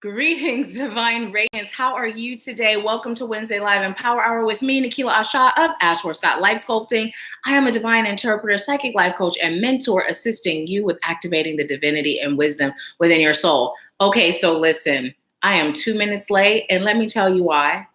Greetings, Divine Radiance. How are you today? Welcome to Wednesday Live and Power Hour with me, Nahkila Isha of AshworthScott Life Sculpting. I am a divine interpreter, psychic life coach, and mentor assisting you with activating the divinity and wisdom within your soul. Okay, so listen, I am 2 minutes late, and let me tell you why.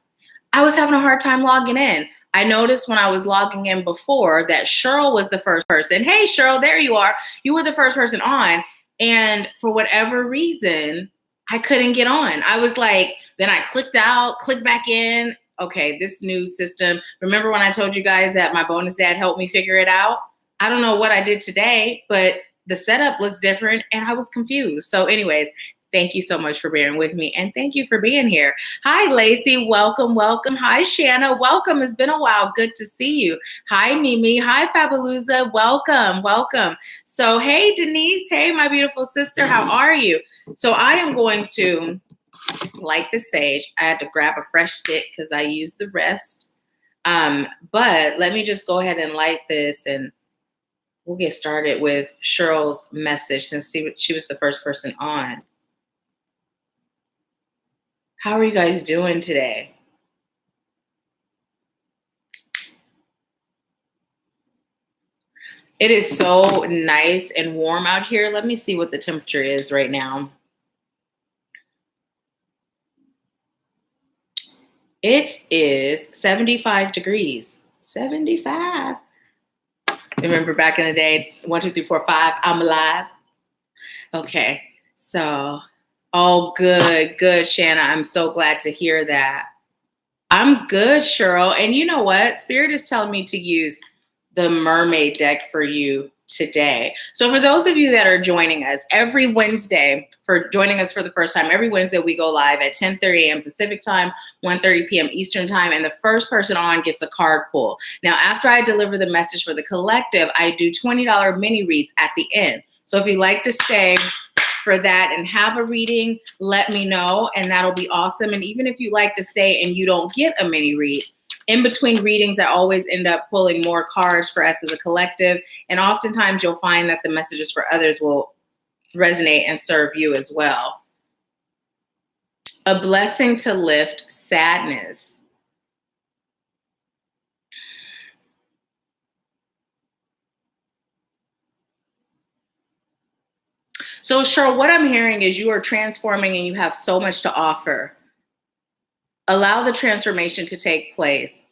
I was having a hard time logging in. I noticed when I was logging in before that Cheryl was the first person. Hey, Cheryl, there you are. You were the first person on. And for whatever reason, I couldn't get on. I was like, then I clicked out, clicked back in. Okay, this new system. Remember when I told you guys that my bonus dad helped me figure it out? I don't know what I did today, but the setup looks different and I was confused. So anyways, thank you so much for bearing with me and thank you for being here. Hi, Lacey. Welcome, welcome. Hi, Shanna. Welcome. It's been a while. Good to see you. Hi, Mimi. Hi, Fabulousa. Welcome, welcome. So, hey, Denise. Hey, my beautiful sister. How are you? So I am going to light the sage. I had to grab a fresh stick because I used the rest. But let me just go ahead and light this and we'll get started with Cheryl's message since she was the first person on. How are you guys doing today? It is so nice and warm out here. Let me see what the temperature is right now. It is 75 degrees. 75. Remember back in the day, 1, 2, 3, 4, 5, I'm alive. Okay, so, oh, good, Shanna. I'm so glad to hear that. I'm good, Cheryl. And you know what? Spirit is telling me to use the mermaid deck for you today. So for those of you that are joining us every Wednesday, for joining us for the first time, every Wednesday we go live at 10:30 a.m. Pacific time, 1:30 p.m. Eastern time, and the first person on gets a card pull. Now, after I deliver the message for the collective, I do $20 mini reads at the end. So if you'd like to stay for that and have a reading, let me know, and that'll be awesome. And even if you like to stay and you don't get a mini read, in between readings, I always end up pulling more cards for us as a collective. And oftentimes you'll find that the messages for others will resonate and serve you as well. A blessing to lift sadness. So Cheryl, what I'm hearing is you are transforming and you have so much to offer. Allow the transformation to take place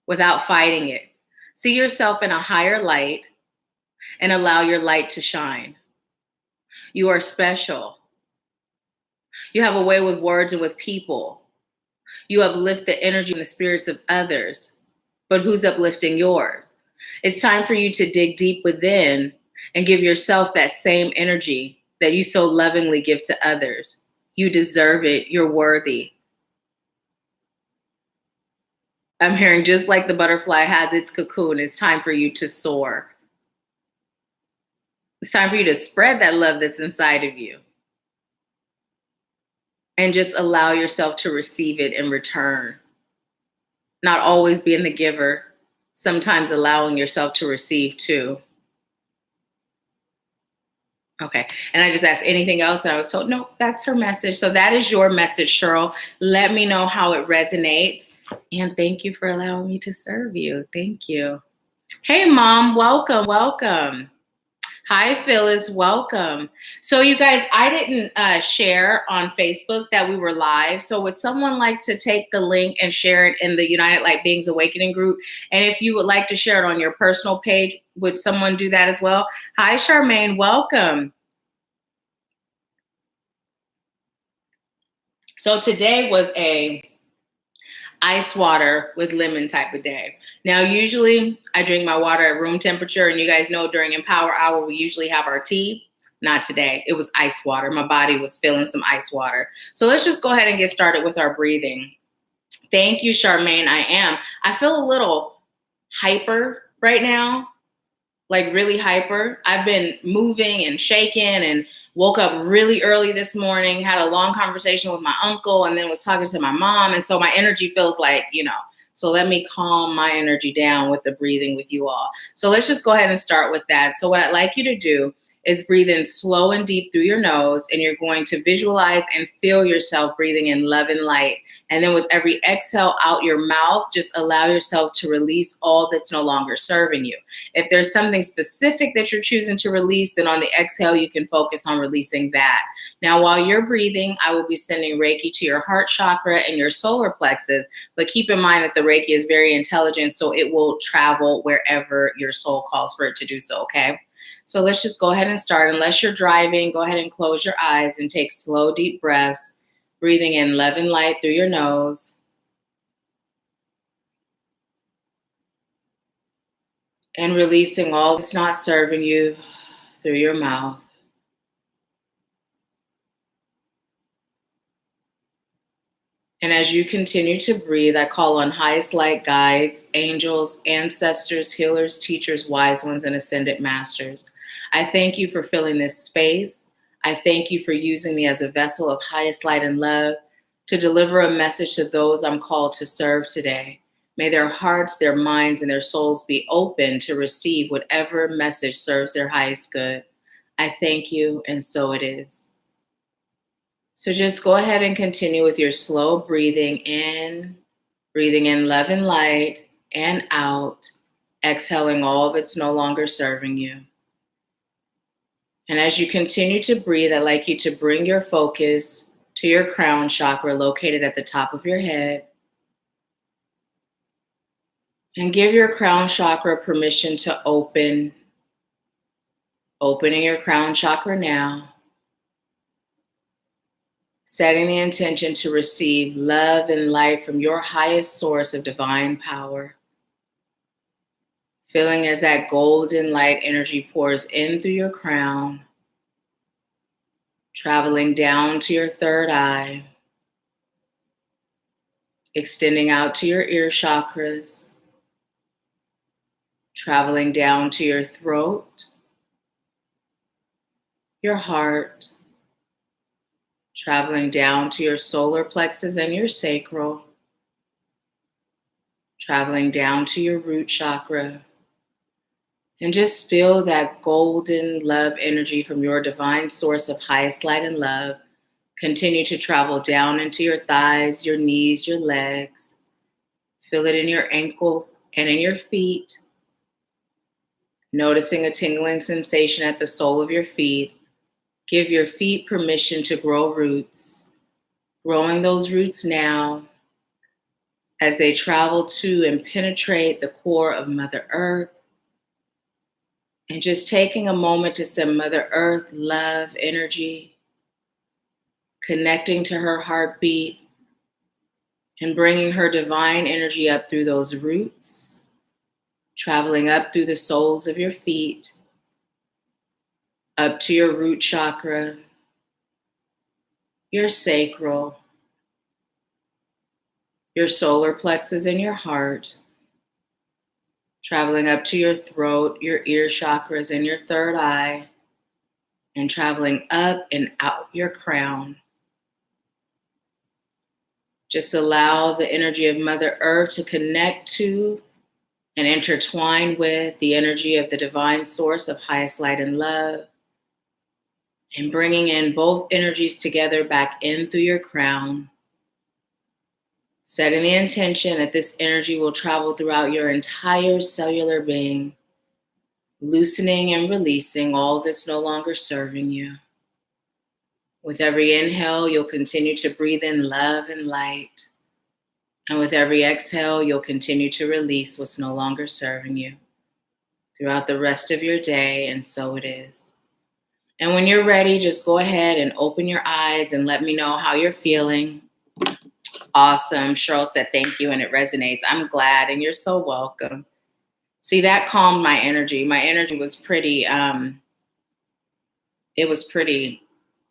without fighting it. See yourself in a higher light and allow your light to shine. You are special. You have a way with words and with people. You uplift the energy and the spirits of others, but who's uplifting yours? It's time for you to dig deep within and give yourself that same energy that you so lovingly give to others. You deserve it. You're worthy. I'm hearing just like the butterfly has its cocoon, it's time for you to soar. It's time for you to spread that love that's inside of you. And just allow yourself to receive it in return. Not always being the giver, sometimes allowing yourself to receive too. Okay, and I just asked anything else and I was told, no, that's her message. So that is your message, Cheryl. Let me know how it resonates. And thank you for allowing me to serve you. Thank you. Hey, Mom, welcome, welcome. Hi, Phyllis, welcome. So you guys, I didn't share on Facebook that we were live. So would someone like to take the link and share it in the United Light Beings Awakening group? And if you would like to share it on your personal page, would someone do that as well? Hi, Charmaine, welcome. So today was a ice water with lemon type of day. Now, usually I drink my water at room temperature, and you guys know during Empower Hour, we usually have our tea. Not today. It was ice water. My body was feeling some ice water. So let's just go ahead and get started with our breathing. Thank you, Charmaine. I am. I feel a little hyper right now, like really hyper. I've been moving and shaking and woke up really early this morning, had a long conversation with my uncle, and then was talking to my mom. And so my energy feels like, so let me calm my energy down with the breathing with you all. So let's just go ahead and start with that. So what I'd like you to do is breathe in slow and deep through your nose, and you're going to visualize and feel yourself breathing in love and light. And then with every exhale out your mouth, just allow yourself to release all that's no longer serving you. If there's something specific that you're choosing to release, then on the exhale, you can focus on releasing that. Now, while you're breathing, I will be sending Reiki to your heart chakra and your solar plexus, but keep in mind that the Reiki is very intelligent, so it will travel wherever your soul calls for it to do so, okay? So let's just go ahead and start. Unless you're driving, go ahead and close your eyes and take slow, deep breaths, breathing in love and light through your nose. And releasing all that's not serving you through your mouth. And as you continue to breathe, I call on highest light guides, angels, ancestors, healers, teachers, wise ones, and ascended masters. I thank you for filling this space. I thank you for using me as a vessel of highest light and love to deliver a message to those I'm called to serve today. May their hearts, their minds, and their souls be open to receive whatever message serves their highest good. I thank you, and so it is. So just go ahead and continue with your slow breathing in love and light, and out, exhaling all that's no longer serving you. And as you continue to breathe, I'd like you to bring your focus to your crown chakra located at the top of your head. And give your crown chakra permission to open. Opening your crown chakra now. Setting the intention to receive love and light from your highest source of divine power. Feeling as that golden light energy pours in through your crown, traveling down to your third eye, extending out to your ear chakras, traveling down to your throat, your heart, traveling down to your solar plexus and your sacral, traveling down to your root chakra, and just feel that golden love energy from your divine source of highest light and love continue to travel down into your thighs, your knees, your legs. Feel it in your ankles and in your feet, noticing a tingling sensation at the sole of your feet. Give your feet permission to grow roots, growing those roots now as they travel to and penetrate the core of Mother Earth. And just taking a moment to send Mother Earth love energy, connecting to her heartbeat and bringing her divine energy up through those roots, traveling up through the soles of your feet, up to your root chakra, your sacral, your solar plexus, and your heart, traveling up to your throat, your ear chakras, and your third eye, and traveling up and out your crown. Just allow the energy of Mother Earth to connect to and intertwine with the energy of the divine source of highest light and love, and bringing in both energies together back in through your crown, setting the intention that this energy will travel throughout your entire cellular being, loosening and releasing all that's no longer serving you. With every inhale, you'll continue to breathe in love and light. And with every exhale, you'll continue to release what's no longer serving you throughout the rest of your day, and so it is. And when you're ready, just go ahead and open your eyes and let me know how you're feeling. Awesome. Cheryl said thank you, and it resonates. I'm glad, and you're so welcome. See, that calmed my energy. My energy was pretty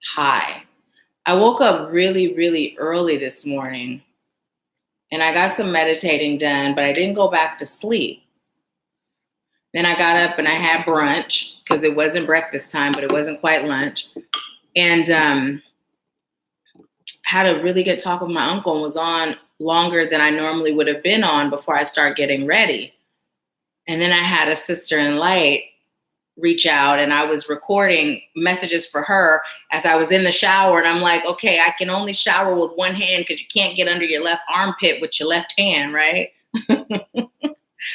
high. I woke up really, really early this morning, and I got some meditating done, but I didn't go back to sleep. Then I got up and I had brunch because it wasn't breakfast time, but it wasn't quite lunch. And had a really good talk with my uncle and was on longer than I normally would have been on before I start getting ready. And then I had a sister in light reach out, and I was recording messages for her as I was in the shower. And I'm like, okay, I can only shower with one hand because you can't get under your left armpit with your left hand, right?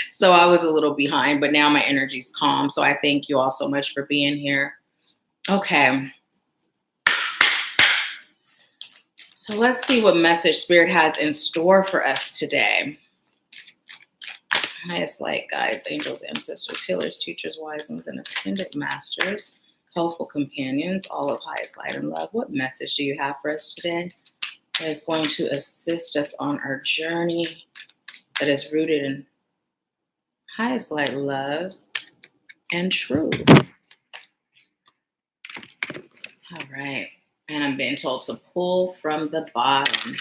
So I was a little behind, but now my energy's calm. So I thank you all so much for being here. Okay. So let's see what message Spirit has in store for us today. Highest light, guides, angels, ancestors, healers, teachers, wise ones, and ascended masters, helpful companions, all of highest light and love. What message do you have for us today that is going to assist us on our journey that is rooted in highest light, love, and truth? All right. And I'm being told to pull from the bottom.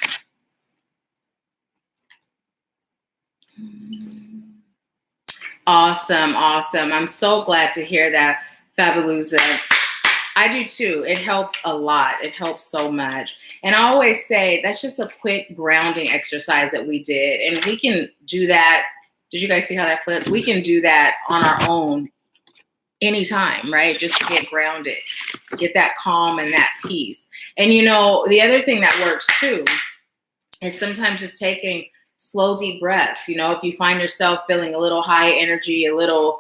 Awesome. I'm so glad to hear that, Fabulousa. I do too. It helps a lot. It helps so much. And I always say that's just a quick grounding exercise that we did. And we can do that. Did you guys see how that flipped? We can do that on our own anytime, right? Just to get grounded, get that calm and that peace. And the other thing that works too is sometimes just taking slow, deep breaths. If you find yourself feeling a little high energy, a little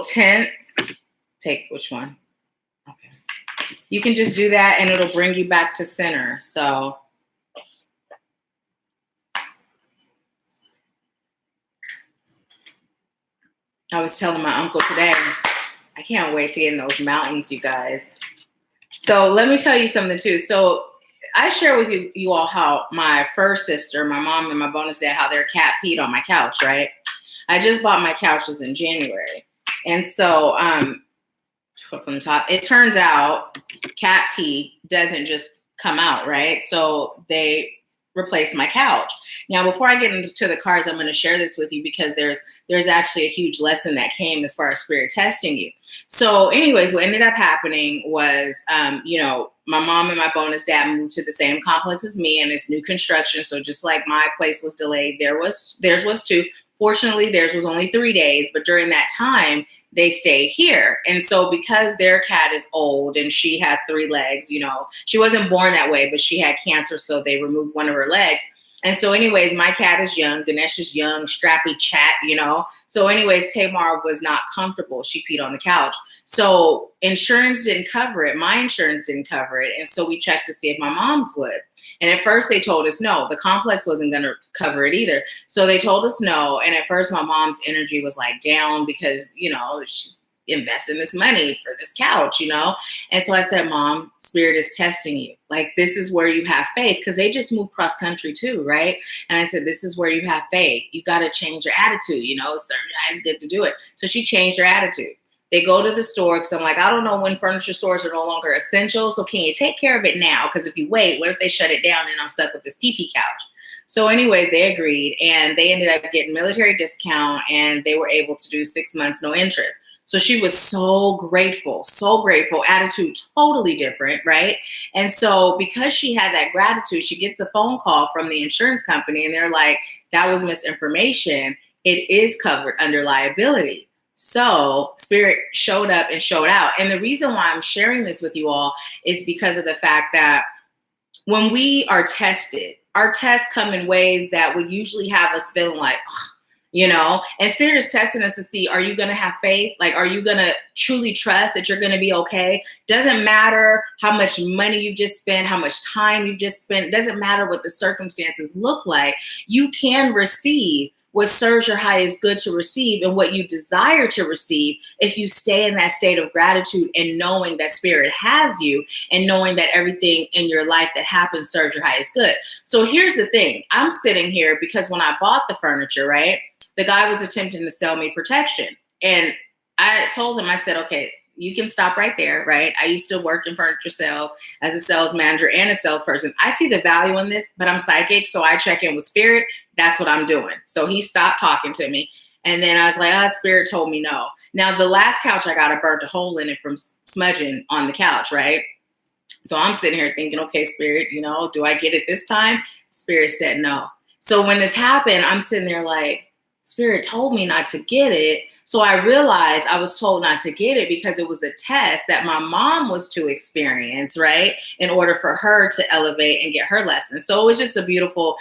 tense, take which one? Okay. You can just do that and it'll bring you back to center. So I was telling my uncle today, I can't wait to get in those mountains, you guys. So let me tell you something too. So I share with you all how my first sister, my mom and my bonus dad, how their cat peed on my couch, right? I just bought my couches in January. And so from the top, it turns out cat pee doesn't just come out, right? So they replaced my couch. Now, before I get into the cards, I'm going to share this with you because there's actually a huge lesson that came as far as Spirit testing you. So anyways, what ended up happening was, my mom and my bonus dad moved to the same complex as me, and it's new construction. So just like my place was delayed, theirs was too. Fortunately, theirs was only 3 days, but during that time, they stayed here. And so because their cat is old and she has 3 legs, she wasn't born that way, but she had cancer, so they removed one of her legs. And so anyways, my cat is young. Ganesh is young, strappy chat, So anyways, Tamar was not comfortable. She peed on the couch. So insurance didn't cover it. My insurance didn't cover it. And so we checked to see if my mom's would. And at first they told us no. The complex wasn't going to cover it either. So they told us no. And at first my mom's energy was like down because, she's investing this money for this couch, And so I said, Mom, Spirit is testing you. Like, this is where you have faith, because they just moved cross country too, right? And I said, this is where you have faith. You got to change your attitude, certain guys get to do it. So she changed her attitude. They go to the store because I'm like, I don't know when furniture stores are no longer essential. So can you take care of it now? Because if you wait, what if they shut it down and I'm stuck with this pee-pee couch? So anyways, they agreed, and they ended up getting military discount, and they were able to do 6 months, no interest. So she was so grateful, attitude totally different, right? And so because she had that gratitude, she gets a phone call from the insurance company, and they're like, that was misinformation. It is covered under liability. So Spirit showed up and showed out. And the reason why I'm sharing this with you all is because of the fact that when we are tested, our tests come in ways that would usually have us feeling like, and Spirit is testing us to see, are you going to have faith? Like, are you going to truly trust that you're going to be okay? Doesn't matter how much money you just spent, how much time you just spent. It doesn't matter what the circumstances look like. You can receive what serves your highest good to receive and what you desire to receive if you stay in that state of gratitude and knowing that Spirit has you and knowing that everything in your life that happens serves your highest good. So here's the thing. I'm sitting here because when I bought the furniture, right, the guy was attempting to sell me protection. And I told him, I said, okay, you can stop right there, right? I used to work in furniture sales as a sales manager and a salesperson. I see the value in this, but I'm psychic, so I check in with Spirit. That's what I'm doing. So he stopped talking to me. And then I was like, Spirit told me no. Now, the last couch I got, I burnt a hole in it from smudging on the couch, right? So I'm sitting here thinking, okay, Spirit, do I get it this time? Spirit said no. So when this happened, I'm sitting there like, Spirit told me not to get it. So I realized I was told not to get it because it was a test that my mom was to experience, right? In order for her to elevate and get her lesson. So it was just a beautiful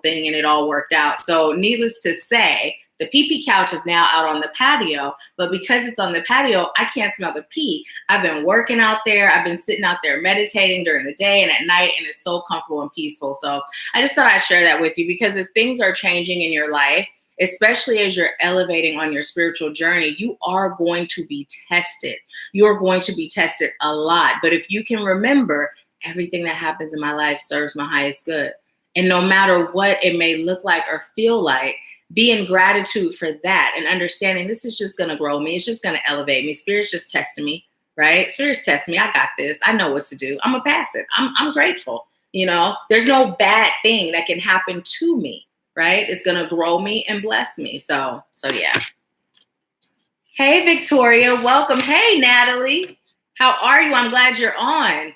thing, and it all worked out. So needless to say, the pee couch is now out on the patio, but because it's on the patio, I can't smell the pee. I've been working out there. I've been sitting out there meditating during the day and at night, and it's so comfortable and peaceful. So I just thought I'd share that with you, because as things are changing in your life, especially as you're elevating on your spiritual journey, you are going to be tested. You're going to be tested a lot. But if you can remember, everything that happens in my life serves my highest good. And no matter what it may look like or feel like, be in gratitude for that and understanding this is just going to grow me. It's just going to elevate me. Spirit's just testing me, right? Spirit's testing me. I got this. I know what to do. I'm going to pass it. I'm grateful. You know, there's no bad thing that can happen to me. Right? It's going to grow me and bless me. So yeah. Hey, Victoria, welcome. Hey, Natalie, how are you? I'm glad you're on.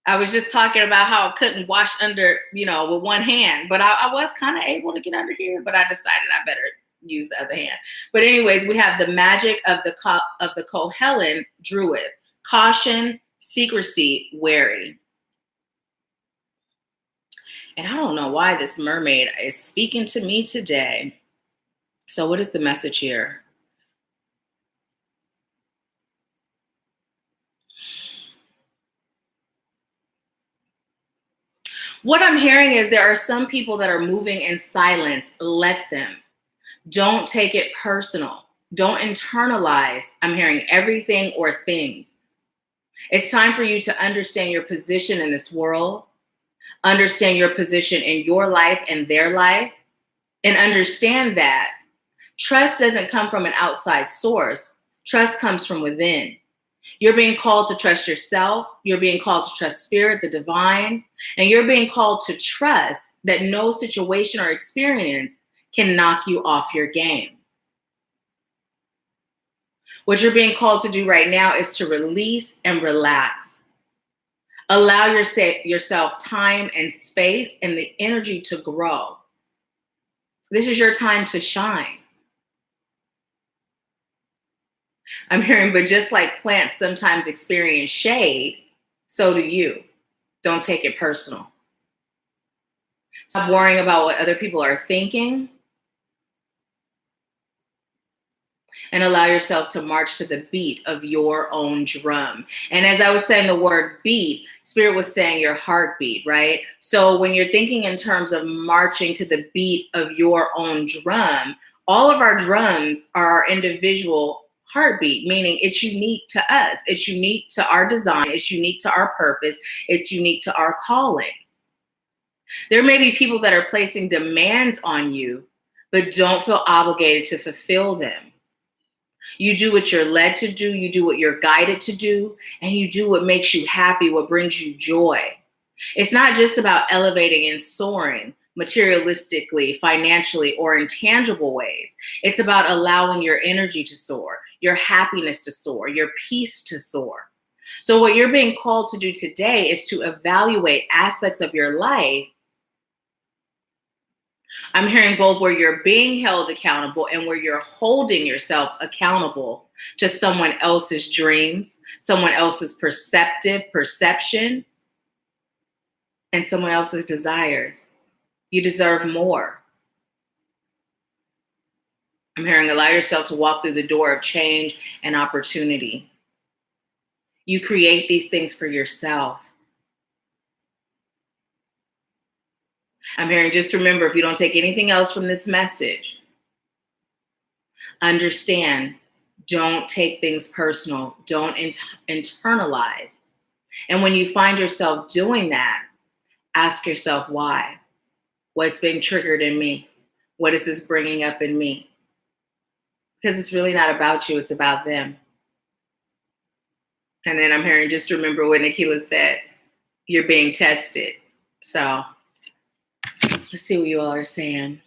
I was just talking about how I couldn't wash under, with one hand, but I was kind of able to get under here, but I decided I better use the other hand. But anyways, we have the magic of the Kohellan Druid. Caution, secrecy, wary. And I don't know why this mermaid is speaking to me today. So what is the message here? What I'm hearing is there are some people that are moving in silence. Let them. Don't take it personal. Don't internalize. I'm hearing everything or things. It's time for you to understand your position in this world. Understand your position in your life and their life, and understand that trust doesn't come from an outside source. Trust comes from within. You're being called to trust yourself. You're being called to trust spirit, the divine, and you're being called to trust that no situation or experience can knock you off your game. What you're being called to do right now is to release and relax. Allow yourself time and space and the energy to grow. This is your time to shine. I'm hearing, but just like plants sometimes experience shade, so do you. Don't take it personal. Stop worrying about what other people are thinking, and allow yourself to march to the beat of your own drum. And as I was saying the word beat, Spirit was saying your heartbeat, right? So when you're thinking in terms of marching to the beat of your own drum, all of our drums are our individual heartbeat, meaning it's unique to us. It's unique to our design. It's unique to our purpose. It's unique to our calling. There may be people that are placing demands on you, but don't feel obligated to fulfill them. You do what you're led to do, you do what you're guided to do, and you do what makes you happy, what brings you joy. It's not just about elevating and soaring materialistically, financially, or in tangible ways. It's about allowing your energy to soar, your happiness to soar, your peace to soar. So what you're being called to do today is to evaluate aspects of your life. I'm hearing both where you're being held accountable and where you're holding yourself accountable to someone else's dreams, someone else's perception, and someone else's desires. You deserve more. I'm hearing allow yourself to walk through the door of change and opportunity. You create these things for yourself. I'm hearing just remember, if you don't take anything else from this message, understand, don't take things personal. Don't internalize. And when you find yourself doing that, ask yourself why. What's being triggered in me? What is this bringing up in me? Because it's really not about you, it's about them. And then I'm hearing, just remember what Nahkila said, you're being tested. So let's see what you all are saying.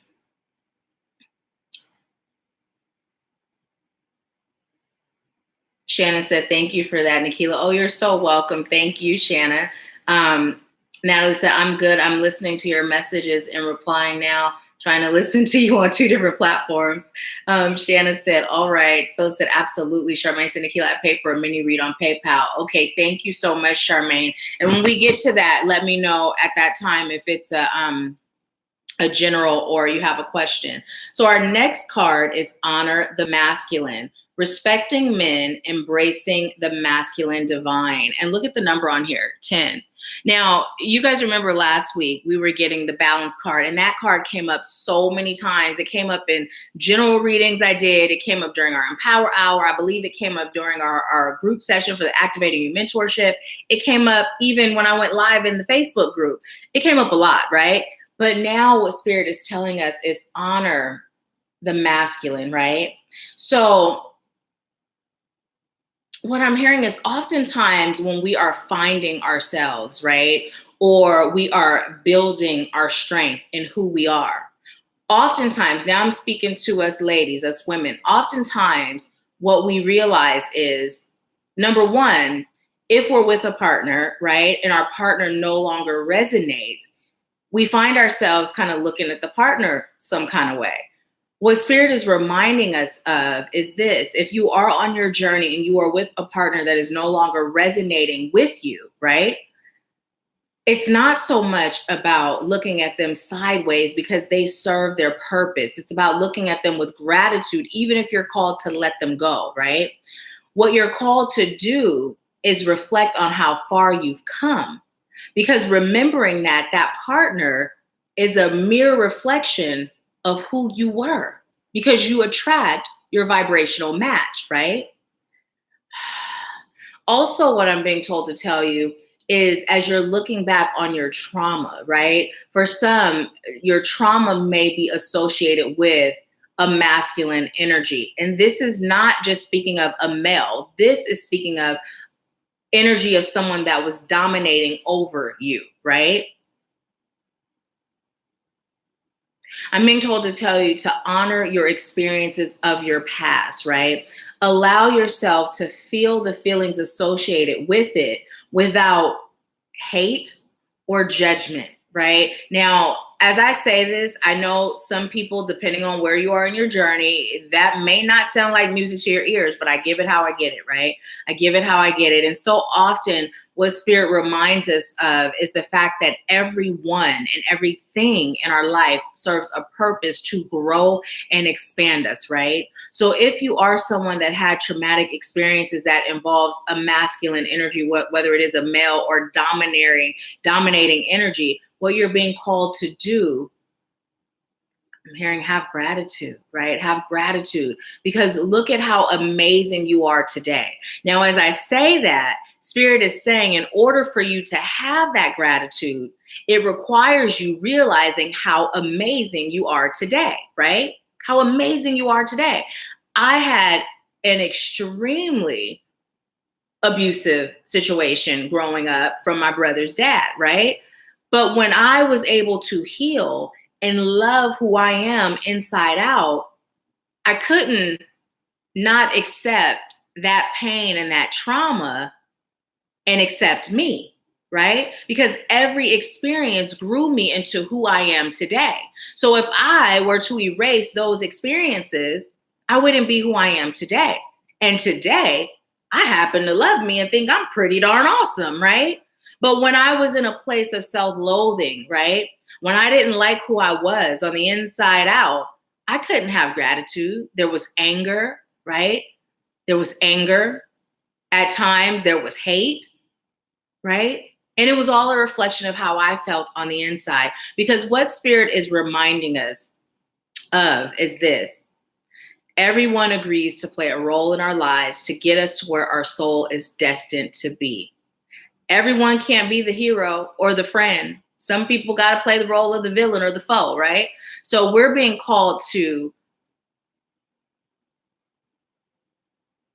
Shanna said, thank you for that, Nahkila. Oh, you're so welcome. Thank you, Shanna. Natalie said, I'm good. I'm listening to your messages and replying now, trying to listen to you on 2 different platforms. Shanna said, all right. Phil said, absolutely. Charmaine said, Nahkila, I paid for a mini read on PayPal. Okay, thank you so much, Charmaine. And when we get to that, let me know at that time if it's a general or you have a question. So our next card is honor the masculine, respecting men, embracing the masculine divine. And look at the number on here, 10. Now, you guys remember last week we were getting the balance card, and that card came up so many times. It came up in general readings I did. It came up during our Empower Hour. I believe it came up during our group session for the Activating You Mentorship. It came up even when I went live in the Facebook group. It came up a lot, right? But now what Spirit is telling us is honor the masculine, right? So what I'm hearing is oftentimes when we are finding ourselves, right? Or we are building our strength in who we are. Oftentimes, now I'm speaking to us ladies, us women, oftentimes what we realize is, number one, if we're with a partner, right? And our partner no longer resonates, we find ourselves kind of looking at the partner some kind of way. What Spirit is reminding us of is this: if you are on your journey and you are with a partner that is no longer resonating with you, right? It's not so much about looking at them sideways because they serve their purpose. It's about looking at them with gratitude, even if you're called to let them go, right? What you're called to do is reflect on how far you've come. Because remembering that that partner is a mere reflection of who you were, because you attract your vibrational match, right? Also, what I'm being told to tell you is, as you're looking back on your trauma, right? For some, your trauma may be associated with a masculine energy. And this is not just speaking of a male. This is speaking of energy of someone that was dominating over you, right? I'm being told to tell you to honor your experiences of your past, right? Allow yourself to feel the feelings associated with it without hate or judgment, right? Now, as I say this, I know some people, depending on where you are in your journey, that may not sound like music to your ears, but I give it how I get it, right? I give it how I get it. And so often what Spirit reminds us of is the fact that everyone and everything in our life serves a purpose to grow and expand us, right? So if you are someone that had traumatic experiences that involves a masculine energy, whether it is a male or dominating energy, what you're being called to do, I'm hearing, have gratitude, right? Have gratitude, because look at how amazing you are today. Now, as I say that, Spirit is saying in order for you to have that gratitude, it requires you realizing how amazing you are today, right? How amazing you are today. I had an extremely abusive situation growing up from my brother's dad, right? But when I was able to heal and love who I am inside out, I couldn't not accept that pain and that trauma and accept me, right? Because every experience grew me into who I am today. So if I were to erase those experiences, I wouldn't be who I am today. And today, I happen to love me and think I'm pretty darn awesome, right? But when I was in a place of self-loathing, right? When I didn't like who I was on the inside out, I couldn't have gratitude. There was anger, right? There was anger. At times, there was hate, right? And it was all a reflection of how I felt on the inside. Because what Spirit is reminding us of is this: everyone agrees to play a role in our lives to get us to where our soul is destined to be. Everyone can't be the hero or the friend. Some people got to play the role of the villain or the foe, right? So we're being called to,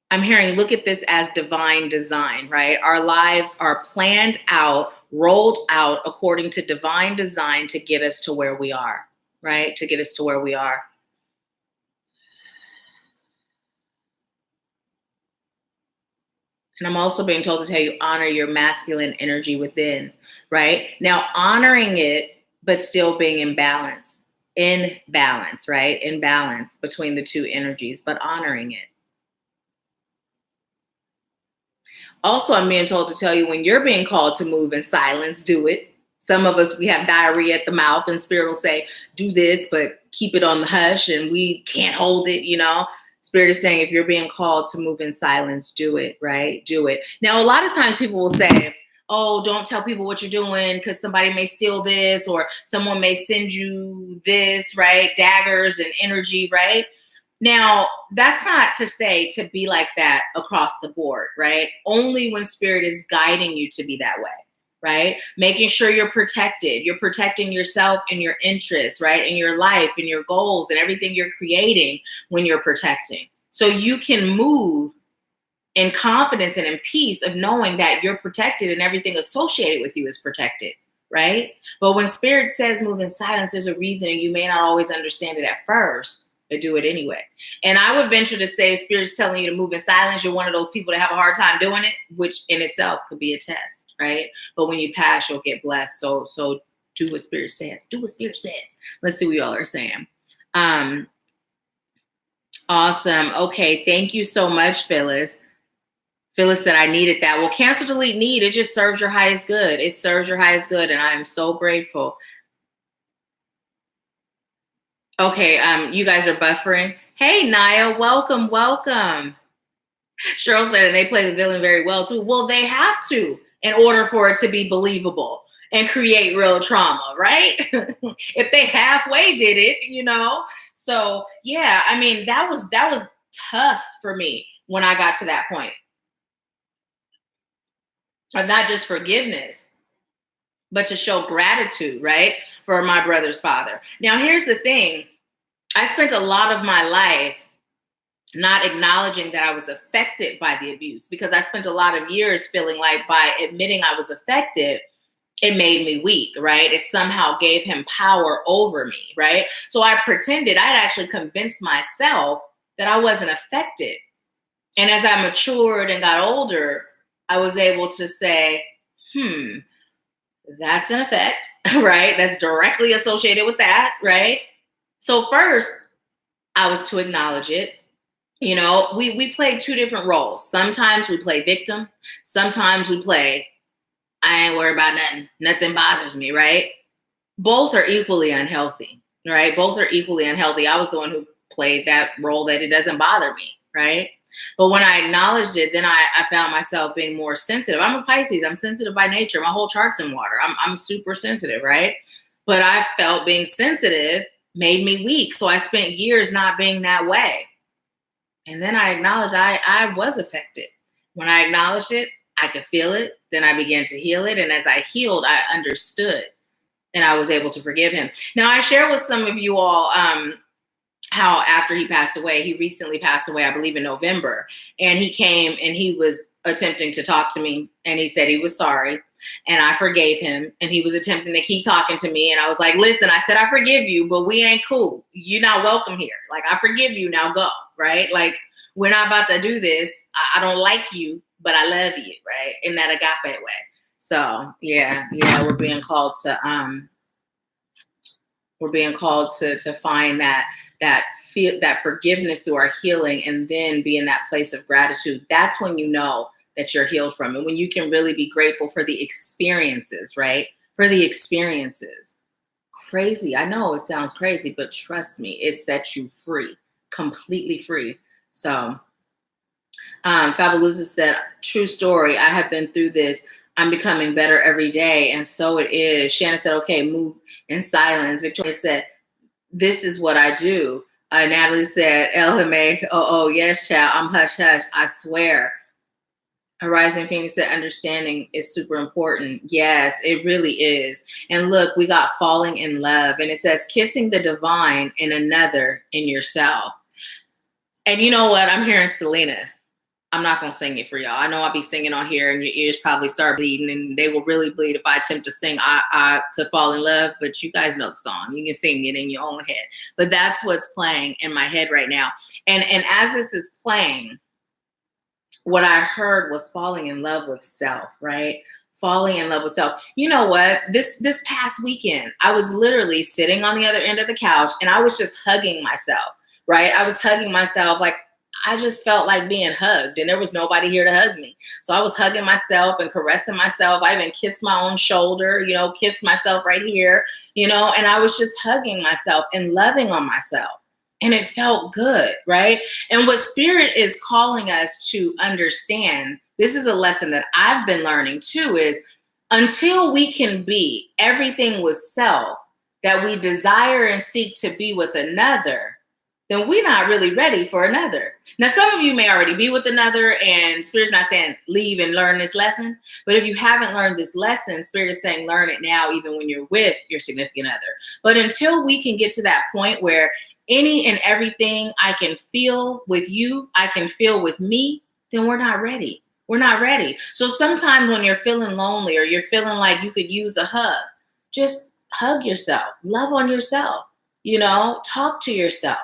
I'm hearing, look at this as divine design, right? Our lives are planned out, rolled out according to divine design to get us to where we are, right? To get us to where we are. And I'm also being told to tell you, honor your masculine energy within, right? Now, honoring it, but still being in balance, right? In balance between the two energies, but honoring it. Also, I'm being told to tell you, when you're being called to move in silence, do it. Some of us, we have diarrhea at the mouth, and Spirit will say, do this, but keep it on the hush, and we can't hold it, you know? Spirit is saying, if you're being called to move in silence, do it, right? Do it. Now, a lot of times people will say, oh, don't tell people what you're doing because somebody may steal this, or someone may send you this, right? Daggers and energy, right? Now, that's not to say to be like that across the board, right? Only when Spirit is guiding you to be that way, right? Making sure you're protected. You're protecting yourself and your interests, right? And your life and your goals and everything you're creating when you're protecting. So you can move in confidence and in peace of knowing that you're protected and everything associated with you is protected, right? But when Spirit says move in silence, there's a reason, and you may not always understand it at first, but do it anyway. And I would venture to say, if Spirit's telling you to move in silence, you're one of those people that have a hard time doing it, which in itself could be a test, right? But when you pass, you'll get blessed. So do what Spirit says. Do what Spirit says. Let's see what y'all are saying. Awesome. Okay. Thank you so much, Phyllis. Phyllis said, I needed that. Well, cancel, delete, need. It just serves your highest good. It serves your highest good. And I am so grateful. Okay, you guys are buffering. Hey, Naya, welcome. Cheryl said, and they play the villain very well, too. Well, they have to in order for it to be believable and create real trauma, right? If they halfway did it, you know? So, yeah, I mean, that was tough for me when I got to that point of not just forgiveness, but to show gratitude, right? For my brother's father. Now, here's the thing. I spent a lot of my life not acknowledging that I was affected by the abuse, because I spent a lot of years feeling like by admitting I was affected, it made me weak, right? It somehow gave him power over me, right? So I pretended, I'd actually convinced myself that I wasn't affected. And as I matured and got older, I was able to say, that's an effect, right? That's directly associated with that, right? So first, I was to acknowledge it. You know, we play two different roles. Sometimes we play victim. Sometimes we play, I ain't worried about nothing. Nothing bothers me, right? Both are equally unhealthy, right? Both are equally unhealthy. I was the one who played that role that it doesn't bother me, right? But when I acknowledged it, then I found myself being more sensitive. I'm a Pisces. I'm sensitive by nature. My whole chart's in water. I'm super sensitive, right? But I felt being sensitive made me weak. So I spent years not being that way. And then I acknowledged I was affected. When I acknowledged it, I could feel it. Then I began to heal it. And as I healed, I understood. And I was able to forgive him. Now, I shared with some of you all how after he passed away, he recently passed away, I believe in November. And he came and he was attempting to talk to me. And he said he was sorry. And I forgave him. And he was attempting to keep talking to me. And I was like, listen, I said, I forgive you, but we ain't cool. You're not welcome here. Like, I forgive you. Now go. Right? Like, we're not about to do this. I don't like you, but I love you. Right? In that agape way. So yeah, we're being called to find that forgiveness through our healing, and then be in that place of gratitude. That's when you know that you're healed from it. When you can really be grateful for the experiences, right? For the experiences. Crazy. I know it sounds crazy, but trust me, it sets you free, completely free. So Fabulosa said, true story. I have been through this. I'm becoming better every day. And so it is. Shannon said, okay, move in silence. Victoria said, this is what I do. Natalie said, LMA, oh, yes, child, I'm hush, hush, I swear. Horizon Phoenix said, understanding is super important. Yes, it really is. And look, we got falling in love. And it says, kissing the divine in another, in yourself. And you know what? I'm hearing Selena. I'm not going to sing it for y'all. I know I'll be singing on here and your ears probably start bleeding, and they will really bleed if I attempt to sing I Could Fall in Love, but you guys know the song. You can sing it in your own head. But that's what's playing in my head right now. And as this is playing, what I heard was falling in love with self, right? Falling in love with self. You know what? This past weekend, I was literally sitting on the other end of the couch and I was just hugging myself, right? I was hugging myself like I just felt like being hugged and there was nobody here to hug me. So I was hugging myself and caressing myself. I even kissed my own shoulder, kissed myself right here, and I was just hugging myself and loving on myself. And it felt good, right? And what Spirit is calling us to understand, this is a lesson that I've been learning too, is until we can be everything with self that we desire and seek to be with another, then we're not really ready for another. Now, some of you may already be with another, and Spirit's not saying leave and learn this lesson. But if you haven't learned this lesson, Spirit is saying learn it now, even when you're with your significant other. But until we can get to that point where any and everything I can feel with you, I can feel with me, then we're not ready. We're not ready. So sometimes when you're feeling lonely or you're feeling like you could use a hug, just hug yourself, love on yourself, talk to yourself.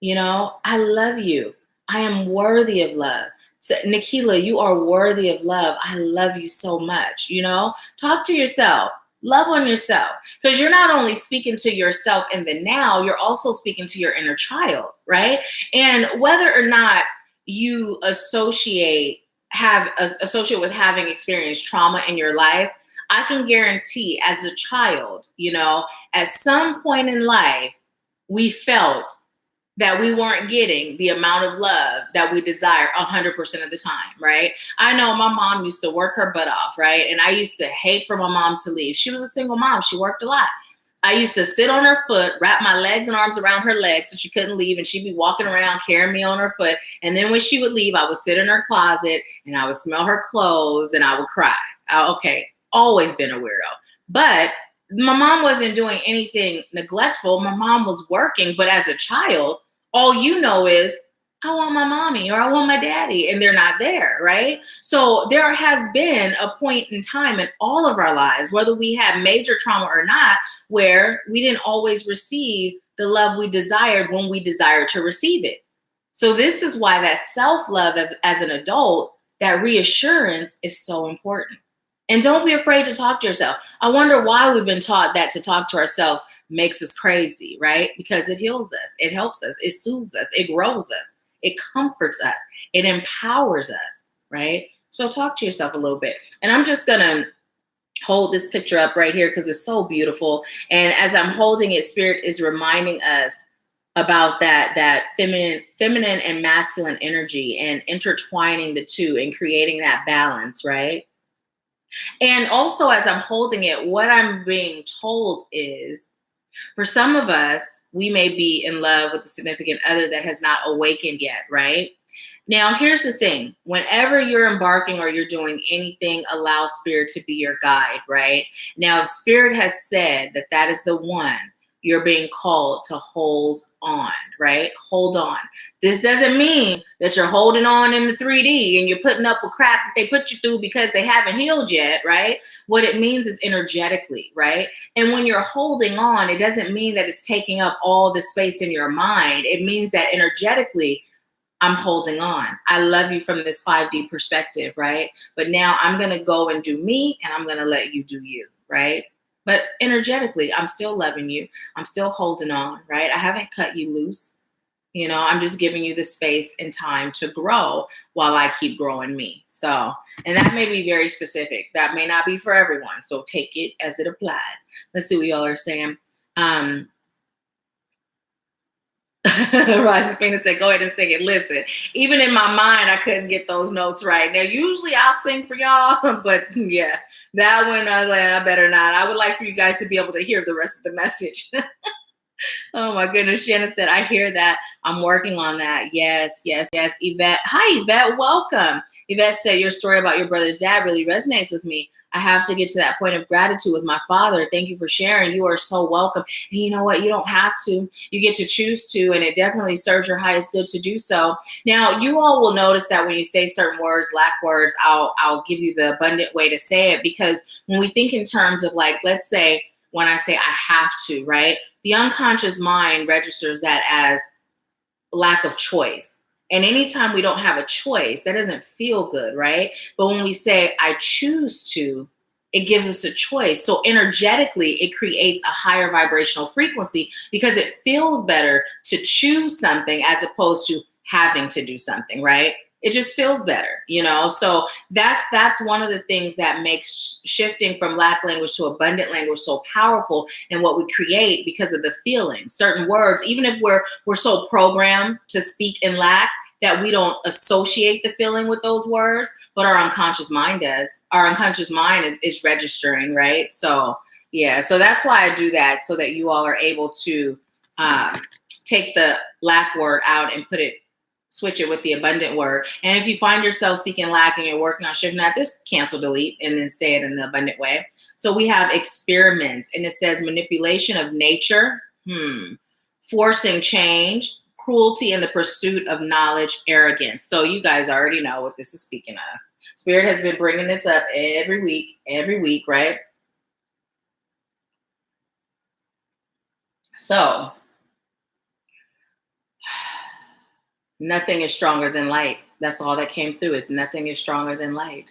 I love you. I am worthy of love. So, Nahkila, you are worthy of love. I love you so much. Talk to yourself. Love on yourself. Because you're not only speaking to yourself in the now, you're also speaking to your inner child, right? And whether or not you associate with having experienced trauma in your life, I can guarantee as a child, at some point in life, we felt that we weren't getting the amount of love that we desire 100% of the time, right? I know my mom used to work her butt off, right? And I used to hate for my mom to leave. She was a single mom. She worked a lot. I used to sit on her foot, wrap my legs and arms around her legs so she couldn't leave, and she'd be walking around carrying me on her foot. And then when she would leave, I would sit in her closet and I would smell her clothes and I would cry. Okay, always been a weirdo. But my mom wasn't doing anything neglectful. My mom was working, but as a child, all you know is, I want my mommy or I want my daddy, and they're not there, right? So there has been a point in time in all of our lives, whether we had major trauma or not, where we didn't always receive the love we desired when we desired to receive it. So this is why that self-love as an adult, that reassurance is so important. And don't be afraid to talk to yourself. I wonder why we've been taught that to talk to ourselves makes us crazy, right? Because it heals us, it helps us, it soothes us, it grows us, it comforts us, it empowers us, right? So talk to yourself a little bit. And I'm just gonna hold this picture up right here because it's so beautiful. And as I'm holding it, Spirit is reminding us about that feminine and masculine energy and intertwining the two and creating that balance, right? And also, as I'm holding it, what I'm being told is, for some of us, we may be in love with a significant other that has not awakened yet, right? Now, here's the thing. Whenever you're embarking or you're doing anything, allow Spirit to be your guide, right? Now, if Spirit has said that that is the one, you're being called to hold on, right? Hold on. This doesn't mean that you're holding on in the 3D and you're putting up with crap that they put you through because they haven't healed yet, right? What it means is energetically, right? And when you're holding on, it doesn't mean that it's taking up all the space in your mind. It means that energetically, I'm holding on. I love you from this 5D perspective, right? But now I'm going to go and do me, and I'm going to let you do you, right? But energetically, I'm still loving you. I'm still holding on, right? I haven't cut you loose. I'm just giving you the space and time to grow while I keep growing me. So, and that may be very specific. That may not be for everyone. So take it as it applies. Let's see what y'all are saying. Rising Phoenix said, go ahead and sing it. Listen, even in my mind, I couldn't get those notes right. Now, usually I'll sing for y'all, but yeah, that one, I was like, I better not. I would like for you guys to be able to hear the rest of the message. Oh my goodness. Shannon said, I hear that. I'm working on that. Yes, yes, yes. Yvette. Hi, Yvette. Welcome. Yvette said, your story about your brother's dad really resonates with me. I have to get to that point of gratitude with my father. Thank you for sharing. You are so welcome. And you know what? You don't have to. You get to choose to, and it definitely serves your highest good to do so. Now, you all will notice that when you say certain words, lack words, I'll give you the abundant way to say it, because when we think in terms of, like, let's say when I say I have to, right? The unconscious mind registers that as lack of choice. And anytime we don't have a choice, that doesn't feel good, right? But when we say, I choose to, it gives us a choice. So energetically, it creates a higher vibrational frequency because it feels better to choose something as opposed to having to do something, right? It just feels better, you know? So that's one of the things that makes shifting from lack language to abundant language so powerful in what we create because of the feeling. Certain words, even if we're so programmed to speak in lack that we don't associate the feeling with those words, but our unconscious mind does. Our unconscious mind is registering, right? So yeah, so that's why I do that, so that you all are able to take the lack word out and switch it with the abundant word. And if you find yourself speaking lack and you're working on shifting that, just cancel, delete, and then say it in the abundant way. So we have experiments, and it says manipulation of nature, forcing change, cruelty in the pursuit of knowledge, arrogance. So you guys already know what this is speaking of. Spirit has been bringing this up every week, right? So nothing is stronger than light. That's all that came through, is nothing is stronger than light.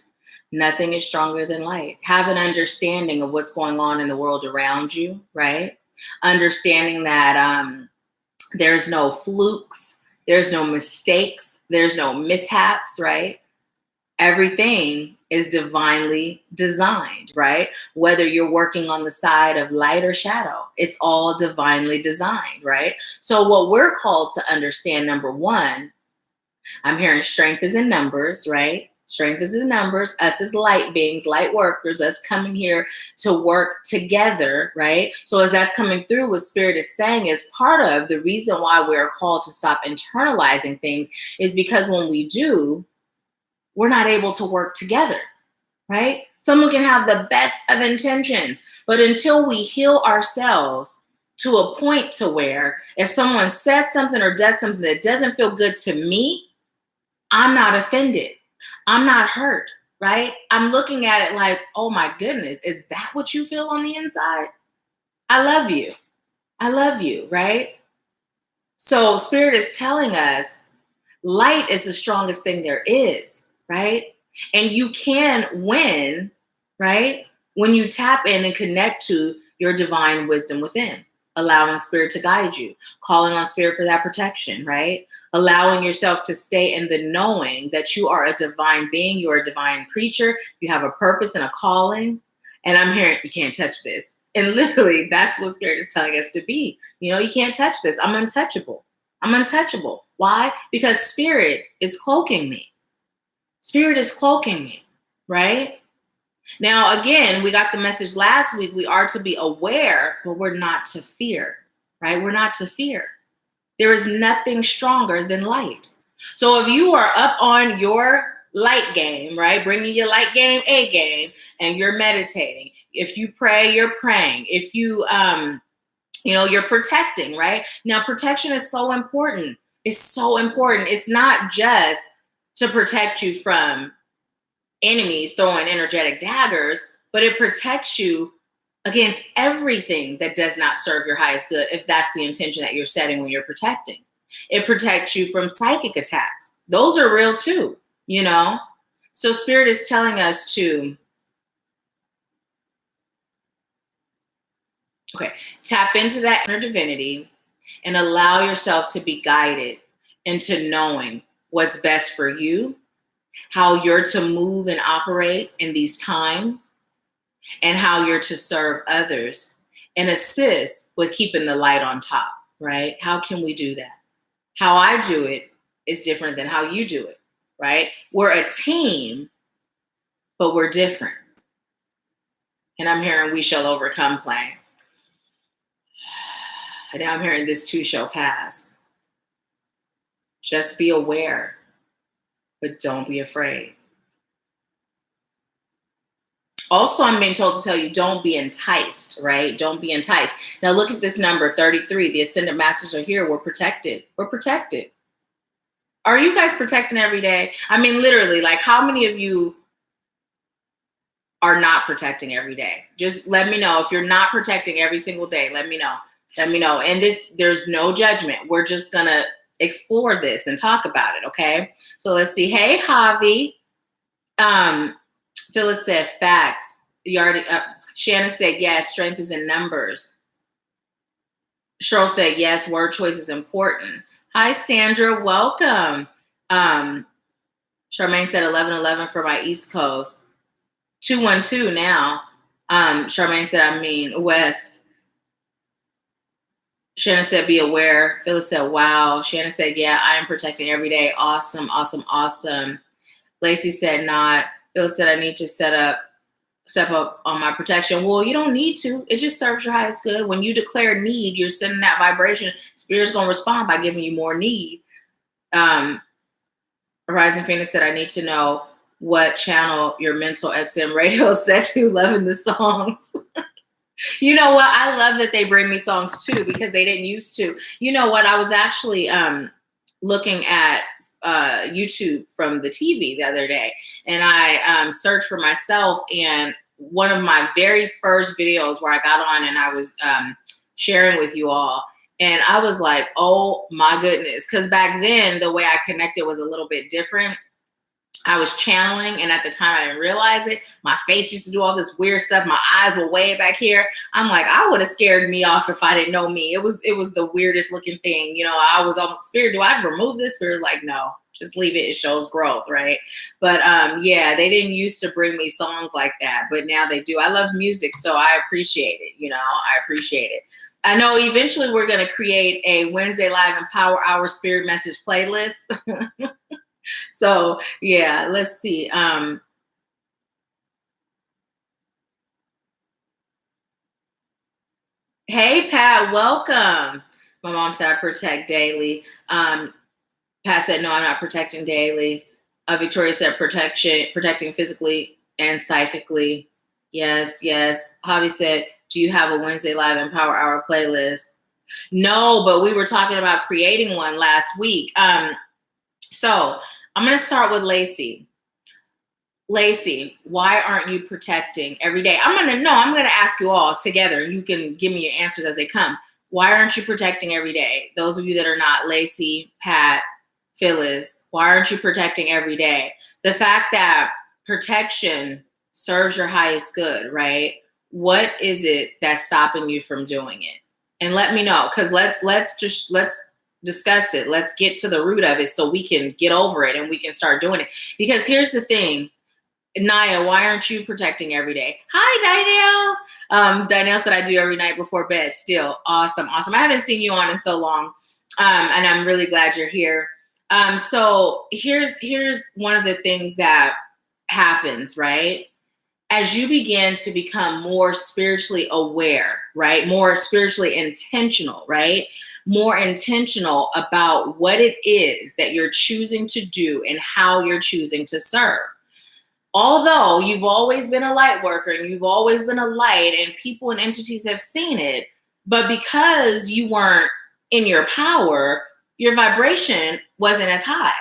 Nothing is stronger than light. Have an understanding of what's going on in the world around you, right? Understanding that there's no flukes, there's no mistakes, there's no mishaps, right? Everything is divinely designed, right? Whether you're working on the side of light or shadow, it's all divinely designed, right? So what we're called to understand, number one, I'm hearing strength is in numbers, right? Strength is in numbers, us as light beings, light workers, us coming here to work together, right? So as that's coming through, what Spirit is saying is part of the reason why we're called to stop internalizing things is because when we do, we're not able to work together, right? Someone can have the best of intentions, but until we heal ourselves to a point to where if someone says something or does something that doesn't feel good to me, I'm not offended. I'm not hurt, right? I'm looking at it like, oh my goodness, is that what you feel on the inside? I love you. I love you, right? So Spirit is telling us light is the strongest thing there is, right? And you can win, right? When you tap in and connect to your divine wisdom within, allowing Spirit to guide you, calling on Spirit for that protection, right? Allowing yourself to stay in the knowing that you are a divine being, you are a divine creature, you have a purpose and a calling. And I'm hearing, you can't touch this. And literally, that's what Spirit is telling us to be. You know, you can't touch this. I'm untouchable. I'm untouchable. Why? Because Spirit is cloaking me. Spirit is cloaking me, right? Now, again, we got the message last week. We are to be aware, but we're not to fear, right? We're not to fear. There is nothing stronger than light. So if you are up on your light game, right? Bringing your light game, A game, and you're meditating. If you pray, you're praying. If you, you're protecting, right? Now, protection is so important. It's so important. It's not just to protect you from enemies throwing energetic daggers, but it protects you against everything that does not serve your highest good, if that's the intention that you're setting when you're protecting. It protects you from psychic attacks. Those are real too, you know? So Spirit is telling us to, tap into that inner divinity and allow yourself to be guided into knowing what's best for you, how you're to move and operate in these times, and how you're to serve others and assist with keeping the light on top, right? How can we do that? How I do it is different than how you do it, right? We're a team, but we're different. And I'm hearing we shall overcome playing. And now I'm hearing this too shall pass. Just be aware, but don't be afraid. Also, I'm being told to tell you, don't be enticed, right? Don't be enticed. Now look at this number, 33. The Ascendant Masters are here. We're protected. We're protected. Are you guys protecting every day? I mean, literally, like how many of you are not protecting every day? Just let me know. If you're not protecting every single day, let me know. Let me know. And there's no judgment. We're just gonna explore this and talk about it. Okay. So let's see. Hey, Javi. Phyllis said facts. You already, Shannon said, yes, strength is in numbers. Cheryl said, yes, word choice is important. Hi, Sandra. Welcome. Charmaine said 11:11 for my East Coast. 212 now. Charmaine said, I mean, West. Shannon said, be aware. Phyllis said, wow. Shannon said, yeah, I am protecting every day. Awesome, awesome, awesome. Lacey said, not. Phyllis said, I need to step up on my protection. Well, you don't need to. It just serves your highest good. When you declare need, you're sending that vibration. Spirit's going to respond by giving you more need. Rising Phoenix said, I need to know what channel your mental XM radio set to. Loving the songs. You know what? I love that they bring me songs too, because they didn't used to. You know what? I was actually looking at YouTube from the TV the other day, and I searched for myself, and one of my very first videos where I got on and I was sharing with you all, and I was like, oh my goodness, because back then the way I connected was a little bit different. I was channeling, and at the time I didn't realize it. My face used to do all this weird stuff. My eyes were way back here. I'm like, I would have scared me off if I didn't know me. It was the weirdest looking thing. You know, I was on Spirit. Do I remove this? Spirit's like, no, just leave it. It shows growth, right? But yeah, they didn't used to bring me songs like that, but now they do. I love music, so I appreciate it. You know, I appreciate it. I know eventually we're going to create a Wednesday Live and Power Hour Spirit Message playlist. So yeah, let's see. Hey Pat, welcome. My mom said I protect daily. Pat said no, I'm not protecting daily. Victoria said protecting physically and psychically. Yes, yes. Javi said, do you have a Wednesday Live and Power Hour playlist? No, but we were talking about creating one last week. So I'm going to start with Lacey. Lacey, why aren't you protecting every day? I'm going to ask you all together. You can give me your answers as they come. Why aren't you protecting every day? Those of you that are not Lacey, Pat, Phyllis, why aren't you protecting every day? The fact that protection serves your highest good, right? What is it that's stopping you from doing it? And let me know, because let's discuss it. Let's get to the root of it so we can get over it and we can start doing it. Because here's the thing, Naya, why aren't you protecting every day? Hi, Dynelle. Dynelle said I do every night before bed still. Awesome, awesome. I haven't seen you on in so long, and I'm really glad you're here. So here's one of the things that happens, right? As you begin to become more spiritually aware, right? More spiritually intentional, right? More intentional about what it is that you're choosing to do and how you're choosing to serve. Although you've always been a light worker and you've always been a light and people and entities have seen it, but because you weren't in your power, your vibration wasn't as high.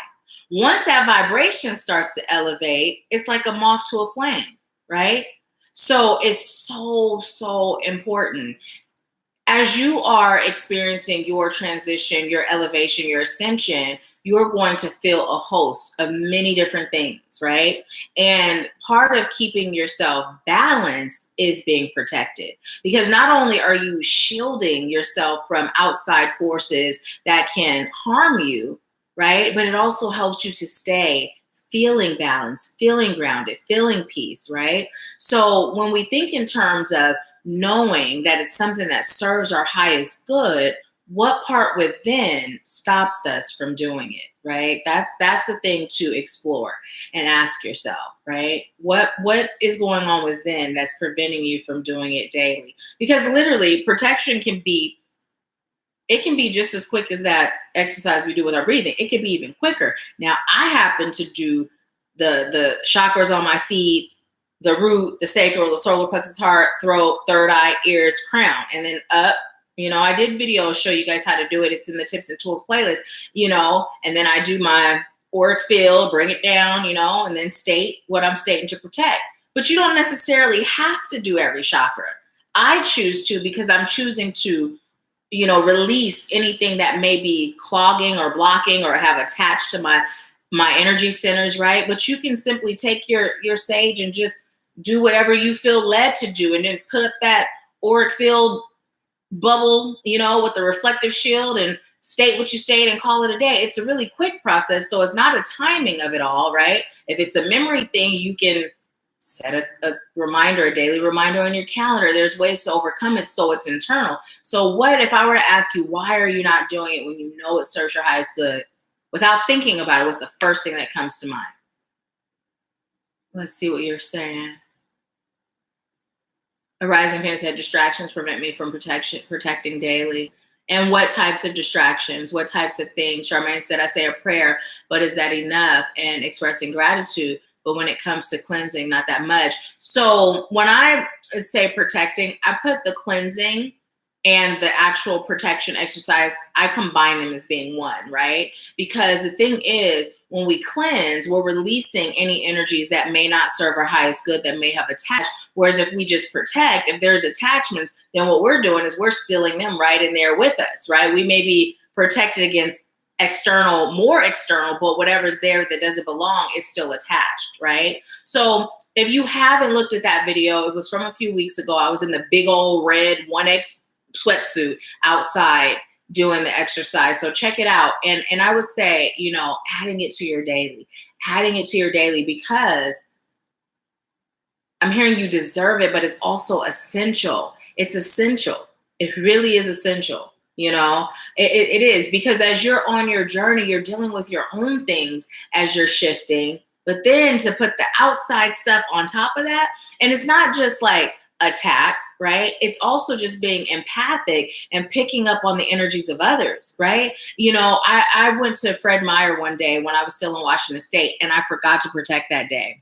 Once that vibration starts to elevate, it's like a moth to a flame, right? So it's so important. As you are experiencing your transition, your elevation, your ascension, you're going to feel a host of many different things, right? And part of keeping yourself balanced is being protected, because not only are you shielding yourself from outside forces that can harm you, right? But it also helps you to stay feeling balanced, feeling grounded, feeling peace, right? So when we think in terms of knowing that it's something that serves our highest good, what part within stops us from doing it, right? That's the thing to explore and ask yourself, right? What is going on within that's preventing you from doing it daily? Because literally protection can be just as quick as that exercise we do with our breathing. It can be even quicker. Now, I happen to do the chakras on my feet, the root, the sacral, the solar plexus, heart, throat, third eye, ears, crown, and then up. You know, I did videos show you guys how to do it. It's in the tips and tools playlist, you know, and then I do my auric field, bring it down, you know, and then state what I'm stating to protect. But you don't necessarily have to do every chakra. I choose to, because I'm choosing to, release anything that may be clogging or blocking or have attached to my energy centers, right? But you can simply take your sage and just do whatever you feel led to do, and then put up that auric field bubble, with the reflective shield, and state what you state and call it a day. It's a really quick process, so it's not a timing of it all, right? If it's a memory thing, you can set a reminder, a daily reminder on your calendar. There's ways to overcome it so it's internal. So what if I were to ask you, why are you not doing it when you know it serves your highest good? Without thinking about it, what's the first thing that comes to mind? Let's see what you're saying. A rising fan said, distractions prevent me from protecting daily. And what types of distractions? What types of things? Charmaine said, I say a prayer, but is that enough? And expressing gratitude. But when it comes to cleansing, not that much. So when I say protecting, I put the cleansing and the actual protection exercise, I combine them as being one, right? Because the thing is, when we cleanse, we're releasing any energies that may not serve our highest good, that may have attached. Whereas if we just protect, if there's attachments, then what we're doing is we're sealing them right in there with us, right? We may be protected against more external, but whatever's there that doesn't belong is still attached, right? So if you haven't looked at that video, it was from a few weeks ago. I was in the big old red 1X sweatsuit outside doing the exercise. So check it out. And I would say, adding it to your daily, because I'm hearing you deserve it, but it's also essential. It's essential. It really is essential. It is, because as you're on your journey, you're dealing with your own things as you're shifting, but then to put the outside stuff on top of that. And it's not just like attacks, right? It's also just being empathic and picking up on the energies of others, right? I went to Fred Meyer one day when I was still in Washington State, and I forgot to protect that day.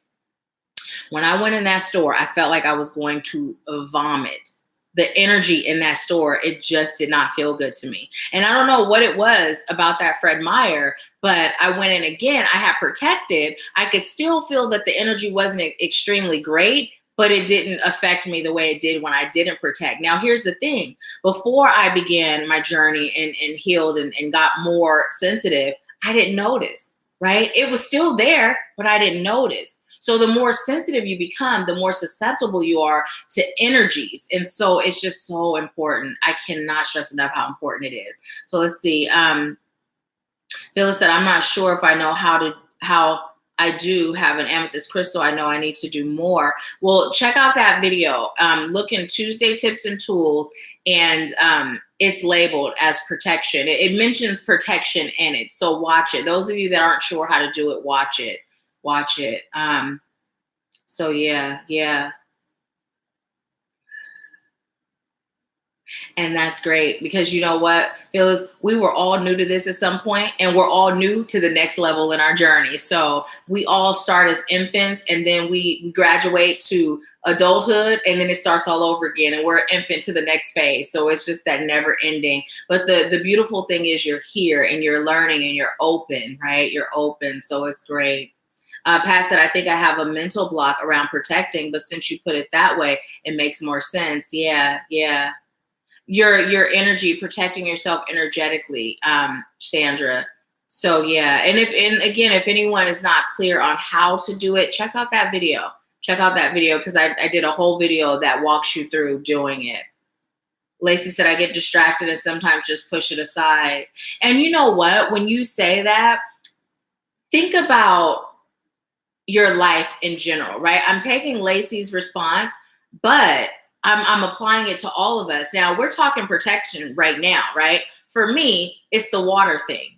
When I went in that store, I felt like I was going to vomit. The energy in that store, it just did not feel good to me. And I don't know what it was about that Fred Meyer, but I went in again. I had protected. I could still feel that the energy wasn't extremely great, but it didn't affect me the way it did when I didn't protect. Now, here's the thing. Before I began my journey and healed and got more sensitive, I didn't notice, right? It was still there, but I didn't notice. So the more sensitive you become, the more susceptible you are to energies. And so it's just so important. I cannot stress enough how important it is. So let's see. Phyllis said, I'm not sure if I know how I do have an amethyst crystal. I know I need to do more. Well, check out that video. Look in Tuesday Tips and Tools, and it's labeled as protection. It mentions protection in it. So watch it. Those of you that aren't sure how to do it, watch it. So yeah. And that's great, because you know what, Phyllis, we were all new to this at some point, and we're all new to the next level in our journey. So we all start as infants, and then we graduate to adulthood, and then it starts all over again, and we're an infant to the next phase. So it's just that never ending. But the beautiful thing is you're here and you're learning and you're open, right? You're open. So it's great. Pat said, I think I have a mental block around protecting, but since you put it that way, it makes more sense. Yeah. Your energy, protecting yourself energetically, Sandra. So yeah. And if anyone is not clear on how to do it, check out that video. Because I did a whole video that walks you through doing it. Lacey said, I get distracted and sometimes just push it aside. And you know what? When you say that, think about your life in general, right? I'm taking Lacey's response, but I'm applying it to all of us. Now, we're talking protection right now, right? For me, it's the water thing.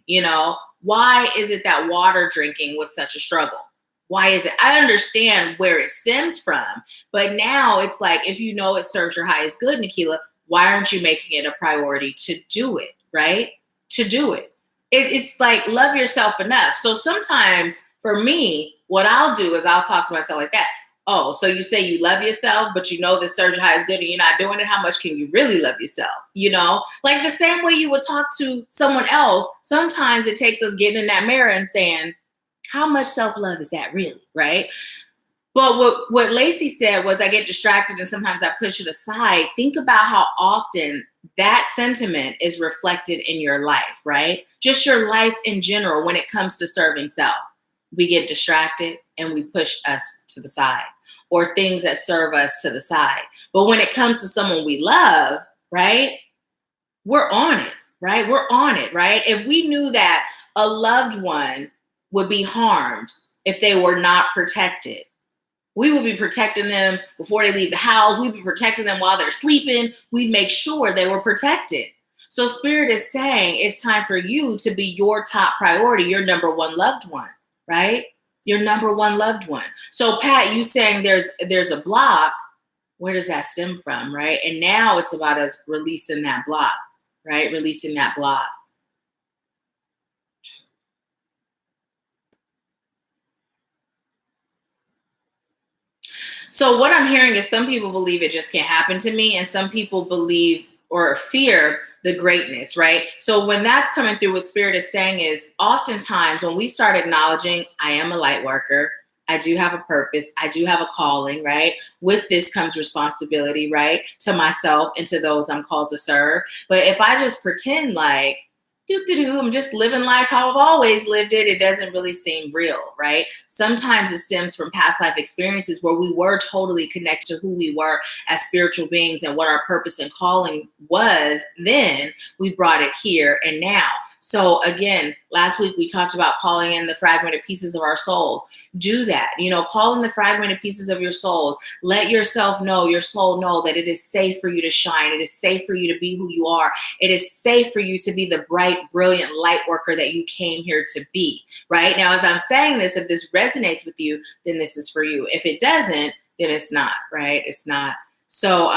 Why is it that water drinking was such a struggle? Why is it? I understand where it stems from, but now it's like, if you know it serves your highest good, Nahkila, why aren't you making it a priority to do it, right? To do it. It's like, love yourself enough. So sometimes for me, what I'll do is I'll talk to myself like that. Oh, so you say you love yourself, but you know this serves your highest good and you're not doing it. How much can you really love yourself? Like the same way you would talk to someone else. Sometimes it takes us getting in that mirror and saying, how much self-love is that really, right? But what Lacey said was, I get distracted and sometimes I push it aside. Think about how often that sentiment is reflected in your life, right? Just your life in general when it comes to serving self. We get distracted and we push us to the side, or things that serve us to the side. But when it comes to someone we love, right, we're on it, right? We're on it, right? If we knew that a loved one would be harmed if they were not protected, we would be protecting them before they leave the house. We'd be protecting them while they're sleeping. We'd make sure they were protected. So Spirit is saying it's time for you to be your top priority, your number one loved one, right? Your number one loved one. So Pat, you saying there's a block. Where does that stem from, right? And now it's about us releasing that block, right? Releasing that block. So what I'm hearing is some people believe it just can't happen to me, and some people believe or fear the greatness, right? So when that's coming through, what Spirit is saying is oftentimes when we start acknowledging, I am a light worker, I do have a purpose, I do have a calling, right? With this comes responsibility, right? To myself and to those I'm called to serve. But if I just pretend like, I'm just living life how I've always lived it, it doesn't really seem real, right? Sometimes it stems from past life experiences where we were totally connected to who we were as spiritual beings and what our purpose and calling was. Then we brought it here and now. So again, last week we talked about calling in the fragmented pieces of our souls. Do that, call in the fragmented pieces of your souls. Let yourself know, your soul know that it is safe for you to shine. It is safe for you to be who you are. It is safe for you to be the bright, brilliant light worker that you came here to be, right? Now, as I'm saying this, if this resonates with you, then this is for you. If it doesn't, then it's not, right? It's not. So,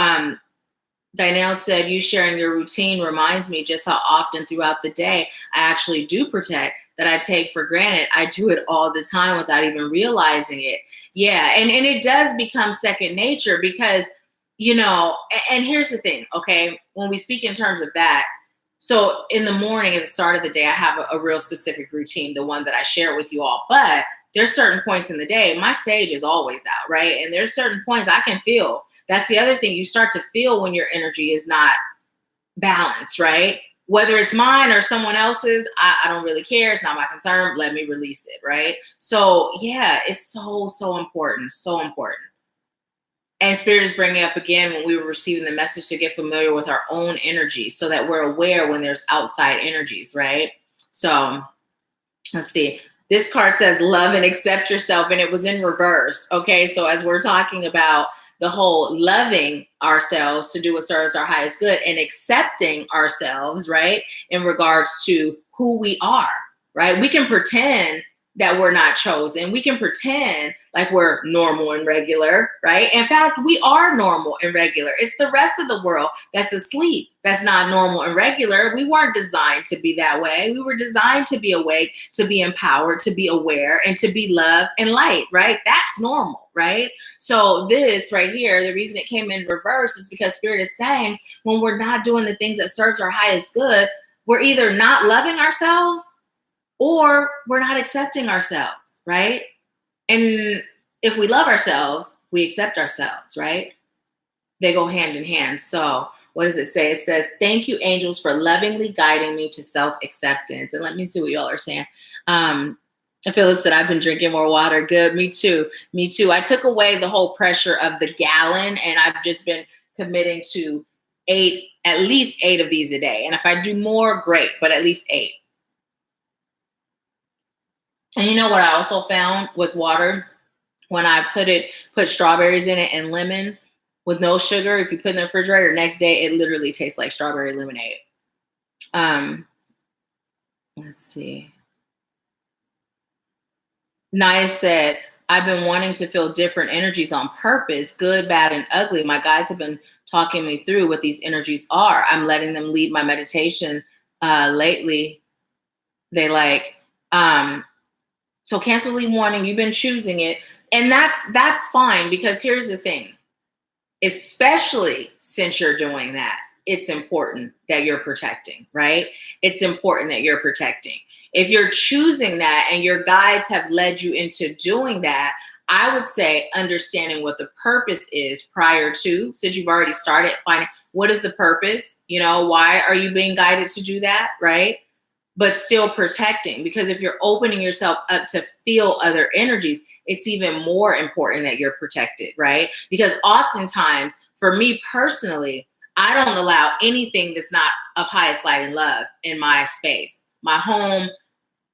Dynelle said, you sharing your routine reminds me just how often throughout the day I actually do protect that I take for granted. I do it all the time without even realizing it. Yeah, and it does become second nature because, and here's the thing, okay? When we speak in terms of that, so in the morning, at the start of the day, I have a real specific routine, the one that I share with you all. But there's certain points in the day, my sage is always out, right? And there's certain points I can feel. That's the other thing. You start to feel when your energy is not balanced, right? Whether it's mine or someone else's, I don't really care. It's not my concern. Let me release it, right? So yeah, it's so important, so important. And Spirit is bringing up again when we were receiving the message to get familiar with our own energy so that we're aware when there's outside energies, right? So let's see. This card says love and accept yourself, and it was in reverse. Okay, so as we're talking about the whole loving ourselves to do what serves our highest good and accepting ourselves, right, in regards to who we are, right? We can pretend that we're not chosen. We can pretend like we're normal and regular, right? In fact, we are normal and regular. It's the rest of the world that's asleep, that's not normal and regular. We weren't designed to be that way. We were designed to be awake, to be empowered, to be aware, and to be love and light, right? That's normal, right? So this right here, the reason it came in reverse is because Spirit is saying when we're not doing the things that serves our highest good, we're either not loving ourselves or we're not accepting ourselves, right? And if we love ourselves, we accept ourselves, right? They go hand in hand. So what does it say? It says, thank you, angels, for lovingly guiding me to self-acceptance. And let me see what y'all are saying. Phyllis said, I've been drinking more water. Good. Me too. Me too. I took away the whole pressure of the gallon, and I've just been committing to at least 8 of these a day. And if I do more, great, but at least 8. And you know what I also found with water? When I put strawberries in it and lemon with no sugar, if you put it in the refrigerator, next day, it literally tastes like strawberry lemonade. Let's see. Naya said, I've been wanting to feel different energies on purpose, good, bad, and ugly. My guides have been talking me through what these energies are. I'm letting them lead my meditation lately. They so cancel leave warning, you've been choosing it. And that's fine, because here's the thing, especially since you're doing that, it's important that you're protecting, right? It's important that you're protecting. If you're choosing that and your guides have led you into doing that, I would say understanding what the purpose is prior to, since you've already started finding what is the purpose, you know, why are you being guided to do that, right? But still protecting, because if you're opening yourself up to feel other energies, it's even more important that you're protected, right? Because oftentimes, for me personally, I don't allow anything that's not of highest light and love in my space, my home,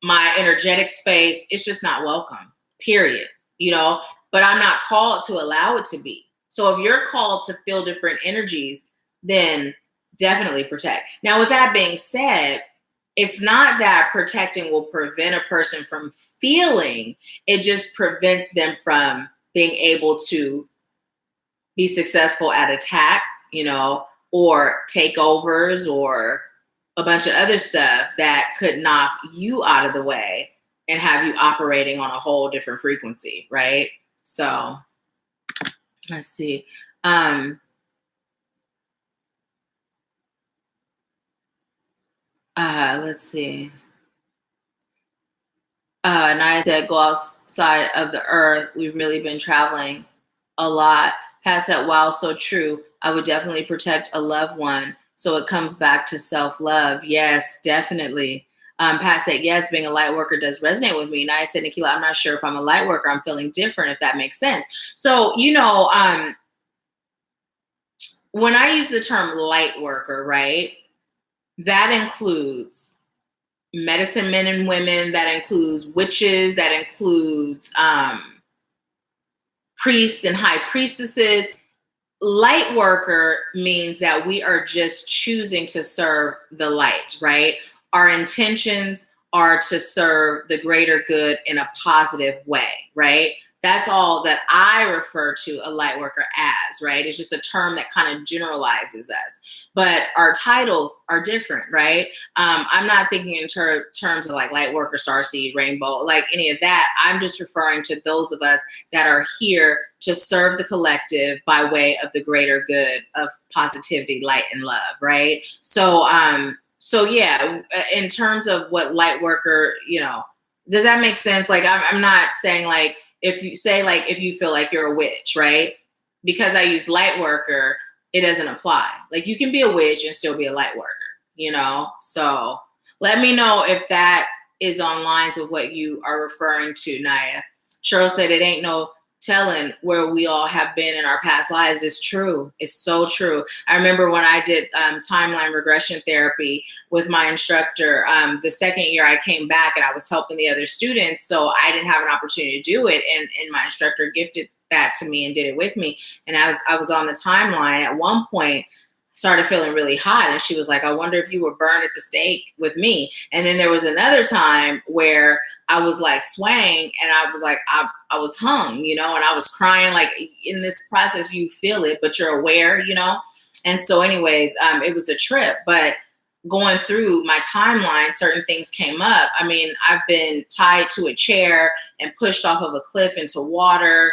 my energetic space. It's just not welcome, period, you know, but I'm not called to allow it to be. So if you're called to feel different energies, then definitely protect. Now, with that being said, it's not that protecting will prevent a person from feeling, it just prevents them from being able to be successful at attacks, you know, or takeovers or a bunch of other stuff that could knock you out of the way and have you operating on a whole different frequency, right? So let's see. Let's see. Naya said, go outside of the earth. We've really been traveling a lot. Past that, wow, so true. I would definitely protect a loved one. So it comes back to self-love. Yes, definitely. Pat said, yes, being a light worker does resonate with me. Naya said, Nahkila, I'm not sure if I'm a light worker. I'm feeling different, if that makes sense. So, you know, when I use the term light worker, right, that includes medicine men and women, that includes witches, that includes priests and high priestesses. Light worker means that we are just choosing to serve the light, right? Our intentions are to serve the greater good in a positive way, right? That's all that I refer to a light worker as, right? It's just a term that kind of generalizes us. But our titles are different, right? I'm not thinking in terms of like light worker, starseed, rainbow, like any of that. I'm just referring to those of us that are here to serve the collective by way of the greater good of positivity, light, and love, right? So yeah, in terms of what light worker, you know, does that make sense? Like, I'm not saying like, if you say like, if you feel like you're a witch, right? Because I use light worker, it doesn't apply. Like, you can be a witch and still be a light worker, you know? So let me know if that is on lines of what you are referring to, Naya. Cheryl said it ain't no telling where we all have been in our past lives. Is true. It's so true. I remember when I did timeline regression therapy with my instructor, the second year I came back and I was helping the other students, so I didn't have an opportunity to do it, and my instructor gifted that to me and did it with me. And as I was on the timeline, at one point started feeling really hot, and she was like, I wonder if you were burned at the stake with me. And then there was another time where I was like swaying, and I was like, I was hung, you know, and I was crying. Like, in this process, you feel it, but you're aware, you know? And so anyways, it was a trip, but going through my timeline, certain things came up. I mean, I've been tied to a chair and pushed off of a cliff into water.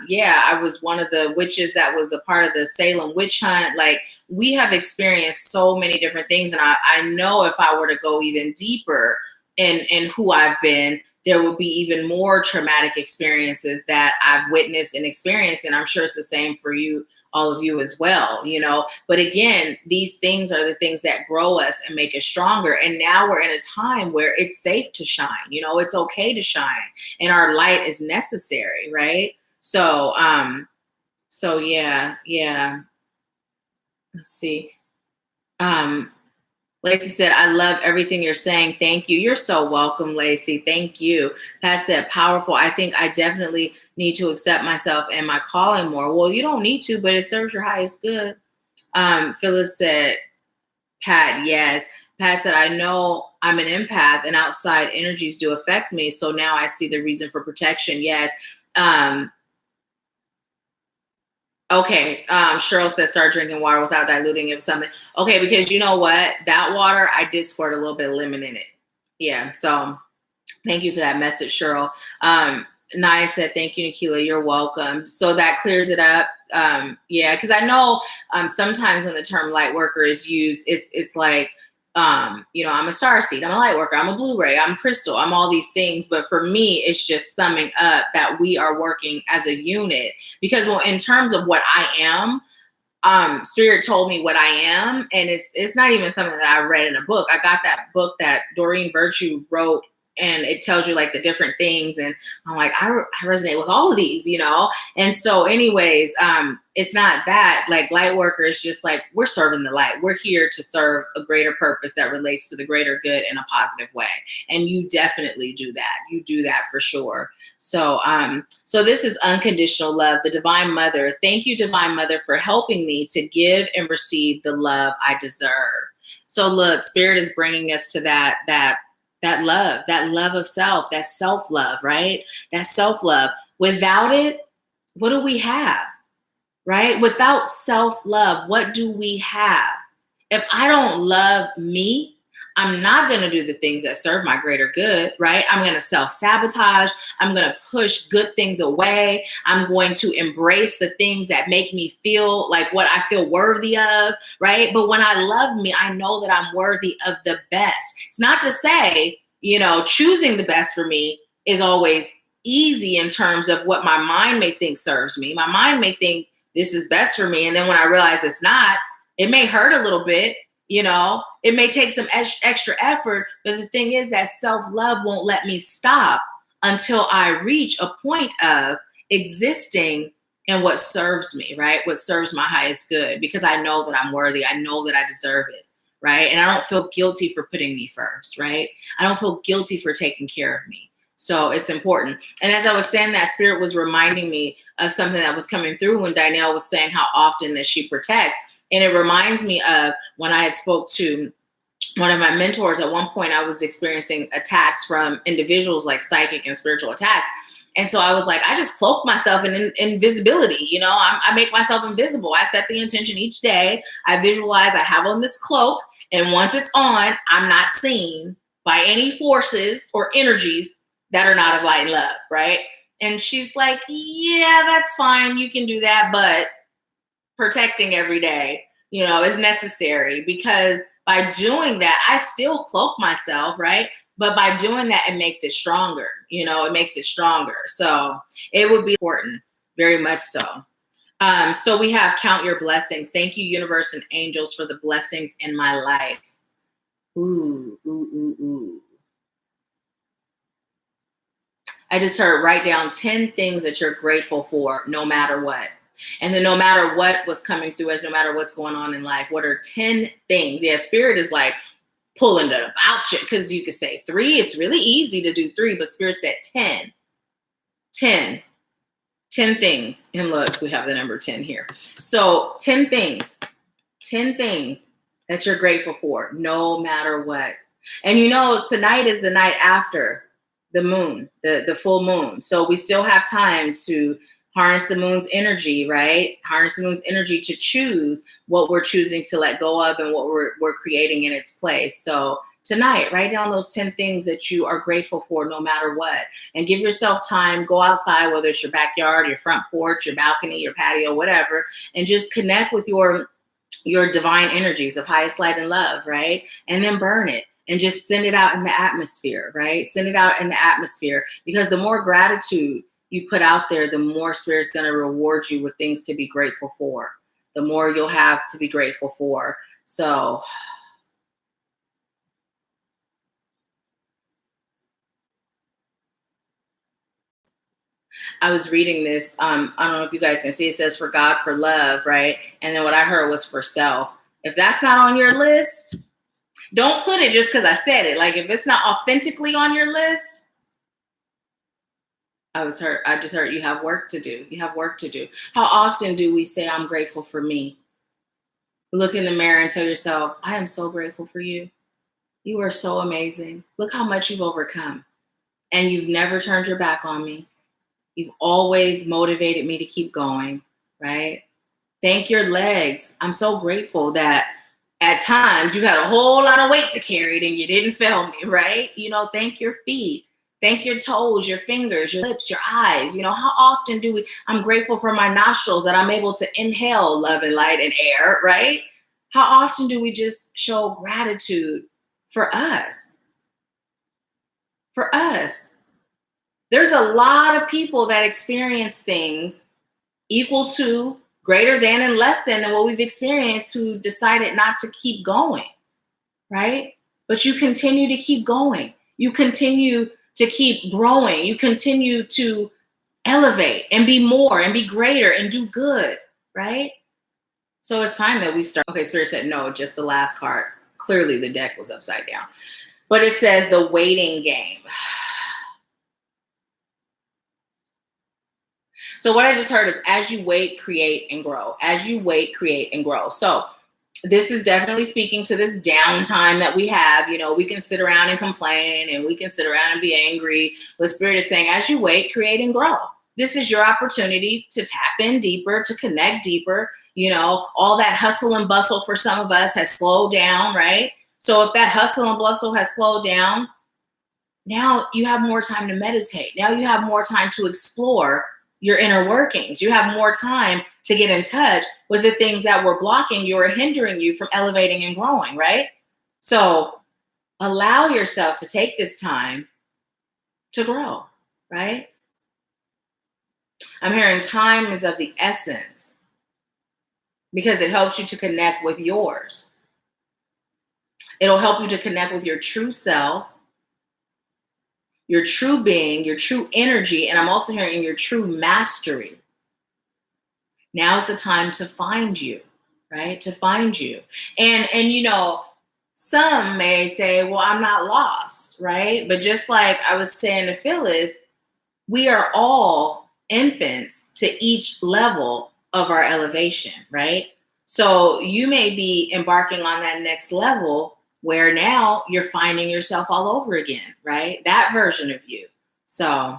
Yeah, I was one of the witches that was a part of the Salem witch hunt. Like, we have experienced so many different things. And I know if I were to go even deeper in who I've been, there will be even more traumatic experiences that I've witnessed and experienced. And I'm sure it's the same for you, all of you as well, you know. But again, these things are the things that grow us and make us stronger. And now we're in a time where it's safe to shine, you know, it's okay to shine, and our light is necessary, right? So yeah. Let's see. Lacey said, I love everything you're saying. Thank you. You're so welcome, Lacey. Thank you. Pat said, powerful. I think I definitely need to accept myself and my calling more. Well, you don't need to, but it serves your highest good. Phyllis said, Pat, yes. Pat said, I know I'm an empath and outside energies do affect me. So now I see the reason for protection. Yes. Okay, Cheryl says start drinking water without diluting it with something. Okay, because you know what? That water, I did squirt a little bit of lemon in it. Yeah, so thank you for that message, Cheryl. Naya said, thank you, Nahkila, you're welcome. So that clears it up. Yeah, because I know sometimes when the term light worker is used, it's like, You know, I'm a star seed, I'm a light worker, I'm a Blu-ray, I'm crystal, I'm all these things. But for me, it's just summing up that we are working as a unit. Because in terms of what I am, Spirit told me what I am, and it's not even something that I read in a book. I got that book that Doreen Virtue wrote, and it tells you like the different things, and I'm like, I resonate with all of these, you know. And so anyways, it's not that, like, light worker is just like, we're serving the light, we're here to serve a greater purpose that relates to the greater good in a positive way. And you definitely do that. You do that for sure. So so this is unconditional love, the Divine Mother. Thank you, Divine Mother, for helping me to give and receive the love I deserve. So look, Spirit is bringing us to that love of self, that self-love, right? That self-love. Without it, what do we have, right? Without self-love, what do we have? If I don't love me, I'm not going to do the things that serve my greater good, right? I'm going to self-sabotage. I'm going to push good things away. I'm going to embrace the things that make me feel like what I feel worthy of, right? But when I love me, I know that I'm worthy of the best. It's not to say, you know, choosing the best for me is always easy in terms of what my mind may think serves me. My mind may think this is best for me. And then when I realize it's not, it may hurt a little bit. You know, it may take some extra effort, but the thing is that self-love won't let me stop until I reach a point of existing in what serves me, right? What serves my highest good, because I know that I'm worthy. I know that I deserve it, right? And I don't feel guilty for putting me first, right? I don't feel guilty for taking care of me. So it's important. And as I was saying that, Spirit was reminding me of something that was coming through when Dynelle was saying how often that she protects. And it reminds me of when I had spoke to one of my mentors. At one point, I was experiencing attacks from individuals, like psychic and spiritual attacks. And so I was like, I just cloak myself in invisibility. You know, I make myself invisible. I set the intention each day. I visualize I have on this cloak. And once it's on, I'm not seen by any forces or energies that are not of light and love, right? And she's like, yeah, that's fine. You can do that. But protecting every day, you know, is necessary, because by doing that, I still cloak myself, right? But by doing that, it makes it stronger, you know, it makes it stronger. So it would be important, very much so. So we have count your blessings. Thank you, universe and angels, for the blessings in my life. Ooh, ooh, ooh, ooh. I just heard write down 10 things that you're grateful for, no matter what. And then no matter what was coming through us, no matter what's going on in life, what are 10 things? Yeah, Spirit is like pulling it about you, because you could say 3. It's really easy to do 3, but Spirit said 10. 10 things. And look, we have the number 10 here. So 10 things that you're grateful for, no matter what. And you know, tonight is the night after the moon, the full moon. So we still have time to harness the moon's energy, right? Harness the moon's energy to choose what we're choosing to let go of and what we're creating in its place. So tonight, write down those 10 things that you are grateful for, no matter what. And give yourself time, go outside, whether it's your backyard, your front porch, your balcony, your patio, whatever, and just connect with your divine energies of highest light and love, right? And then burn it. And just send it out in the atmosphere, right? Send it out in the atmosphere, because the more gratitude you put out there, the more Spirit's going to reward you with things to be grateful for. The more you'll have to be grateful for. So I was reading this. I don't know if you guys can see, it says for God, for love, right? And then what I heard was for self. If that's not on your list, don't put it just because I said it. Like, if it's not authentically on your list, I just heard you have work to do. You have work to do. How often do we say, I'm grateful for me? Look in the mirror and tell yourself, I am so grateful for you. You are so amazing. Look how much you've overcome. And you've never turned your back on me. You've always motivated me to keep going, right? Thank your legs. I'm so grateful that at times you had a whole lot of weight to carry and you didn't fail me, right? You know, thank your feet. Thank your toes, your fingers, your lips, your eyes. You know, how often I'm grateful for my nostrils, that I'm able to inhale love and light and air, right? How often do we just show gratitude for us? For us. There's a lot of people that experience things equal to, greater than, and less than what we've experienced who decided not to keep going, right? But you continue to keep going. You continue to keep growing. You continue to elevate and be more and be greater and do good, right? So it's time that we start. Okay, Spirit said no, just the last card. Clearly the deck was upside down. But it says the waiting game. So what I just heard is as you wait, create, and grow. As you wait, create, and grow. So this is definitely speaking to this downtime that we have. You know, we can sit around and complain and we can sit around and be angry. But Spirit is saying, as you wait, create, and grow. This is your opportunity to tap in deeper, to connect deeper. You know, all that hustle and bustle for some of us has slowed down, right? So if that hustle and bustle has slowed down, now you have more time to meditate. Now you have more time to explore your inner workings. You have more time to get in touch with the things that were blocking you or hindering you from elevating and growing, right? So allow yourself to take this time to grow, right? I'm hearing time is of the essence because it helps you to connect with yours. It'll help you to connect with your true self, your true being, your true energy, and I'm also hearing your true mastery. Now's the time to find you, right? To find you. And you know, some may say, well, I'm not lost, right? But just like I was saying to Phyllis, we are all infants to each level of our elevation, right? So you may be embarking on that next level where now you're finding yourself all over again, right? That version of you. So,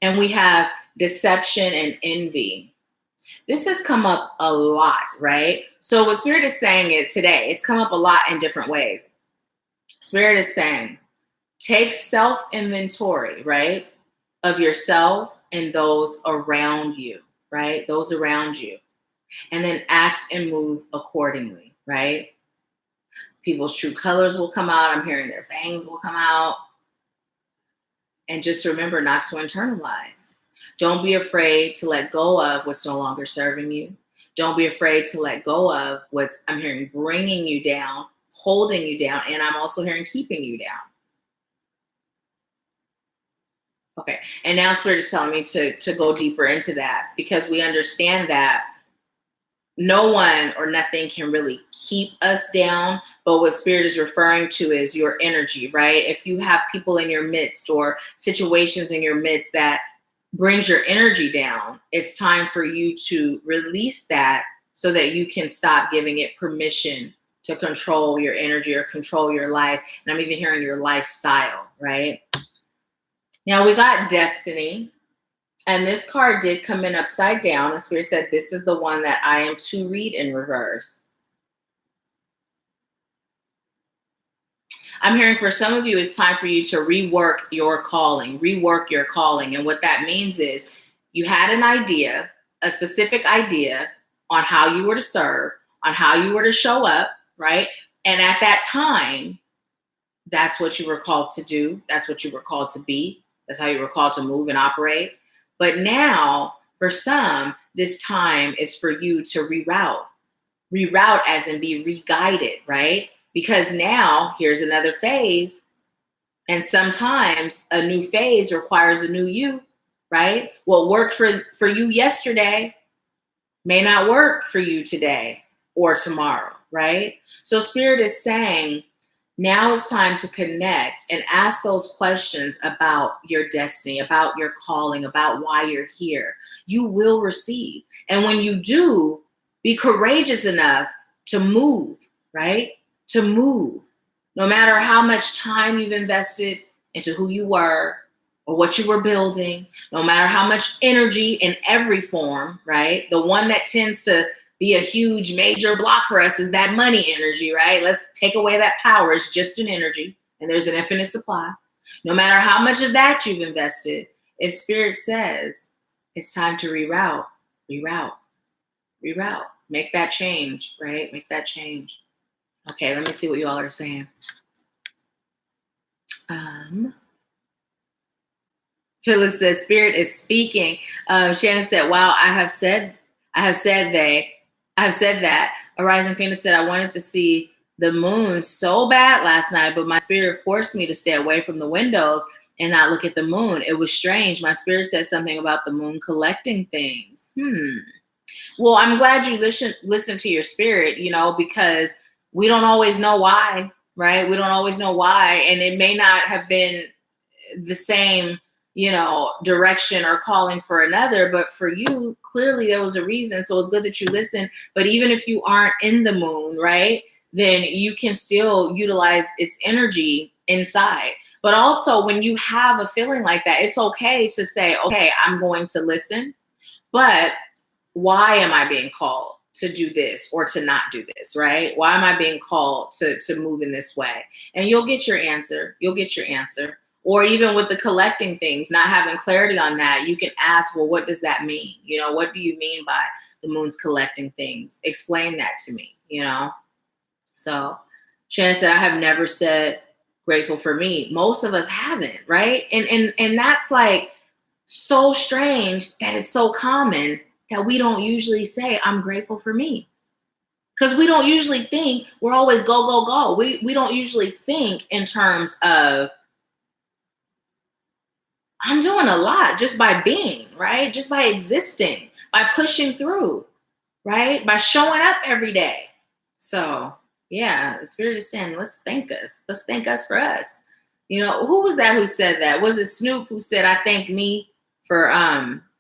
and we have deception and envy. This has come up a lot, right? So what Spirit is saying is today, it's come up a lot in different ways. Spirit is saying, take self-inventory, right? Of yourself and those around you, right? Those around you. And then act and move accordingly, right? People's true colors will come out. I'm hearing their fangs will come out. And just remember not to internalize. Don't be afraid to let go of what's no longer serving you. Don't be afraid to let go of what's, I'm hearing, bringing you down, holding you down, and I'm also hearing keeping you down. Okay, and now Spirit is telling me to go deeper into that because we understand that no one or nothing can really keep us down, but what Spirit is referring to is your energy, right? If you have people in your midst or situations in your midst that brings your energy down, it's time for you to release that so that you can stop giving it permission to control your energy or control your life. And I'm even hearing your lifestyle, right? Now we got destiny. And this card did come in upside down. And Spirit said, this is the one that I am to read in reverse. I'm hearing for some of you, it's time for you to rework your calling. And what that means is you had an idea, a specific idea on how you were to serve, on how you were to show up, right? And at that time, that's what you were called to do. That's what you were called to be. That's how you were called to move and operate. But now, for some, this time is for you to reroute. Reroute as in be re-guided, right? Because now, here's another phase. And sometimes a new phase requires a new you, right? What worked for you yesterday may not work for you today or tomorrow, right? So Spirit is saying, now it's time to connect and ask those questions about your destiny, about your calling, about why you're here. You will receive. And when you do, be courageous enough to move, right? To move. No matter how much time you've invested into who you were or what you were building, no matter how much energy in every form, right? The one that tends to be a huge major block for us is that money energy, right? Let's take away that power. It's just an energy and there's an infinite supply. No matter how much of that you've invested, if Spirit says it's time to reroute, Make that change, right? Make that change. Okay, let me see what you all are saying. Phyllis says, Spirit is speaking. Shannon said, wow, I have said that. Arising Phoenix said, I wanted to see the moon so bad last night, but my spirit forced me to stay away from the windows and not look at the moon. It was strange. My spirit said something about the moon collecting things. Well, I'm glad you listen to your spirit, because we don't always know why, right? We don't always know why. And it may not have been the same, direction or calling for another, but for you, clearly there was a reason. So it's good that you listen. But even if you aren't in the moon, right, then you can still utilize its energy inside. But also when you have a feeling like that, it's okay to say, okay, I'm going to listen, but why am I being called to do this or to not do this, right? Why am I being called to move in this way? And you'll get your answer. Or even with the collecting things, not having clarity on that, you can ask, well, what does that mean? What do you mean by the moon's collecting things? Explain that to me, So Shannon said, I have never said grateful for me. Most of us haven't, right? And that's like so strange that it's so common that we don't usually say, I'm grateful for me. Because we don't usually think, we're always go, go, go. We don't usually think in terms of, I'm doing a lot just by being, right? Just by existing, by pushing through, right? By showing up every day. So yeah, the Spirit is saying, let's thank us. Let's thank us for us. Who was that who said that? Was it Snoop who said, I thank me for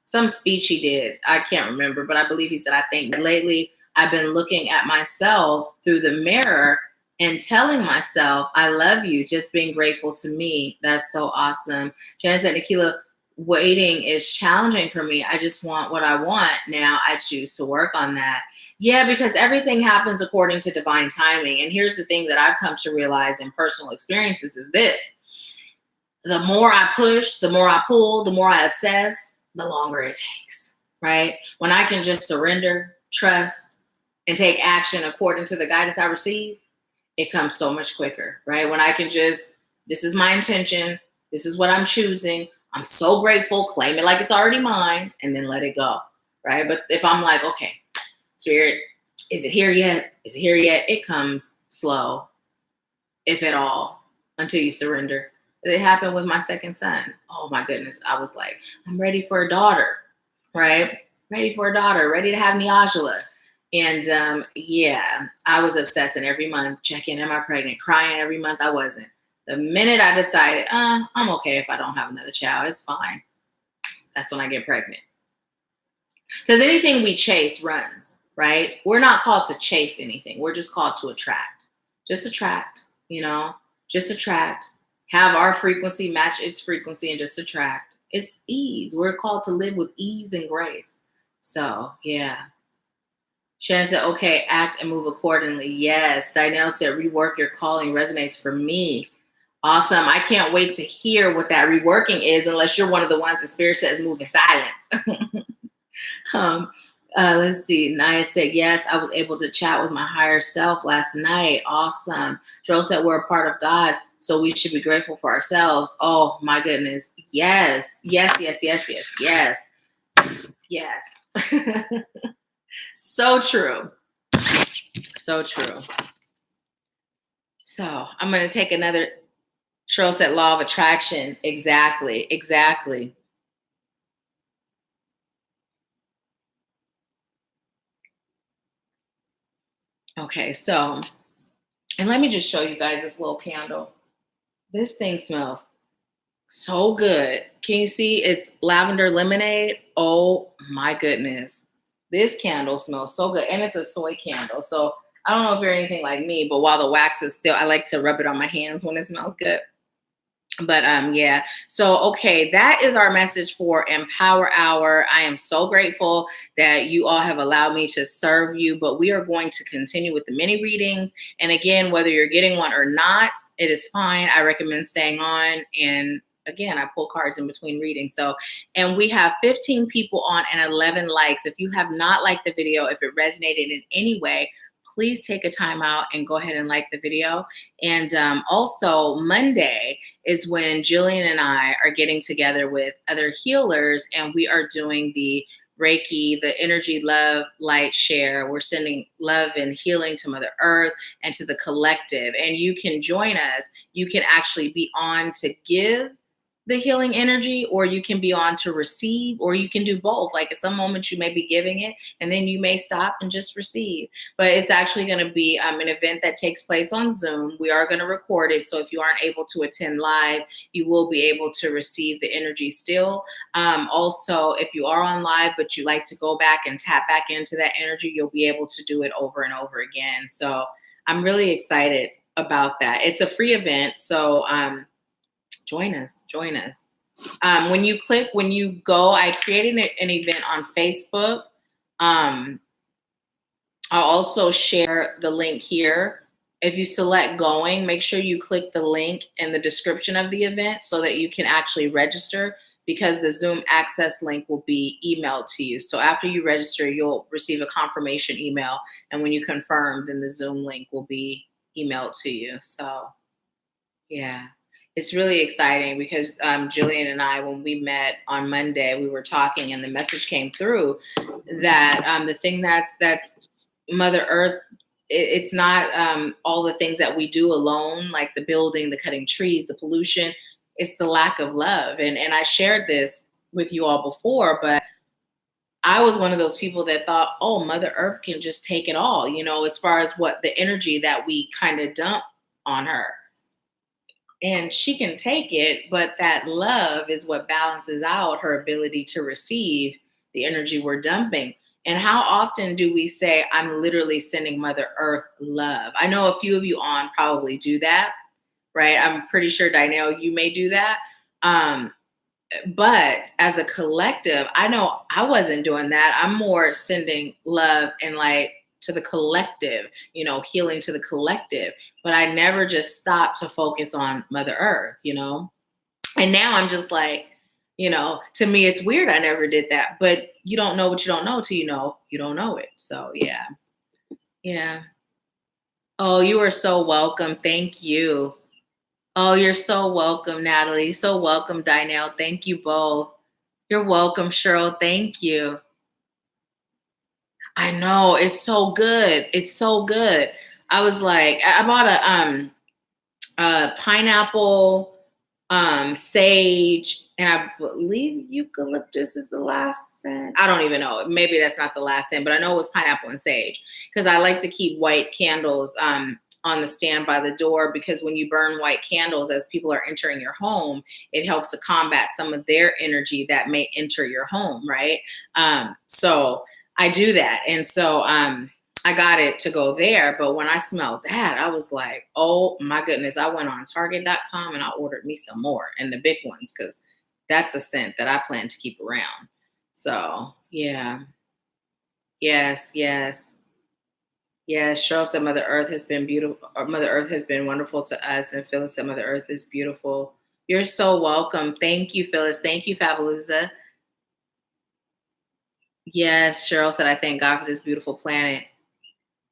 some speech he did? I can't remember, but I believe he said, I think lately I've been looking at myself through the mirror and telling myself, I love you, just being grateful to me. That's so awesome. Janice said, Nahkila, waiting is challenging for me. I just want what I want. Now I choose to work on that. Yeah, because everything happens according to divine timing. And here's the thing that I've come to realize in personal experiences is this. The more I push, the more I pull, the more I obsess, the longer it takes, right? When I can just surrender, trust, and take action according to the guidance I receive, it comes so much quicker, right? When I can just, this is my intention, this is what I'm choosing, I'm so grateful, claim it like it's already mine, and then let it go, right? But if I'm like, okay, Spirit, is it here yet? Is it here yet? It comes slow, if at all, until you surrender. It happened with my second son. Oh my goodness. I was like, I'm ready for a daughter, right? Ready for a daughter, ready to have Nahkila. And yeah, I was obsessing every month, checking, am I pregnant? Crying every month, I wasn't. The minute I decided, I'm okay if I don't have another child, it's fine. That's when I get pregnant. Because anything we chase runs, right? We're not called to chase anything. We're just called to attract. Just attract, just attract. Have our frequency match its frequency and just attract. It's ease. We're called to live with ease and grace. So, yeah. Shannon said, okay, act and move accordingly. Yes. Dinelle said, rework your calling resonates for me. Awesome. I can't wait to hear what that reworking is, unless you're one of the ones the Spirit says move in silence. Let's see. Naya said, yes, I was able to chat with my higher self last night. Awesome. Joel said, we're a part of God, so we should be grateful for ourselves. Oh, my goodness. Yes. Yes, yes, yes, yes, yes. Yes. So true. So true. So I'm going to take another. Cheryl said law of attraction. Exactly. Exactly. Okay, so, and let me just show you guys this little candle. This thing smells so good. Can you see? It's lavender lemonade. Oh my goodness. This candle smells so good. And it's a soy candle. So I don't know if you're anything like me, but while the wax is still, I like to rub it on my hands when it smells good. But yeah, so okay, that is our message for Empower Hour. I am so grateful that you all have allowed me to serve you, but we are going to continue with the mini readings. And again, whether you're getting one or not, it is fine. I recommend staying on and again, I pull cards in between readings. So, and we have 15 people on and 11 likes. If you have not liked the video, if it resonated in any way, please take a time out and go ahead and like the video. And also Monday is when Jillian and I are getting together with other healers, and we are doing the Reiki, the energy, love, light share. We're sending love and healing to Mother Earth and to the collective. And you can join us. You can actually be on to give the healing energy, or you can be on to receive, or you can do both. Like at some moments you may be giving it, and then you may stop and just receive. But it's actually going to be an event that takes place on Zoom. We are going to record it, so if you aren't able to attend live, you will be able to receive the energy still. Also, if you are on live but you like to go back and tap back into that energy, you'll be able to do it over and over again. So I'm really excited about that. It's a free event, so join us. When you go, I created an event on Facebook. I'll also share the link here. If you select going, make sure you click the link in the description of the event so that you can actually register, because the Zoom access link will be emailed to you. So after you register, you'll receive a confirmation email. And when you confirm, then the Zoom link will be emailed to you. So yeah. It's really exciting because Jillian and I, when we met on Monday, we were talking, and the message came through that the thing that's Mother Earth, it's not all the things that we do alone, like the building, the cutting trees, the pollution. It's the lack of love. And I shared this with you all before, but I was one of those people that thought, oh, Mother Earth can just take it all, as far as what the energy that we kind of dump on her. And she can take it, but that love is what balances out her ability to receive the energy we're dumping. And how often do we say, I'm literally sending Mother Earth love? I know a few of you on probably do that, right? I'm pretty sure, Dynelle, you may do that. But as a collective, I know I wasn't doing that. I'm more sending love and light to the collective, healing to the collective. But I never just stopped to focus on Mother Earth, And now I'm just like, to me, it's weird I never did that. But you don't know what you don't know till you don't know it. So, yeah. Yeah. Oh, you are so welcome. Thank you. Oh, you're so welcome, Natalie. So welcome, Dynelle. Thank you both. You're welcome, Cheryl. Thank you. I know. It's so good. It's so good. I was like, I bought a pineapple, sage, and I believe eucalyptus is the last scent. I don't even know. Maybe that's not the last scent, but I know it was pineapple and sage, because I like to keep white candles on the stand by the door, because when you burn white candles as people are entering your home, it helps to combat some of their energy that may enter your home, right? So I do that. And so I got it to go there. But when I smelled that, I was like, oh my goodness. I went on Target.com and I ordered me some more, and the big ones, because that's a scent that I plan to keep around. So yeah. Yes. Yes, Cheryl said Mother Earth has been beautiful. Or Mother Earth has been wonderful to us. And Phyllis said Mother Earth is beautiful. You're so welcome. Thank you, Phyllis. Thank you, Fabulosa. Yes, Cheryl said, I thank God for this beautiful planet.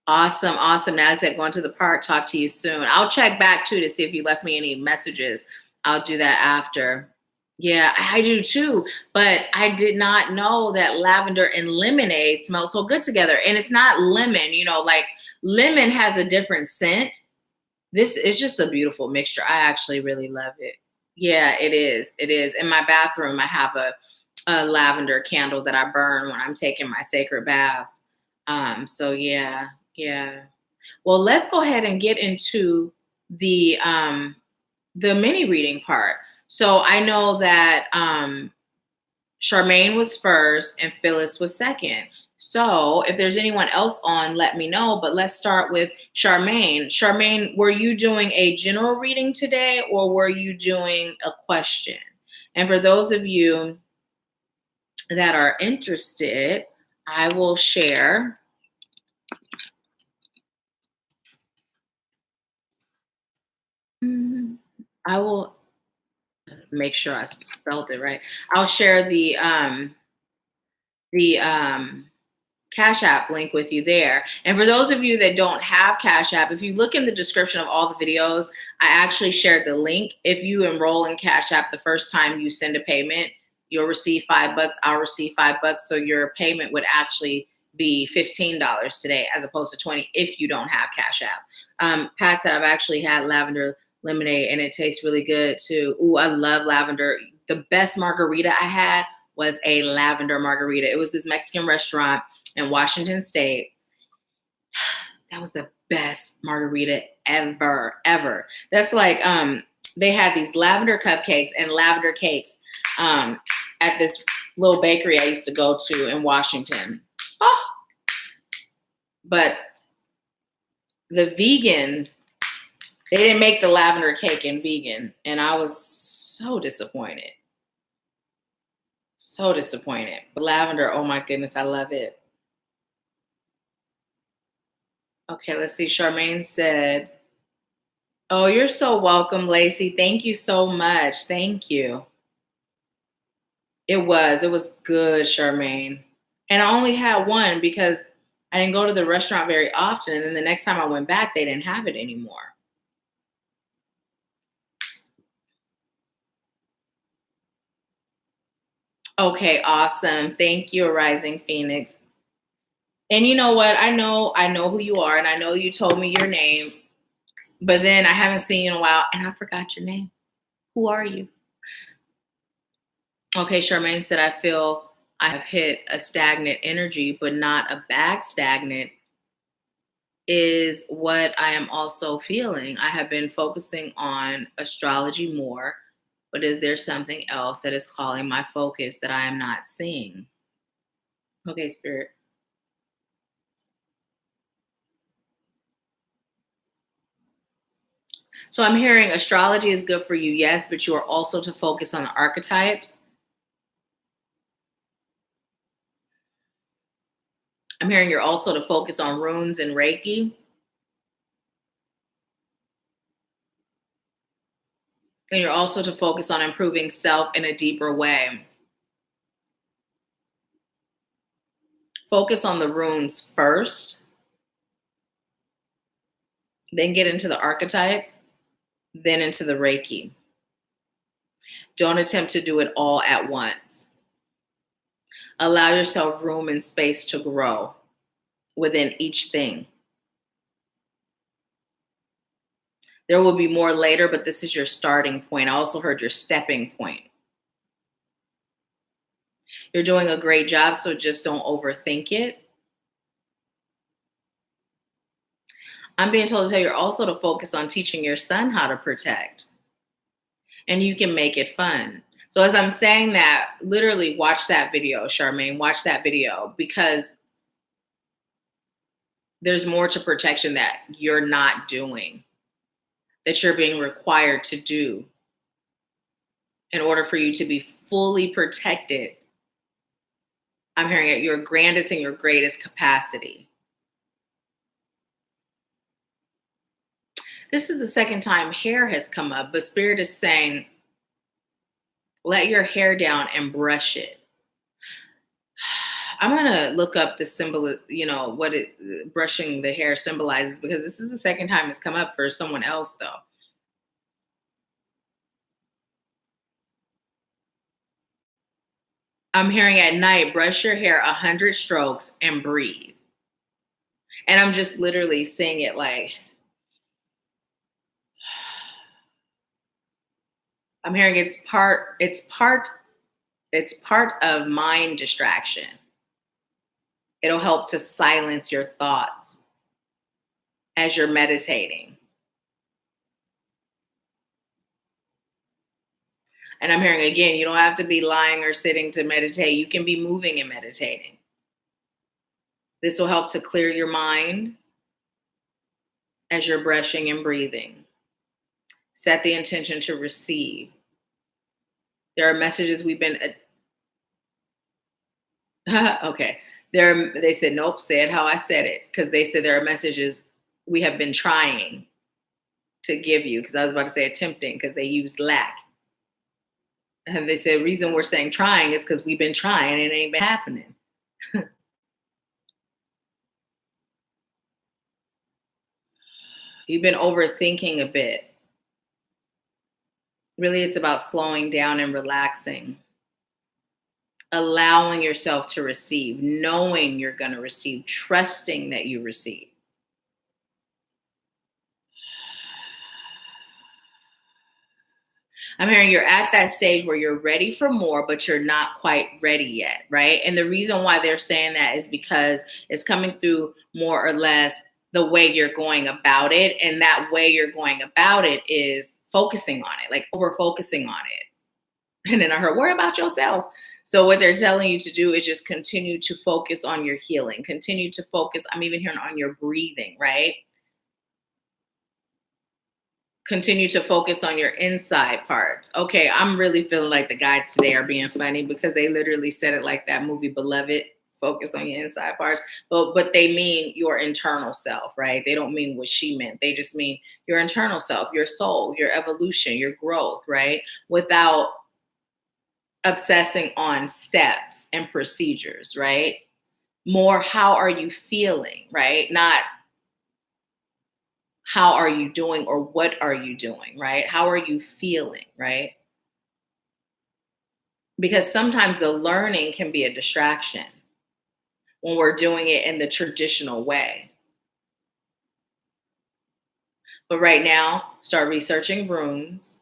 Awesome. Now I said, going to the park. Talk to you soon. I'll check back too to see if you left me any messages. I'll do that after. Yeah, I do too. But I did not know that lavender and lemonade smell so good together. And it's not lemon, like lemon has a different scent. This is just a beautiful mixture. I actually really love it. Yeah, it is. In my bathroom, I have a lavender candle that I burn when I'm taking my sacred baths. So yeah. Well, let's go ahead and get into the mini reading part. So I know that Charmaine was first and Phyllis was second. So if there's anyone else on, let me know. But let's start with Charmaine. Charmaine, were you doing a general reading today, or were you doing a question? And for those of you that are interested, I will share. make sure I spelled it right. I'll share the Cash App link with you there. And for those of you that don't have Cash App, if you look in the description of all the videos, I actually shared the link. If you enroll in Cash App the first time you send a payment, you'll receive $5. I'll receive $5. So your payment would actually be $15 today as opposed to 20 if you don't have Cash App. Pat said I've actually had lavender lemonade and it tastes really good too. Ooh, I love lavender. The best margarita I had was a lavender margarita. It was this Mexican restaurant in Washington State. That was the best margarita ever, ever. That's like, they had these lavender cupcakes and lavender cakes at this little bakery I used to go to in Washington. Oh. But the vegan, they didn't make the lavender cake in vegan. And I was so disappointed. So disappointed. But lavender, oh my goodness, I love it. Okay, let's see. Charmaine said, oh, you're so welcome, Lacey. Thank you so much. Thank you. It was good, Charmaine. And I only had one because I didn't go to the restaurant very often. And then the next time I went back, they didn't have it anymore. Okay, awesome. Thank you, Rising Phoenix. And you know what? I know who you are, and I know you told me your name, but then I haven't seen you in a while, and I forgot your name. Who are you? Okay, Charmaine said, I feel I have hit a stagnant energy, but not a bad stagnant is what I am also feeling. I have been focusing on astrology more, but is there something else that is calling my focus that I am not seeing? Okay, Spirit. So I'm hearing astrology is good for you, yes, but you are also to focus on the archetypes. I'm hearing you're also to focus on runes and Reiki. And you're also to focus on improving self in a deeper way. Focus on the runes first, then get into the archetypes, then into the Reiki. Don't attempt to do it all at once. Allow yourself room and space to grow within each thing. There will be more later, but this is your starting point. I also heard your stepping point. You're doing a great job, so just don't overthink it. I'm being told to tell you also to focus on teaching your son how to protect. And you can make it fun. So as I'm saying that, literally watch that video, Charmaine. Watch that video because there's more to protection that you're not doing, that you're being required to do in order for you to be fully protected. I'm hearing at your grandest and your greatest capacity. This is the second time hair has come up, but Spirit is saying, let your hair down and brush it. I'm going to look up the symbol, what brushing the hair symbolizes, because this is the second time it's come up for someone else, though. I'm hearing at night, brush your hair 100 strokes and breathe. And I'm just literally saying it like, I'm hearing it's part of mind distraction. It'll help to silence your thoughts as you're meditating. And I'm hearing again, you don't have to be lying or sitting to meditate. You can be moving and meditating. This will help to clear your mind as you're brushing and breathing. Set the intention to receive. There are messages we've been, okay. They said, nope, say it how I said it. Because they said there are messages we have been trying to give you. Because I was about to say attempting because they used lack. And they said, reason we're saying trying is because we've been trying and it ain't been happening. You've been overthinking a bit. Really, it's about slowing down and relaxing, allowing yourself to receive, knowing you're going to receive, trusting that you receive. I'm hearing you're at that stage where you're ready for more, but you're not quite ready yet, right? And the reason why they're saying that is because it's coming through more or less the way you're going about it. And that way you're going about it is focusing on it, like over focusing on it. And then I heard, worry about yourself. So what they're telling you to do is just continue to focus on your healing, continue to focus. I'm even hearing on your breathing, right? Continue to focus on your inside parts. Okay, I'm really feeling like the guides today are being funny because they literally said it like that movie Beloved, focus on your inside parts. But they mean your internal self, right? They don't mean what she meant. They just mean your internal self, your soul, your evolution, your growth, right? Without obsessing on steps and procedures, right? More, how are you feeling, right? Not how are you doing or what are you doing, right? How are you feeling, right? Because sometimes the learning can be a distraction when we're doing it in the traditional way. But right now, start researching runes,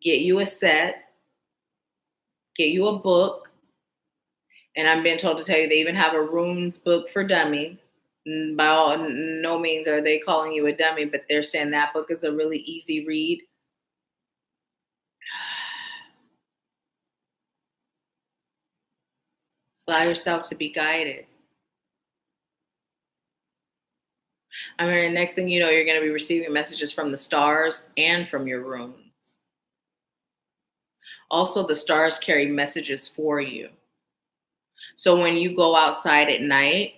get you a set, get you a book. And I'm being told to tell you they even have a runes book for dummies. By all no means are they calling you a dummy, but they're saying that book is a really easy read. Allow yourself to be guided. I mean, the next thing you know, you're going to be receiving messages from the stars and from your runes. Also, the stars carry messages for you. So when you go outside at night,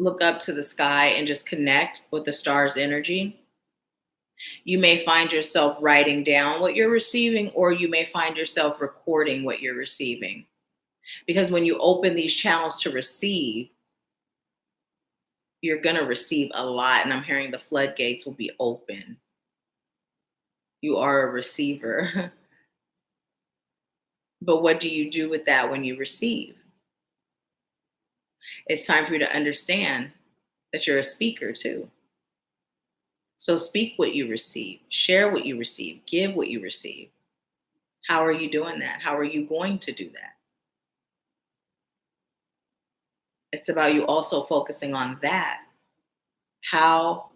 look up to the sky and just connect with the stars' energy. You may find yourself writing down what you're receiving, or you may find yourself recording what you're receiving. Because when you open these channels to receive, you're going to receive a lot. And I'm hearing the floodgates will be open. You are a receiver. But what do you do with that when you receive? It's time for you to understand that you're a speaker too. So speak what you receive, share what you receive, give what you receive. How are you doing that? How are you going to do that? It's about you also focusing on that. How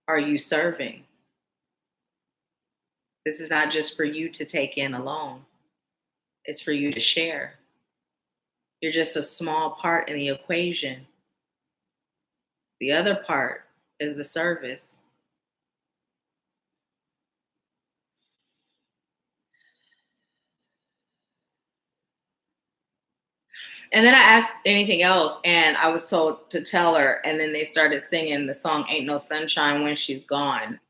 are you serving? This is not just for you to take in alone. It's for you to share. You're just a small part in the equation. The other part is the service. And then I asked anything else, and I was told to tell her, and then they started singing the song Ain't No Sunshine When She's Gone.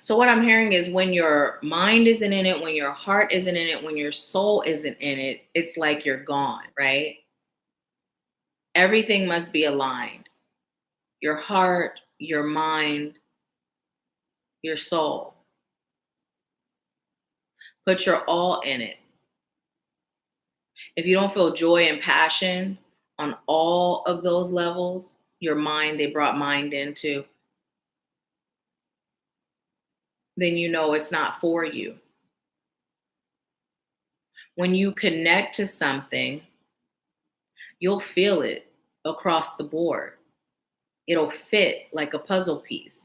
So what I'm hearing is when your mind isn't in it, when your heart isn't in it, when your soul isn't in it, it's like you're gone, right? Everything must be aligned. Your heart, your mind, your soul. Put your all in it. If you don't feel joy and passion on all of those levels, your mind, they brought mind into, then you know it's not for you. When you connect to something, you'll feel it across the board. It'll fit like a puzzle piece.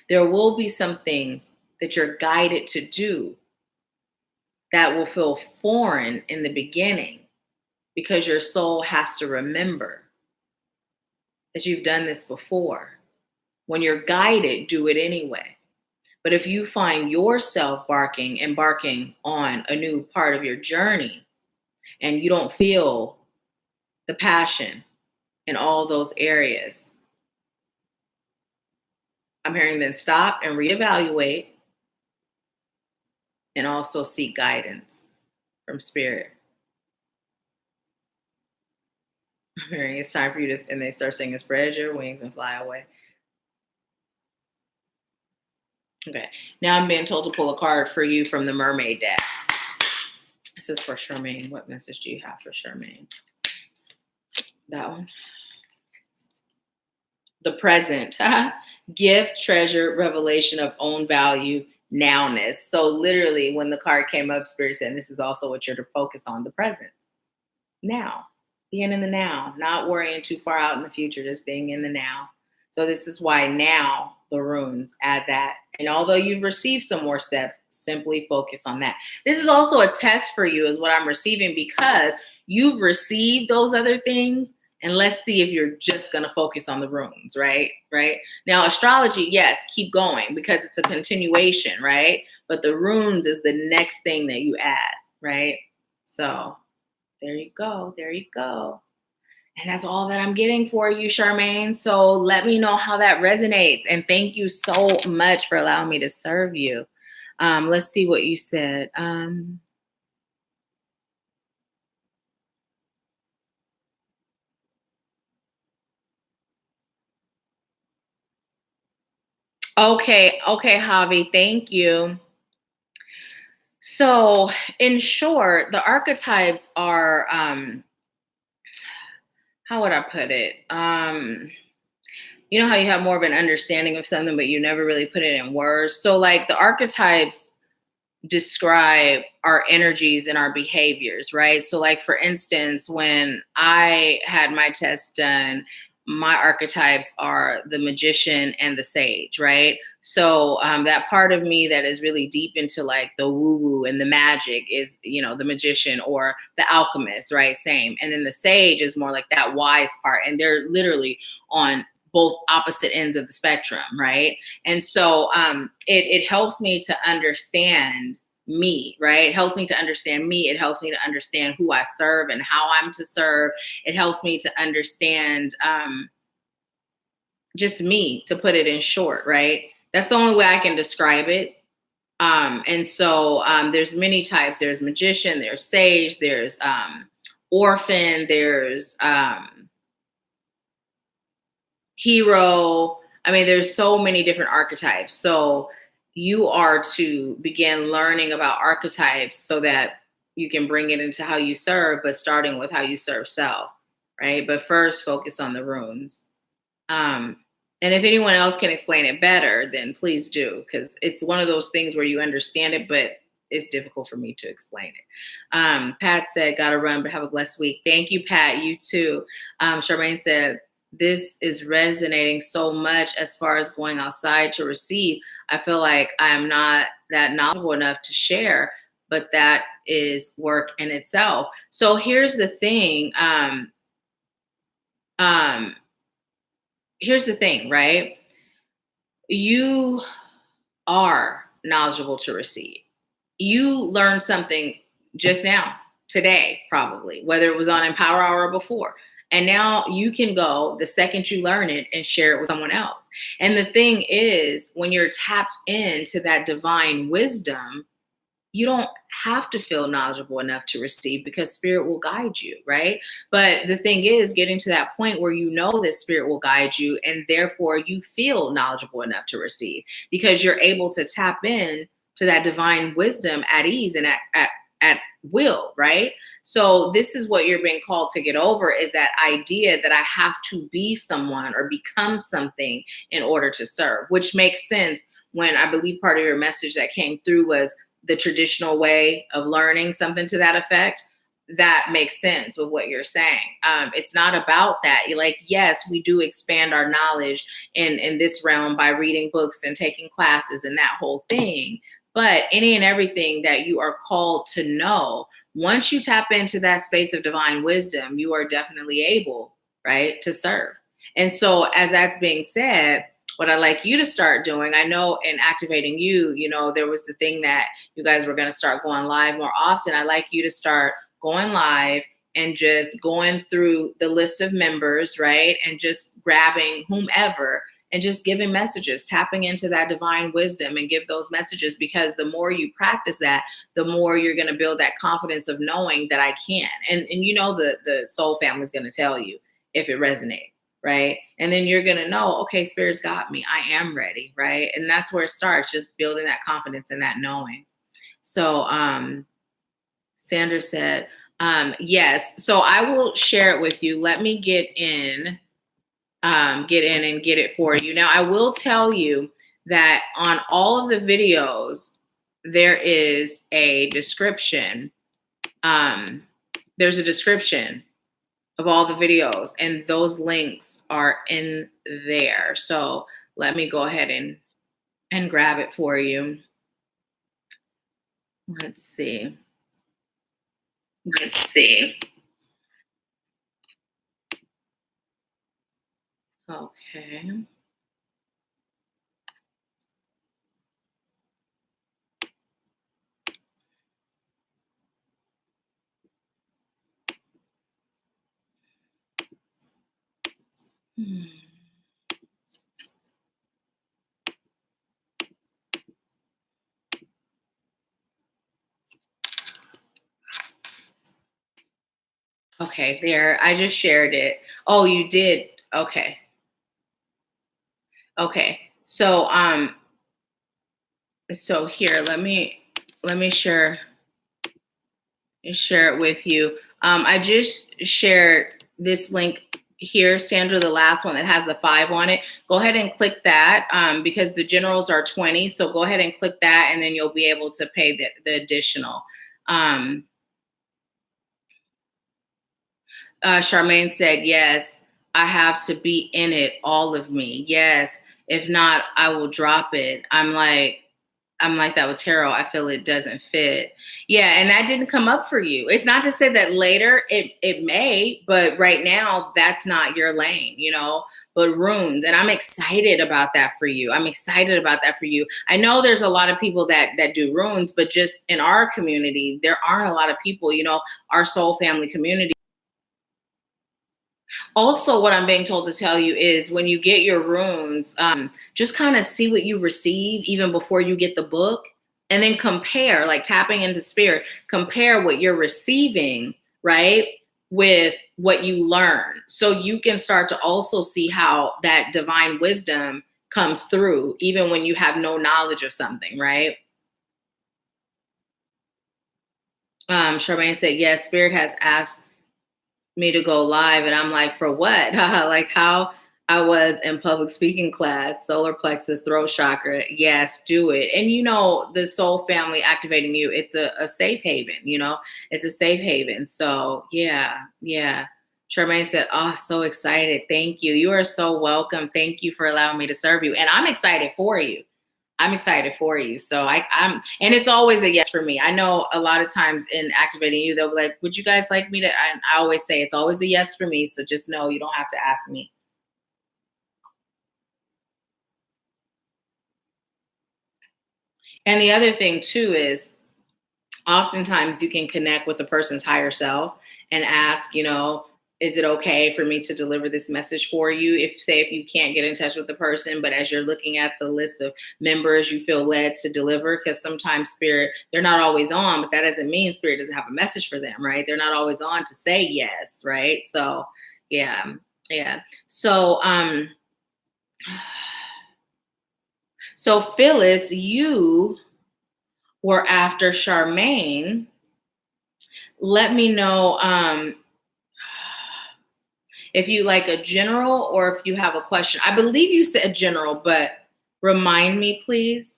There will be some things that you're guided to do that will feel foreign in the beginning because your soul has to remember that you've done this before. When you're guided, do it anyway. But if you find yourself embarking on a new part of your journey, and you don't feel the passion in all those areas, I'm hearing then stop and reevaluate, and also seek guidance from spirit. I'm hearing it's time for you to, and they start saying, spread your wings and fly away. Okay, now I'm being told to pull a card for you from the Mermaid deck. This is for Charmaine. What message do you have for Charmaine? That one. The present. Gift, treasure, revelation of own value, nowness. So literally when the card came up, Spirit said, this is also what you're to focus on, the present. Now. Being in the now. Not worrying too far out in the future, just being in the now. So this is why now the runes add that. And although you've received some more steps, simply focus on that. This is also a test for you is what I'm receiving, because you've received those other things. And let's see if you're just going to focus on the runes, right? Right. Now, astrology, yes, keep going because it's a continuation, right? But the runes is the next thing that you add, right? So there you go. There you go. And that's all that I'm getting for you, Charmaine. So let me know how that resonates. And thank you so much for allowing me to serve you. Let's see what you said. Okay, Javi, thank you. So in short, the archetypes are, how would I put it? You know how you have more of an understanding of something, but you never really put it in words. So like the archetypes describe our energies and our behaviors, right? So like, for instance, when I had my test done, my archetypes are the magician and the sage, right? So that part of me that is really deep into like the woo-woo and the magic is, you know, the magician or the alchemist, right? Same. And then the sage is more like that wise part. And they're literally on both opposite ends of the spectrum, right? And so it helps me to understand me, right? It helps me to understand me. It helps me to understand who I serve and how I'm to serve. It helps me to understand just me, to put it in short, right? That's the only way I can describe it. And so there's many types. There's magician, there's sage, there's orphan, there's hero. I mean, there's so many different archetypes. So you are to begin learning about archetypes so that you can bring it into how you serve, but starting with how you serve self, right? But first focus on the runes. And if anyone else can explain it better, then please do, because it's one of those things where you understand it, but it's difficult for me to explain it. Pat said, gotta run, but have a blessed week. Thank you, Pat. You too. Charmaine said, this is resonating so much as far as going outside to receive. I feel like I am not that knowledgeable enough to share, but that is work in itself. So here's the thing. Here's the thing, right? You are knowledgeable to receive. You learned something just now, today, probably, whether it was on Empower Hour or before. And now you can go the second you learn it and share it with someone else. And the thing is, when you're tapped into that divine wisdom, you don't have to feel knowledgeable enough to receive, because spirit will guide you, right? But the thing is getting to that point where you know that spirit will guide you, and therefore you feel knowledgeable enough to receive, because you're able to tap in to that divine wisdom at ease and at will, right? So this is what you're being called to get over, is that idea that I have to be someone or become something in order to serve, which makes sense when I believe part of your message that came through was the traditional way of learning, something to that effect. That makes sense with what you're saying. It's not about that. You're like, yes, we do expand our knowledge in this realm by reading books and taking classes and that whole thing. But any and everything that you are called to know, once you tap into that space of divine wisdom, you are definitely able, right, to serve. And so as that's being said, what I like you to start doing, I know in activating you, there was the thing that you guys were going to start going live more often. I like you to start going live and just going through the list of members, right? And just grabbing whomever and just giving messages, tapping into that divine wisdom and give those messages, because the more you practice that, the more you're going to build that confidence of knowing that I can. And the soul family is going to tell you if it resonates, right? And then you're going to know, okay, Spirit's got me. I am ready, right? And that's where it starts, just building that confidence and that knowing. So Sandra said, yes. So I will share it with you. Let me get in and get it for you. Now, I will tell you that on all of the videos, there is a description. There's a description of all the videos, and those links are in there. So let me go ahead and grab it for you. Let's see. Okay. Okay, there. I just shared it. Oh, you did. Okay. Okay. So here, let me share it with you. I just shared this link here, Sandra, the last one that has the 5 on it. Go ahead and click that because the generals are 20. So go ahead and click that, and then you'll be able to pay the additional. Charmaine said, yes, I have to be in it, all of me. Yes. If not, I will drop it. I'm like that with tarot. I feel it doesn't fit. Yeah, and that didn't come up for you. It's not to say that later it may, but right now that's not your lane, but runes. And I'm excited about that for you. I know there's a lot of people that do runes, but just in our community, there aren't a lot of people, our soul family community. Also, what I'm being told to tell you is when you get your runes, just kind of see what you receive even before you get the book, and then compare, like tapping into spirit, compare what you're receiving, right, with what you learn. So you can start to also see how that divine wisdom comes through, even when you have no knowledge of something, right? Charmaine said, yes, spirit has asked me to go live, and I'm like, for what? Like how I was in public speaking class, solar plexus, throat chakra. Yes, do it. And the soul family activating you, it's a safe haven, it's a safe haven. So yeah. Charmaine said, oh, so excited. Thank you. You are so welcome. Thank you for allowing me to serve you. And I'm excited for you. So I'm, and it's always a yes for me. I know a lot of times in activating you, they'll be like, would you guys like me to? And I always say it's always a yes for me. So just know you don't have to ask me. And the other thing too is oftentimes you can connect with the person's higher self and ask, is it okay for me to deliver this message for you? If you can't get in touch with the person, but as you're looking at the list of members, you feel led to deliver, because sometimes spirit, they're not always on, but that doesn't mean spirit doesn't have a message for them, right? They're not always on to say yes, right? So yeah. So so Phyllis, you were after Charmaine. Let me know if you like a general or if you have a question. I believe you said general, but remind me, please.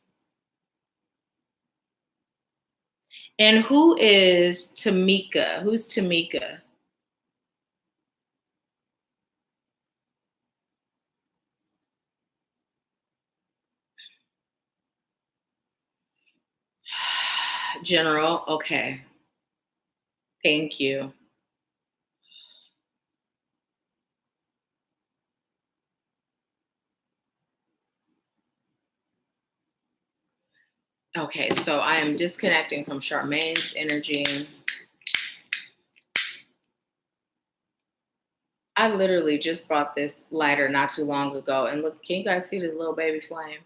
And who is Tamika? Who's Tamika? General. Okay. Thank you. Okay, so I am disconnecting from Charmaine's energy. I literally just bought this lighter not too long ago. And look, can you guys see this little baby flame?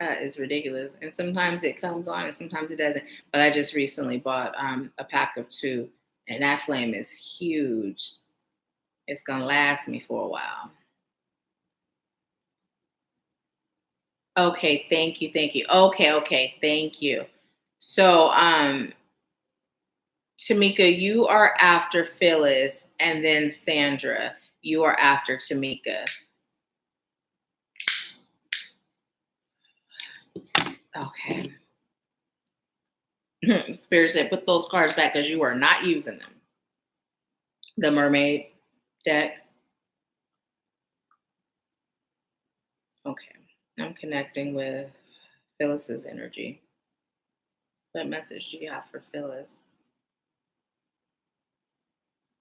That is ridiculous. And sometimes it comes on and sometimes it doesn't. But I just recently bought a pack of 2. And that flame is huge. It's going to last me for a while. Okay, thank you, thank you. Okay, thank you. So, Tamika, you are after Phyllis, and then Sandra, you are after Tamika. Okay. Spirit said, put those cards back because you are not using them. The mermaid deck. Okay. I'm connecting with Phyllis's energy. What message do you have for Phyllis?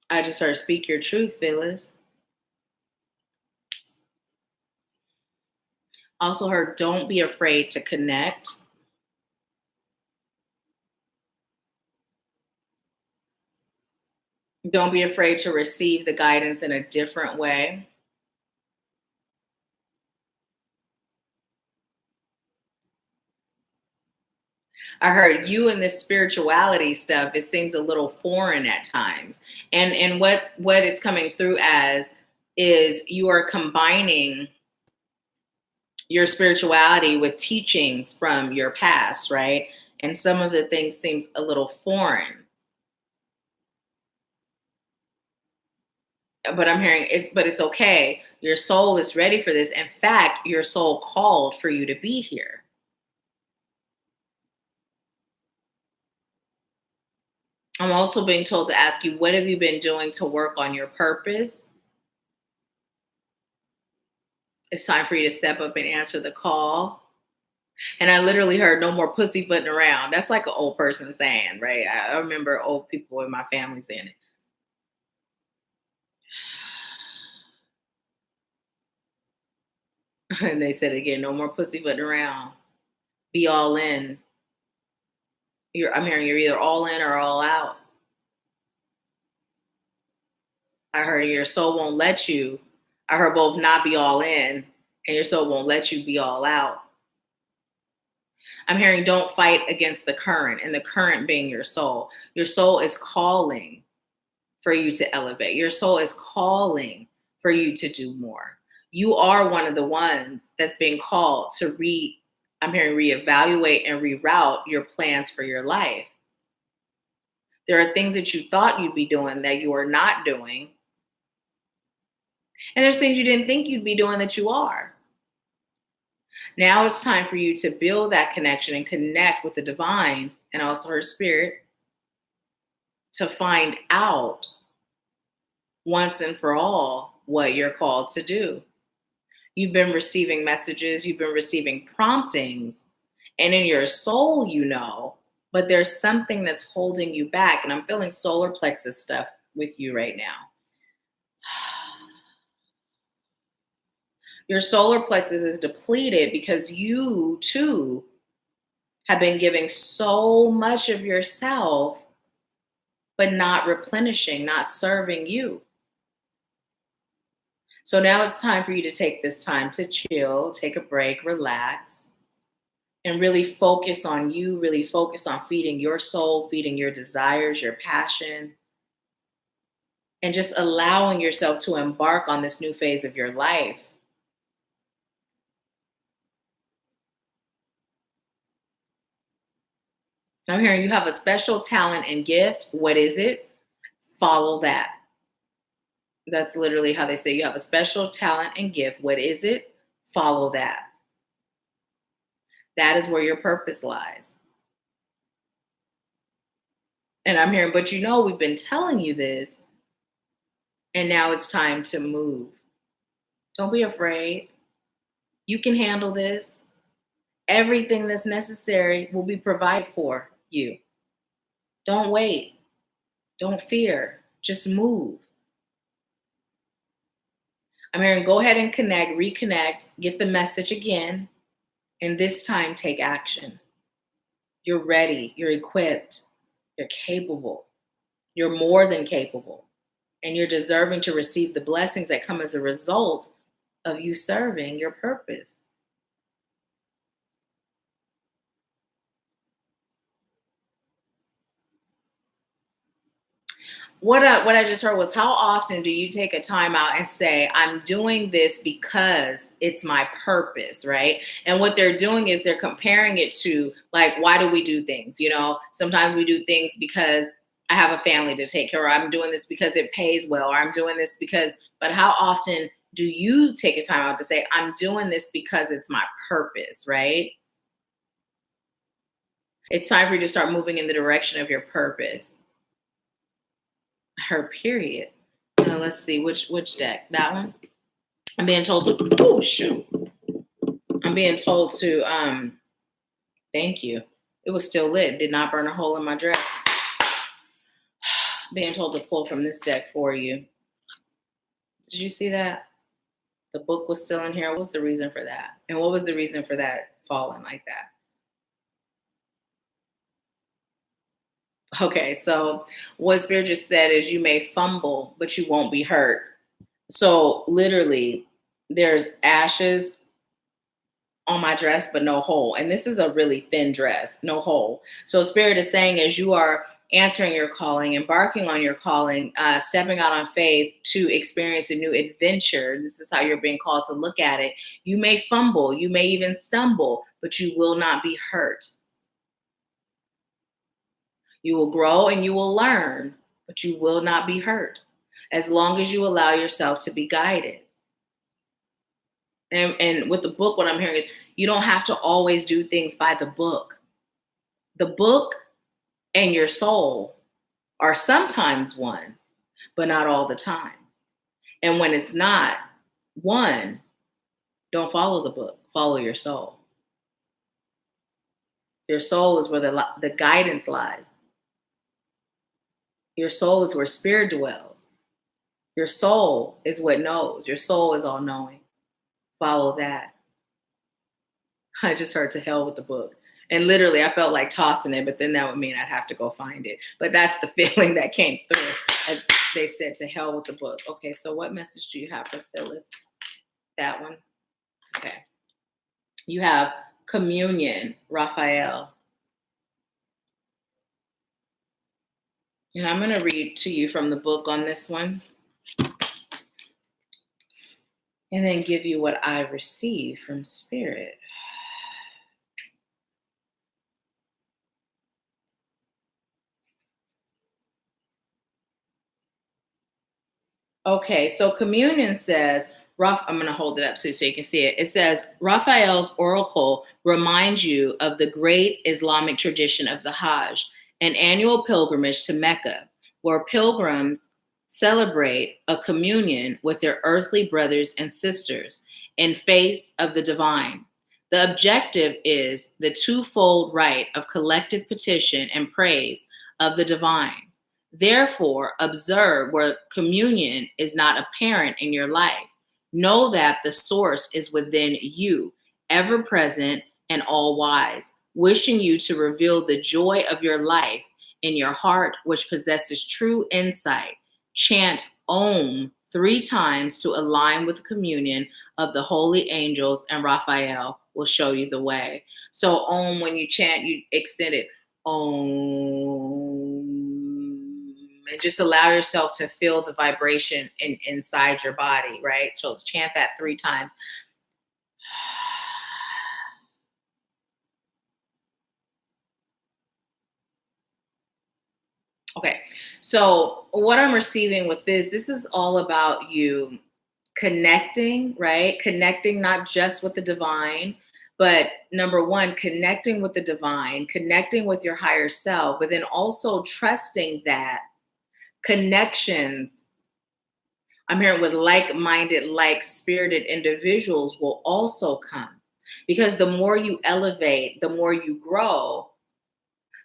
I just heard speak your truth, Phyllis. Also heard don't be afraid to connect. Don't be afraid to receive the guidance in a different way. I heard you and this spirituality stuff, it seems a little foreign at times. And what it's coming through as is you are combining your spirituality with teachings from your past, right? And some of the things seems a little foreign. But I'm hearing it's okay. Your soul is ready for this. In fact, your soul called for you to be here. I'm also being told to ask you, what have you been doing to work on your purpose? It's time for you to step up and answer the call. And I literally heard no more pussyfooting around. That's like an old person saying, right? I remember old people in my family saying it. And they said again, no more pussyfooting around. Be all in. I'm hearing you're either all in or all out. I heard your soul won't let you. I heard both not be all in, and your soul won't let you be all out. I'm hearing don't fight against the current, and the current being your soul. Your soul is calling for you to elevate. Your soul is calling for you to do more. You are one of the ones that's being called to I'm hearing reevaluate and reroute your plans for your life. There are things that you thought you'd be doing that you are not doing. And there's things you didn't think you'd be doing that you are. Now it's time for you to build that connection and connect with the divine and also her spirit to find out once and for all what you're called to do. You've been receiving messages, you've been receiving promptings, and in your soul, you know, but there's something that's holding you back. And I'm feeling solar plexus stuff with you right now. Your solar plexus is depleted because you too have been giving so much of yourself, but not replenishing, not serving you. So now it's time for you to take this time to chill, take a break, relax, and really focus on you, really focus on feeding your soul, feeding your desires, your passion, and just allowing yourself to embark on this new phase of your life. I'm hearing you have a special talent and gift. What is it? Follow that. That's literally how they say you have a special talent and gift. What is it? Follow that. That is where your purpose lies. And I'm hearing, but you know, we've been telling you this, and now it's time to move. Don't be afraid. You can handle this. Everything that's necessary will be provided for you. Don't wait. Don't fear. Just move. I'm hearing go ahead and connect, reconnect, get the message again. And this time, take action. You're ready. You're equipped. You're capable. You're more than capable. And you're deserving to receive the blessings that come as a result of you serving your purpose. What I just heard was, how often do you take a time out and say, I'm doing this because it's my purpose, right? And what they're doing is they're comparing it to, like, why do we do things? You know, sometimes we do things because I have a family to take care of. I'm doing this because it pays well, or I'm doing this because, but how often do you take a time out to say, I'm doing this because it's my purpose, right? It's time for you to start moving in the direction of your purpose. Her period. Let's see which deck. That one. I'm being told to. Oh shoot! I'm being told to. Thank you. It was still lit. Did not burn a hole in my dress. Being told to pull from this deck for you. Did you see that? The book was still in here. What's the reason for that? And what was the reason for that falling like that? Okay, so what Spirit just said is, you may fumble, but you won't be hurt. So literally, there's ashes on my dress, but no hole. And this is a really thin dress, no hole. So Spirit is saying, as you are answering your calling, embarking on your calling, stepping out on faith to experience a new adventure, this is how you're being called to look at it. You may fumble, you may even stumble, but you will not be hurt. You will grow and you will learn, but you will not be hurt as long as you allow yourself to be guided. And with the book, what I'm hearing is, you don't have to always do things by the book. The book and your soul are sometimes one, but not all the time. And when it's not one, don't follow the book, follow your soul. Your soul is where the guidance lies. Your soul is where Spirit dwells. Your soul is what knows. Your soul is all knowing. Follow that. I just heard to hell with the book. And literally, I felt like tossing it, but then that would mean I'd have to go find it. But that's the feeling that came through as they said, to hell with the book. Okay, so what message do you have for Phyllis? That one? Okay. You have communion, Raphael. And I'm going to read to you from the book on this one, and then give you what I received from Spirit. Okay, so communion says, I'm going to hold it up so you can see it. It says, Raphael's oracle reminds you of the great Islamic tradition of the Hajj, an annual pilgrimage to Mecca, where pilgrims celebrate a communion with their earthly brothers and sisters in face of the divine. The objective is the twofold right of collective petition and praise of the divine. Therefore, observe where communion is not apparent in your life. Know that the source is within you, ever present and all wise, wishing you to reveal the joy of your life in your heart, which possesses true insight. Chant Om 3 times to align with communion of the holy angels, and Raphael will show you the way. So Om, when you chant, you extend it. Om. And just allow yourself to feel the vibration inside your body, right? So chant that 3 times. Okay, so what I'm receiving with this is all about you connecting, right? Connecting not just with the divine, but number one, connecting with the divine, connecting with your higher self, but then also trusting that connections, I'm hearing, with like-minded, like-spirited individuals will also come. Because the more you elevate, the more you grow.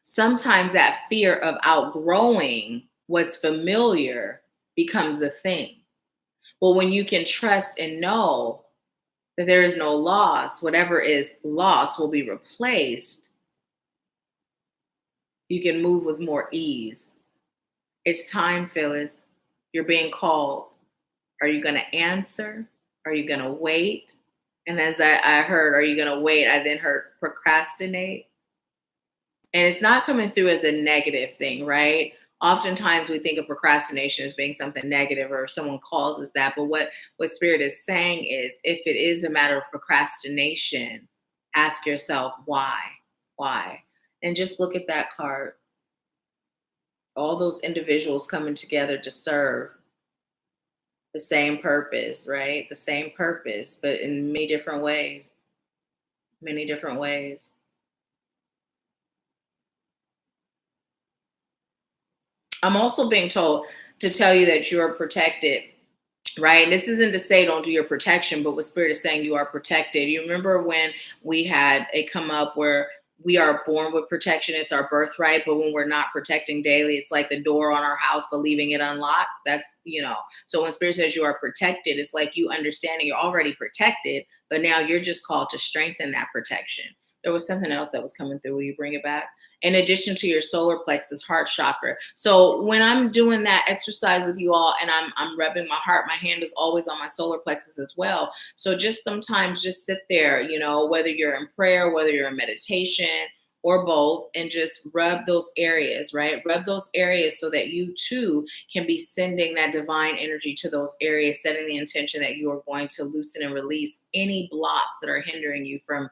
Sometimes that fear of outgrowing what's familiar becomes a thing. Well, when you can trust and know that there is no loss. Whatever is lost will be replaced. You can move with more ease. It's time, Phyllis. You're being called. Are you going to answer? Are you going to wait? And as I heard, are you going to wait? I then heard procrastinate. And it's not coming through as a negative thing, right? Oftentimes we think of procrastination as being something negative or someone calls us that. But what Spirit is saying is, if it is a matter of procrastination, ask yourself, why? Why? And just look at that card. All those individuals coming together to serve the same purpose, right? The same purpose, but in many different ways. Many different ways. I'm also being told to tell you that you're protected, right? This isn't to say don't do your protection, but what Spirit is saying, you are protected. You remember when we had a come up where we are born with protection, it's our birthright, but when we're not protecting daily, it's like the door on our house, but leaving it unlocked. That's, so when Spirit says you are protected, it's like you understanding you're already protected, but now you're just called to strengthen that protection. There was something else that was coming through. Will you bring it back? In addition to your solar plexus, heart chakra. So when I'm doing that exercise with you all and I'm rubbing my heart, my hand is always on my solar plexus as well. So just sometimes just sit there, whether you're in prayer, whether you're in meditation or both, and just rub those areas, right? Rub those areas so that you too can be sending that divine energy to those areas, setting the intention that you are going to loosen and release any blocks that are hindering you from,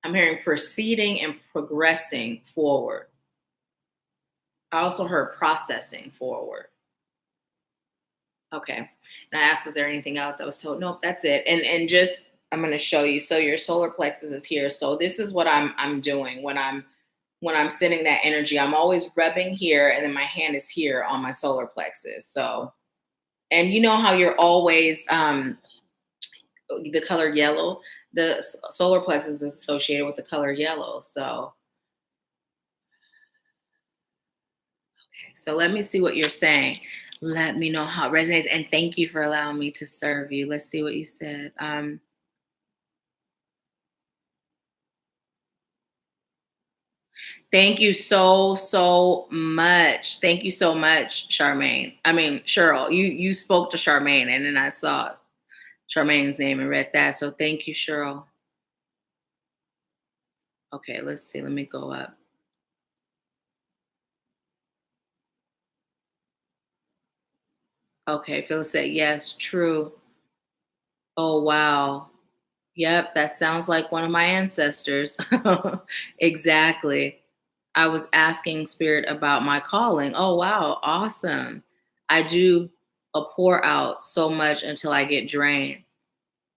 I'm hearing, proceeding and progressing forward. I also heard processing forward. Okay. And I asked, was there anything else? I was told, nope, that's it. And just, I'm going to show you. So your solar plexus is here. So this is what I'm doing when I'm sending that energy. I'm always rubbing here, and then my hand is here on my solar plexus. So, and you know how you're always the color yellow. The solar plexus is associated with the color yellow. So, okay. So let me see what you're saying. Let me know how it resonates. And thank you for allowing me to serve you. Let's see what you said. Thank you so much. Thank you so much, Charmaine. I mean, Cheryl, you spoke to Charmaine, and then I saw Charmaine's name and read that. So thank you, Cheryl. Okay, let's see. Let me go up. Okay, Phyllis said, yes, true. Oh, wow. Yep, that sounds like one of my ancestors. Exactly. I was asking Spirit about my calling. Oh, wow. Awesome. I do a pour out so much until I get drained.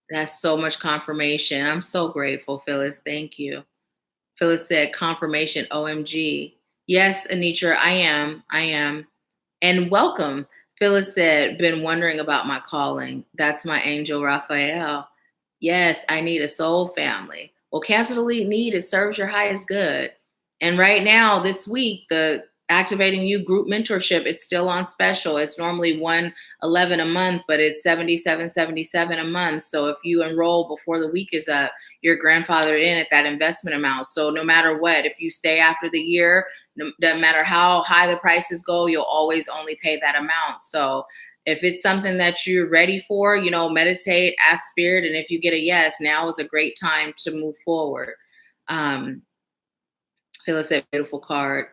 That's so much confirmation. I'm so grateful, Phyllis. Thank you. Phyllis said, confirmation, OMG. Yes, Anitra, I am. I am. And welcome. Phyllis said, been wondering about my calling. That's my angel, Raphael. Yes, I need a soul family. Well, cancel delete need, it serves your highest good. And right now, this week, the Activating You group mentorship, it's still on special. It's normally $111 a month, but it's $77.77 a month. So if you enroll before the week is up, you're grandfathered in at that investment amount. So no matter what, if you stay after the year, no matter how high the prices go, you'll always only pay that amount. So if it's something that you're ready for, meditate, ask Spirit. And if you get a yes, now is a great time to move forward. Phyllis said, beautiful card.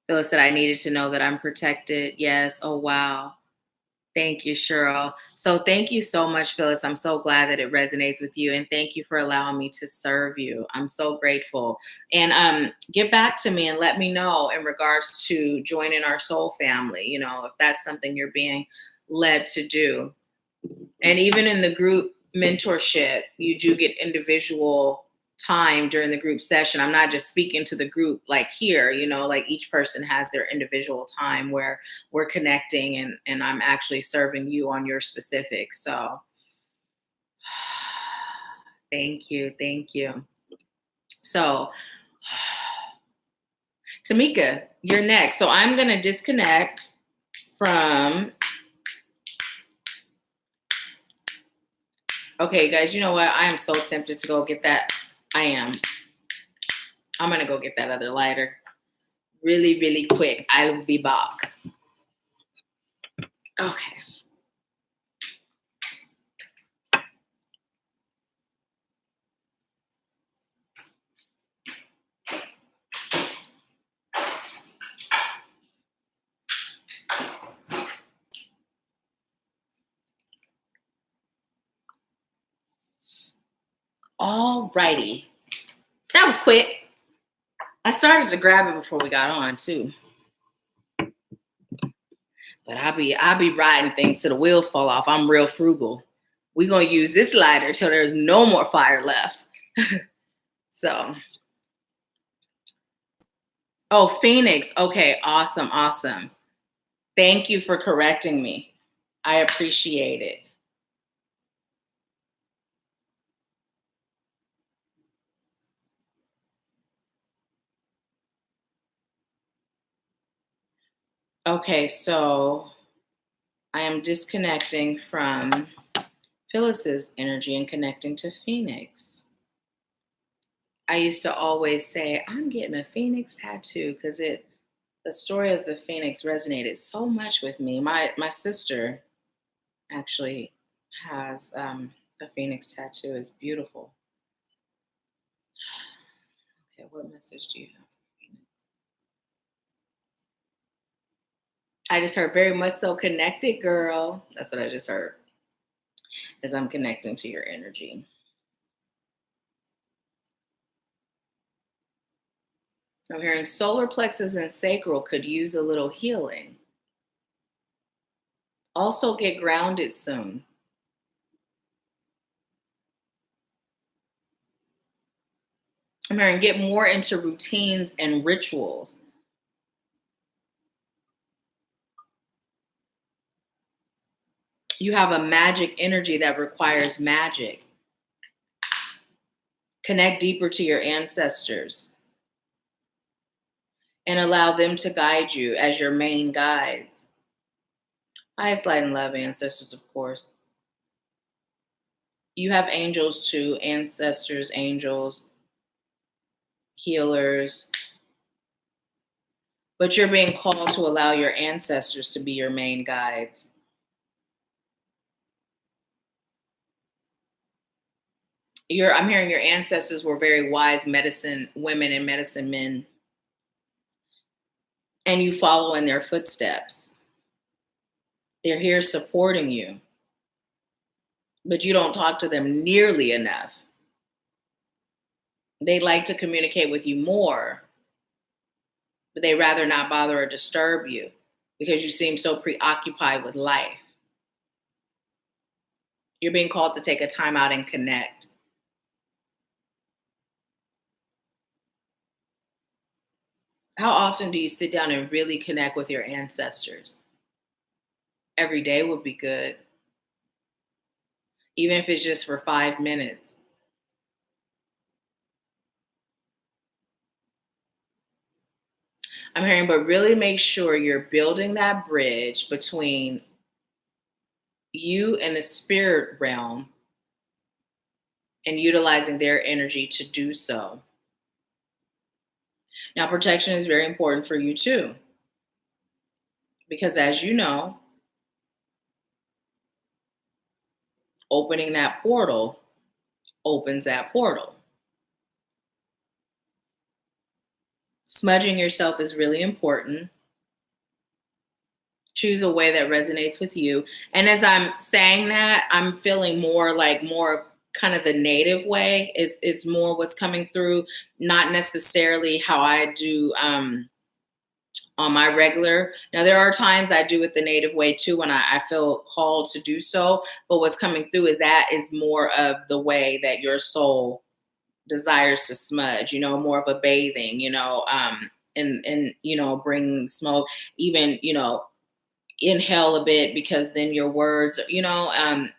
Phyllis said, I needed to know that I'm protected. Yes. Oh, wow. Thank you, Cheryl. So thank you so much, Phyllis. I'm so glad that it resonates with you. And thank you for allowing me to serve you. I'm so grateful. And get back to me and let me know in regards to joining our soul family, if that's something you're being led to do. And even in the group mentorship, you do get individual time during the group session. I'm not just speaking to the group like here, like each person has their individual time where we're connecting and I'm actually serving you on your specifics. So thank you. Thank you. So Tamika, you're next. So I'm going to disconnect from Okay, guys, you know what? I am so tempted to go get that. I am. I'm going to go get that other lighter really, really quick. I will be back. Okay. All righty. That was quick. I started to grab it before we got on too. But I'll be riding things till the wheels fall off. I'm real frugal. We're gonna use this lighter till there's no more fire left. So, oh, Phoenix. Okay, awesome, awesome. Thank you for correcting me. I appreciate it. Okay, so I am disconnecting from Phyllis's energy and connecting to Phoenix. I used to always say, I'm getting a Phoenix tattoo because the story of the Phoenix resonated so much with me. My sister actually has a Phoenix tattoo. It's beautiful. Okay, what message do you have for Phoenix? I just heard very much so connected, girl. That's what I just heard as I'm connecting to your energy. I'm hearing solar plexus and sacral could use a little healing. Also, get grounded soon. I'm hearing get more into routines and rituals. You have a magic energy that requires magic. Connect deeper to your ancestors and allow them to guide you as your main guides. Highest light and love, ancestors, of course. You have angels too, ancestors, angels, healers. But you're being called to allow your ancestors to be your main guides. I'm hearing your ancestors were very wise medicine women and medicine men. And you follow in their footsteps. They're here supporting you. But you don't talk to them nearly enough. They like to communicate with you more, but they rather not bother or disturb you because you seem so preoccupied with life. You're being called to take a time out and connect. How often do you sit down and really connect with your ancestors? Every day would be good, even if it's just for 5 minutes. I'm hearing, but really make sure you're building that bridge between you and the spirit realm and utilizing their energy to do so. Now, protection is very important for you too, because as you know, opening that portal opens that portal. Smudging yourself is really important. Choose a way that resonates with you. And as I'm saying that, I'm feeling more kind of the native way is more what's coming through, not necessarily how I do on my regular. Now, there are times I do it the native way too when I feel called to do so. But what's coming through is that is more of the way that your soul desires to smudge, more of a bathing, and bring smoke, even, inhale a bit because then your words,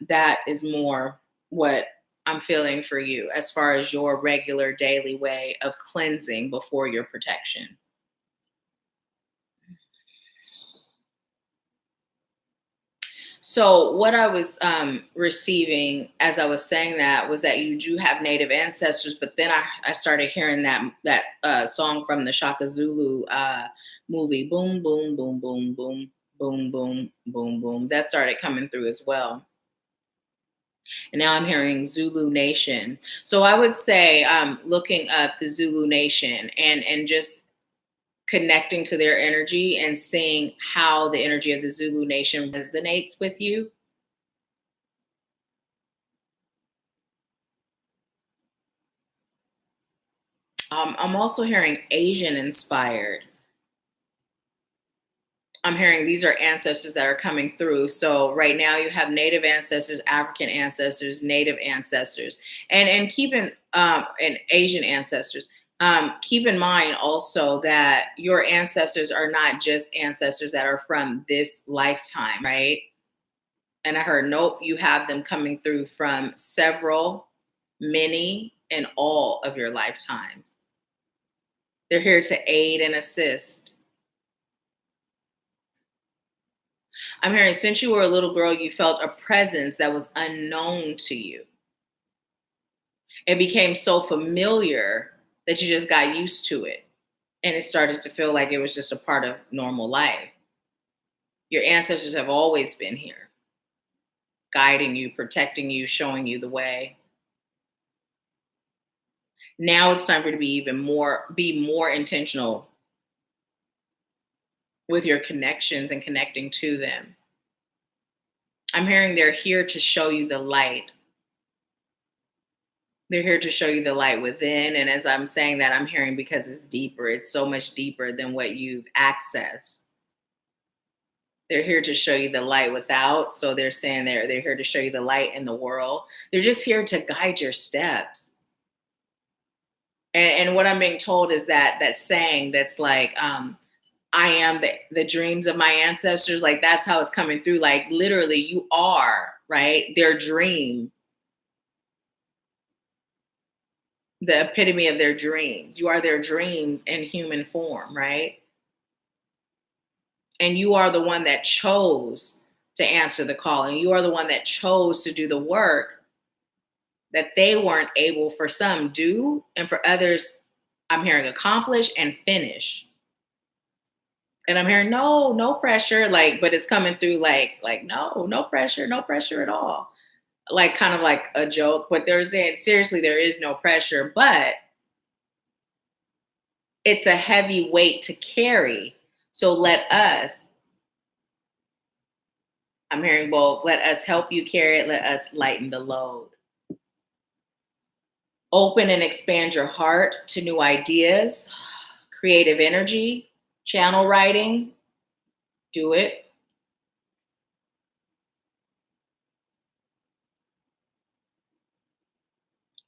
that is more what I'm feeling for you as far as your regular daily way of cleansing before your protection. So what I was receiving as I was saying that was that you do have native ancestors, but then I started hearing that song from the Shaka Zulu movie, boom, boom, boom, boom, boom, boom, boom, boom, boom. That started coming through as well. And now I'm hearing Zulu Nation. So I would say looking up the Zulu Nation and just connecting to their energy and seeing how the energy of the Zulu Nation resonates with you. I'm also hearing Asian inspired. I'm hearing these are ancestors that are coming through. So right now you have Native ancestors, African ancestors, Native ancestors, and and Asian ancestors. Keep in mind also that your ancestors are not just ancestors that are from this lifetime, right? And I heard, nope, you have them coming through from several, many, and all of your lifetimes. They're here to aid and assist. I'm hearing since you were a little girl, you felt a presence that was unknown to you. It became so familiar that you just got used to it. And it started to feel like it was just a part of normal life. Your ancestors have always been here, guiding you, protecting you, showing you the way. Now it's time for you to be more intentional with your connections and connecting to them. I'm hearing they're here to show you the light. They're here to show you the light within. And as I'm saying that, I'm hearing because it's deeper. It's so much deeper than what you've accessed. They're here to show you the light without. So they're saying they're here to show you the light in the world. They're just here to guide your steps. And what I'm being told is that saying that's like, I am the dreams of my ancestors. Like that's how it's coming through. Like literally you are, right? Their dream, the epitome of their dreams. You are their dreams in human form, right? And you are the one that chose to answer the call. And you are the one that chose to do the work that they weren't able, for some, do, and for others, I'm hearing accomplish and finish. And I'm hearing no pressure, like, but it's coming through like no pressure, no pressure at all. Like kind of like a joke, but they're saying seriously, there is no pressure, but it's a heavy weight to carry. So I'm hearing both, let us help you carry it, let us lighten the load. Open and expand your heart to new ideas, creative energy, channel writing, do it.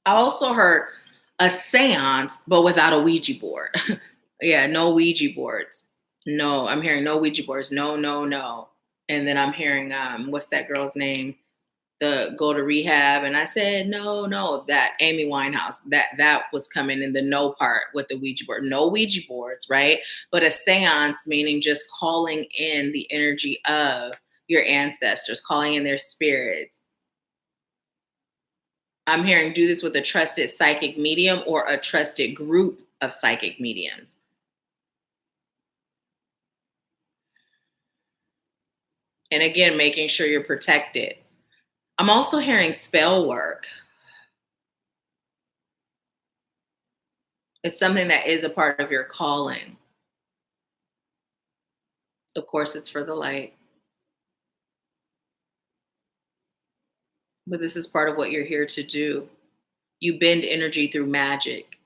I also heard a seance, but without a Ouija board. Yeah, no Ouija boards. No, I'm hearing no Ouija boards. No, no, no. And then I'm hearing, what's that girl's name? The go to rehab. And I said, no, that Amy Winehouse, that was coming in the no part with the Ouija board. No Ouija boards, right? But a seance, meaning just calling in the energy of your ancestors, calling in their spirits. I'm hearing do this with a trusted psychic medium or a trusted group of psychic mediums. And again, making sure you're protected. I'm also hearing spell work. It's something that is a part of your calling. Of course, it's for the light. But this is part of what you're here to do. You bend energy through magic.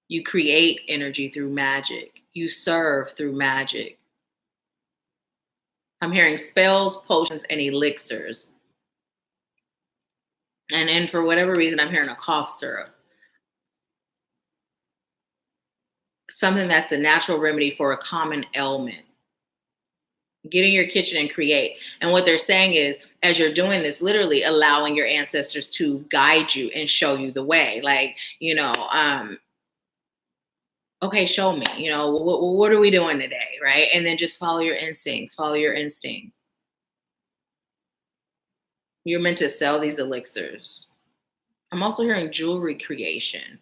You create energy through magic. You serve through magic. I'm hearing spells, potions, and elixirs. And then for whatever reason, I'm hearing a cough syrup. Something that's a natural remedy for a common ailment. Get in your kitchen and create. And what they're saying is, as you're doing this, literally allowing your ancestors to guide you and show you the way. Like, okay, show me, what are we doing today, right? And then just follow your instincts, follow your instincts. You're meant to sell these elixirs. I'm also hearing jewelry creation.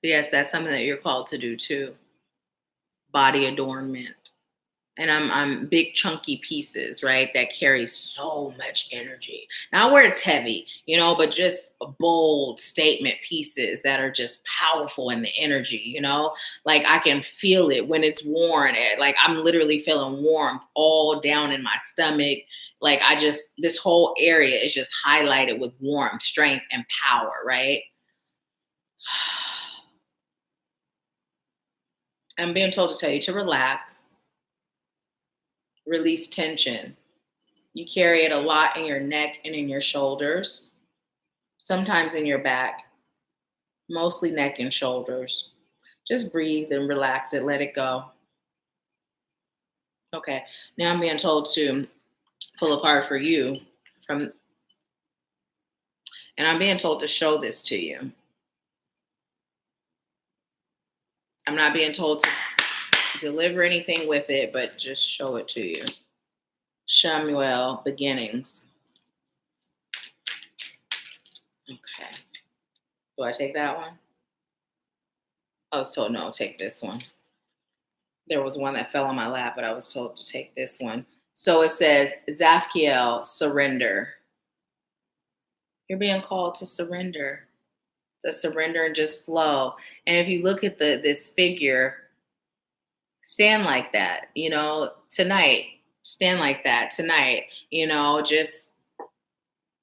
Yes, that's something that you're called to do too. Body adornment. And I'm big chunky pieces, right? That carry so much energy. Not where it's heavy, but just bold statement pieces that are just powerful in the energy, Like I can feel it when it's worn. Like I'm literally feeling warmth all down in my stomach. Like this whole area is just highlighted with warmth, strength, and power, right? I'm being told to tell you to relax, release tension. You carry it a lot in your neck and in your shoulders, sometimes in your back, mostly neck and shoulders. Just breathe and relax it, let it go. Okay, now I'm being told to pull a card for you and I'm being told to show this to you. I'm not being told to deliver anything with it, but just show it to you. Shamuel, beginnings. Okay. Do I take that one? I was told no, take this one. There was one that fell on my lap, but I was told to take this one. So it says, Zafkiel, surrender. You're being called to surrender. To surrender and just flow. And if you look at this figure, stand like that, tonight. Stand like that tonight, just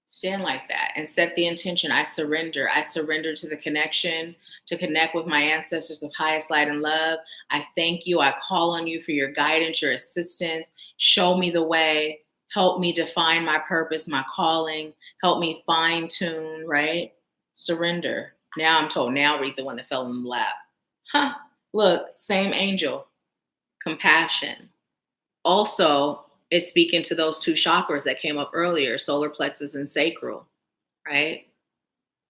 stand like that and set the intention. I surrender. I surrender to the connection, to connect with my ancestors of highest light and love. I thank you. I call on you for your guidance, your assistance. Show me the way. Help me define my purpose, my calling. Help me fine tune, right? Surrender. Now I'm told, now read the one that fell in the lap. Look, same angel. Compassion. Also, it's speaking to those two chakras that came up earlier, solar plexus and sacral, right?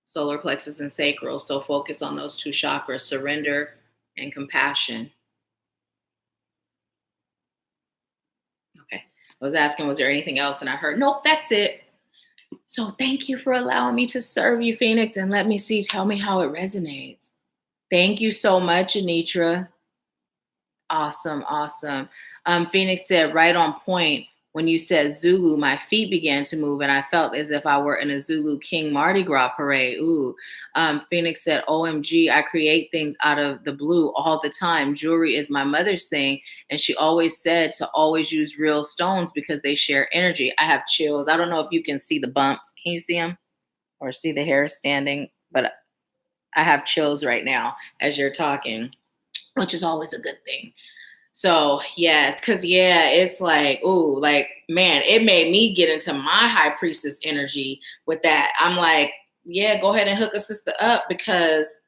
Solar plexus and sacral. So focus on those two chakras, surrender and compassion. Okay. I was asking, was there anything else? And I heard, nope, that's it. So thank you for allowing me to serve you, Phoenix, and let me see, tell me how it resonates. Thank you so much, Anitra. Awesome, awesome. Phoenix said, right on point. When you said Zulu, my feet began to move and I felt as if I were in a Zulu King Mardi Gras parade. Ooh. Phoenix said, OMG, I create things out of the blue all the time. Jewelry is my mother's thing. And she always said to always use real stones because they share energy. I have chills. I don't know if you can see the bumps. Can you see them? Or see the hair standing? But I have chills right now as you're talking, which is always a good thing. So yes, because it's like, ooh, like, man, it made me get into my high priestess energy with that. I'm like, yeah, go ahead and hook a sister up because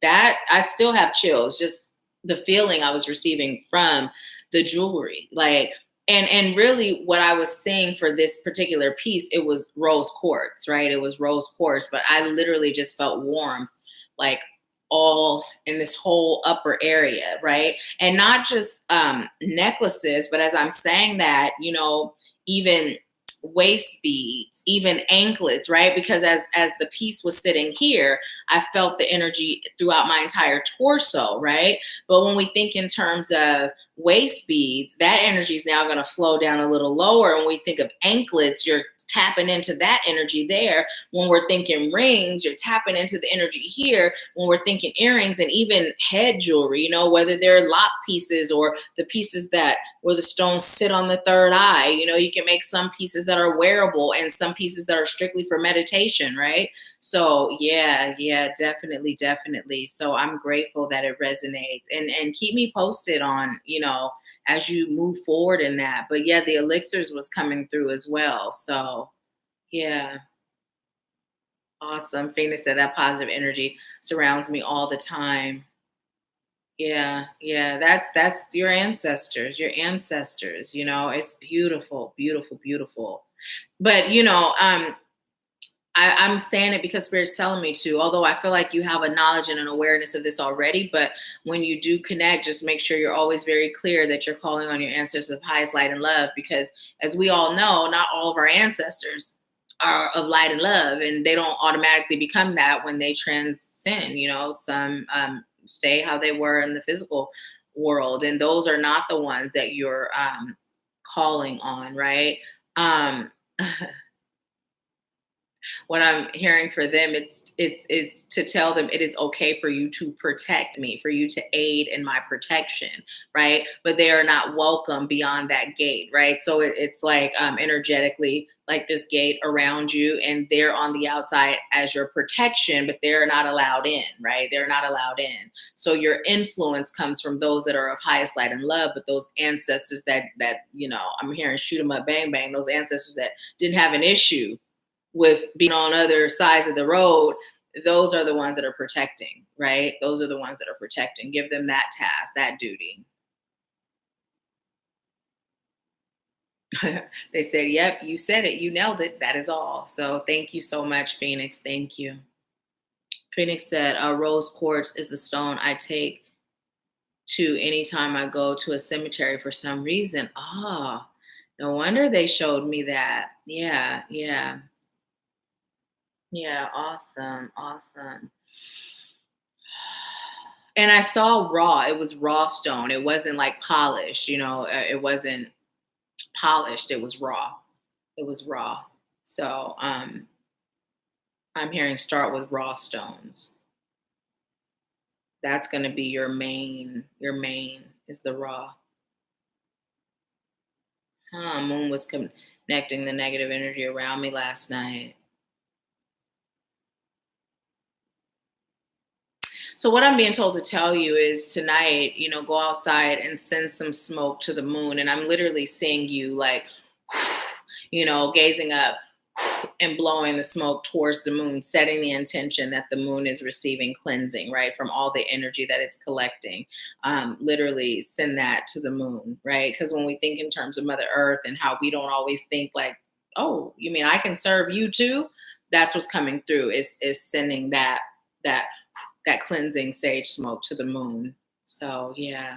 that I still have chills, just the feeling I was receiving from the jewelry. Like, and really what I was saying for this particular piece, it was rose quartz, right? It was rose quartz, but I literally just felt warmth, like all in this whole upper area, right? And not just necklaces, but as I'm saying that, even waist beads, even anklets, right? Because as the piece was sitting here, I felt the energy throughout my entire torso, right? But when we think in terms of waist beads, that energy is now going to flow down a little lower. When we think of anklets, you're tapping into that energy there. When we're thinking rings, you're tapping into the energy here. When we're thinking earrings and even head jewelry, whether they're lock pieces or the pieces that where the stones sit on the third eye, you can make some pieces that are wearable and some pieces that are strictly for meditation, right? So yeah, definitely. So I'm grateful that it resonates and keep me posted on, as you move forward in that. But yeah, the elixirs was coming through as well. So yeah. Awesome. Phoenix said that positive energy surrounds me all the time. Yeah. That's your ancestors, it's beautiful. But I'm saying it because Spirit's telling me to, although I feel like you have a knowledge and an awareness of this already. But when you do connect, just make sure you're always very clear that you're calling on your ancestors of highest light and love, because as we all know, not all of our ancestors are of light and love, and they don't automatically become that when they transcend. Some stay how they were in the physical world, and those are not the ones that you're calling on, right? Um, what I'm hearing for them, it's to tell them it is okay for you to protect me, for you to aid in my protection, right? But they are not welcome beyond that gate, right? So it's like energetically like this gate around you, and they're on the outside as your protection, but they're not allowed in, right? They're not allowed in. So your influence comes from those that are of highest light and love, but those ancestors that I'm hearing shoot 'em up, bang bang, those ancestors that didn't have an issue with being on other sides of the road, those are the ones that are protecting, right? Those are the ones that are protecting. Give them that task, that duty. They said, yep, you said it. You nailed it. That is all. So thank you so much, Phoenix. Thank you. Phoenix said, rose quartz is the stone I take to anytime I go to a cemetery for some reason. Ah, no wonder they showed me that. Yeah, yeah. Yeah, awesome, awesome. And I saw raw. It was raw stone. It wasn't like polished, it wasn't polished. It was raw. It was raw. So I'm hearing start with raw stones. That's going to be your main is the raw. Moon was connecting the negative energy around me last night. So what I'm being told to tell you is tonight, go outside and send some smoke to the moon. And I'm literally seeing you like, gazing up and blowing the smoke towards the moon, setting the intention that the moon is receiving cleansing, right? From all the energy that it's collecting. Literally send that to the moon, right? Because when we think in terms of Mother Earth and how we don't always think like, oh, you mean I can serve you too? That's what's coming through is sending that cleansing sage smoke to the moon. So yeah.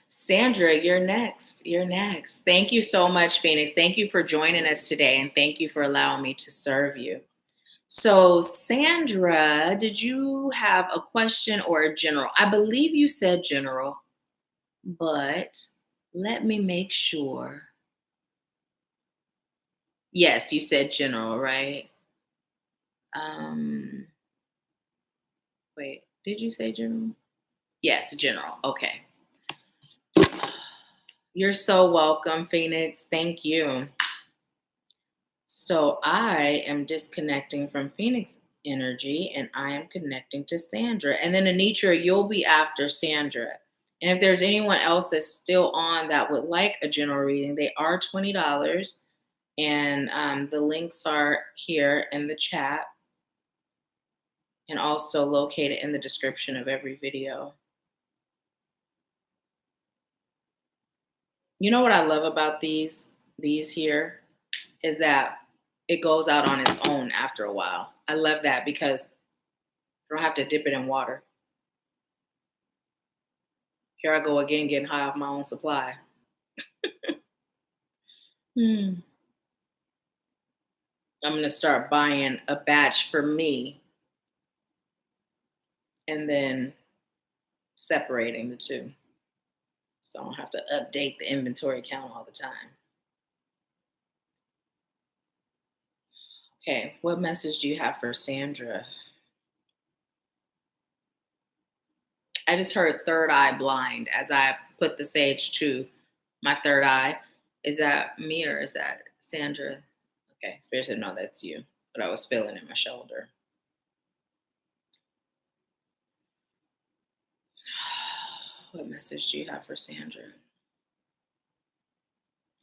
Sandra, you're next. You're next. Thank you so much, Phoenix. Thank you for joining us today, and thank you for allowing me to serve you. So, Sandra, did you have a question or a general? I believe you said general, but let me make sure. Yes, you said general, right? Um, Wait, did you say general? Yes, general. Okay. You're so welcome, Phoenix. Thank you. So I am disconnecting from Phoenix energy and I am connecting to Sandra. And then Anitra, you'll be after Sandra. And if there's anyone else that's still on that would like a general reading, they are $20. And the links are here in the chat and also located in the description of every video. You know what I love about these here is that it goes out on its own after a while. I love that because I don't have to dip it in water. Here I go again, getting high off my own supply. I'm going to start buying a batch for me and then separating the two. So I don't have to update the inventory count all the time. Okay, what message do you have for Sandra? I just heard third eye blind as I put the sage to my third eye. Is that me or is that Sandra? Okay, Spirit said, no, that's you. But I was feeling in my shoulder. What message do you have for Sandra?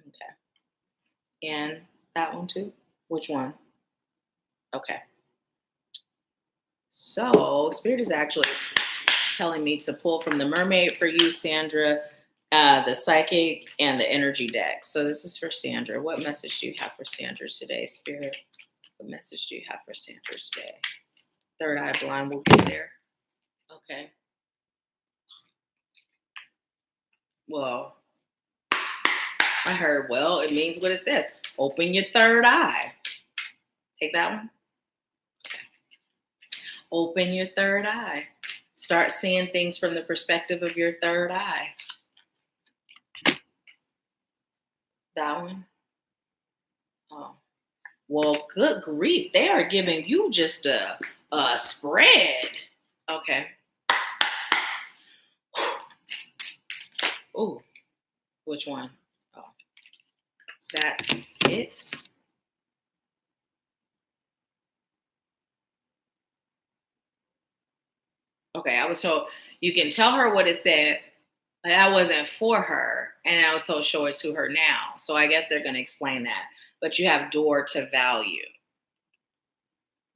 Okay. And that one too? Which one? Okay. So Spirit is actually telling me to pull from the mermaid for you, Sandra, The psychic and the energy deck. So this is for Sandra. What message do you have for Sandra today, Spirit? What message do you have for Sandra today? Third eye blind, we'll get there. Okay. Well, I heard, well, it means what it says. Open your third eye. Take that one. Okay. Open your third eye. Start seeing things from the perspective of your third eye. That one. Oh. Well, good grief. They are giving you just a spread. Okay. Oh, which one? Oh, that's it. Okay, I was told you can tell her what it said, but that wasn't for her. And I was told show it to her now. So I guess they're going to explain that. But you have door to value.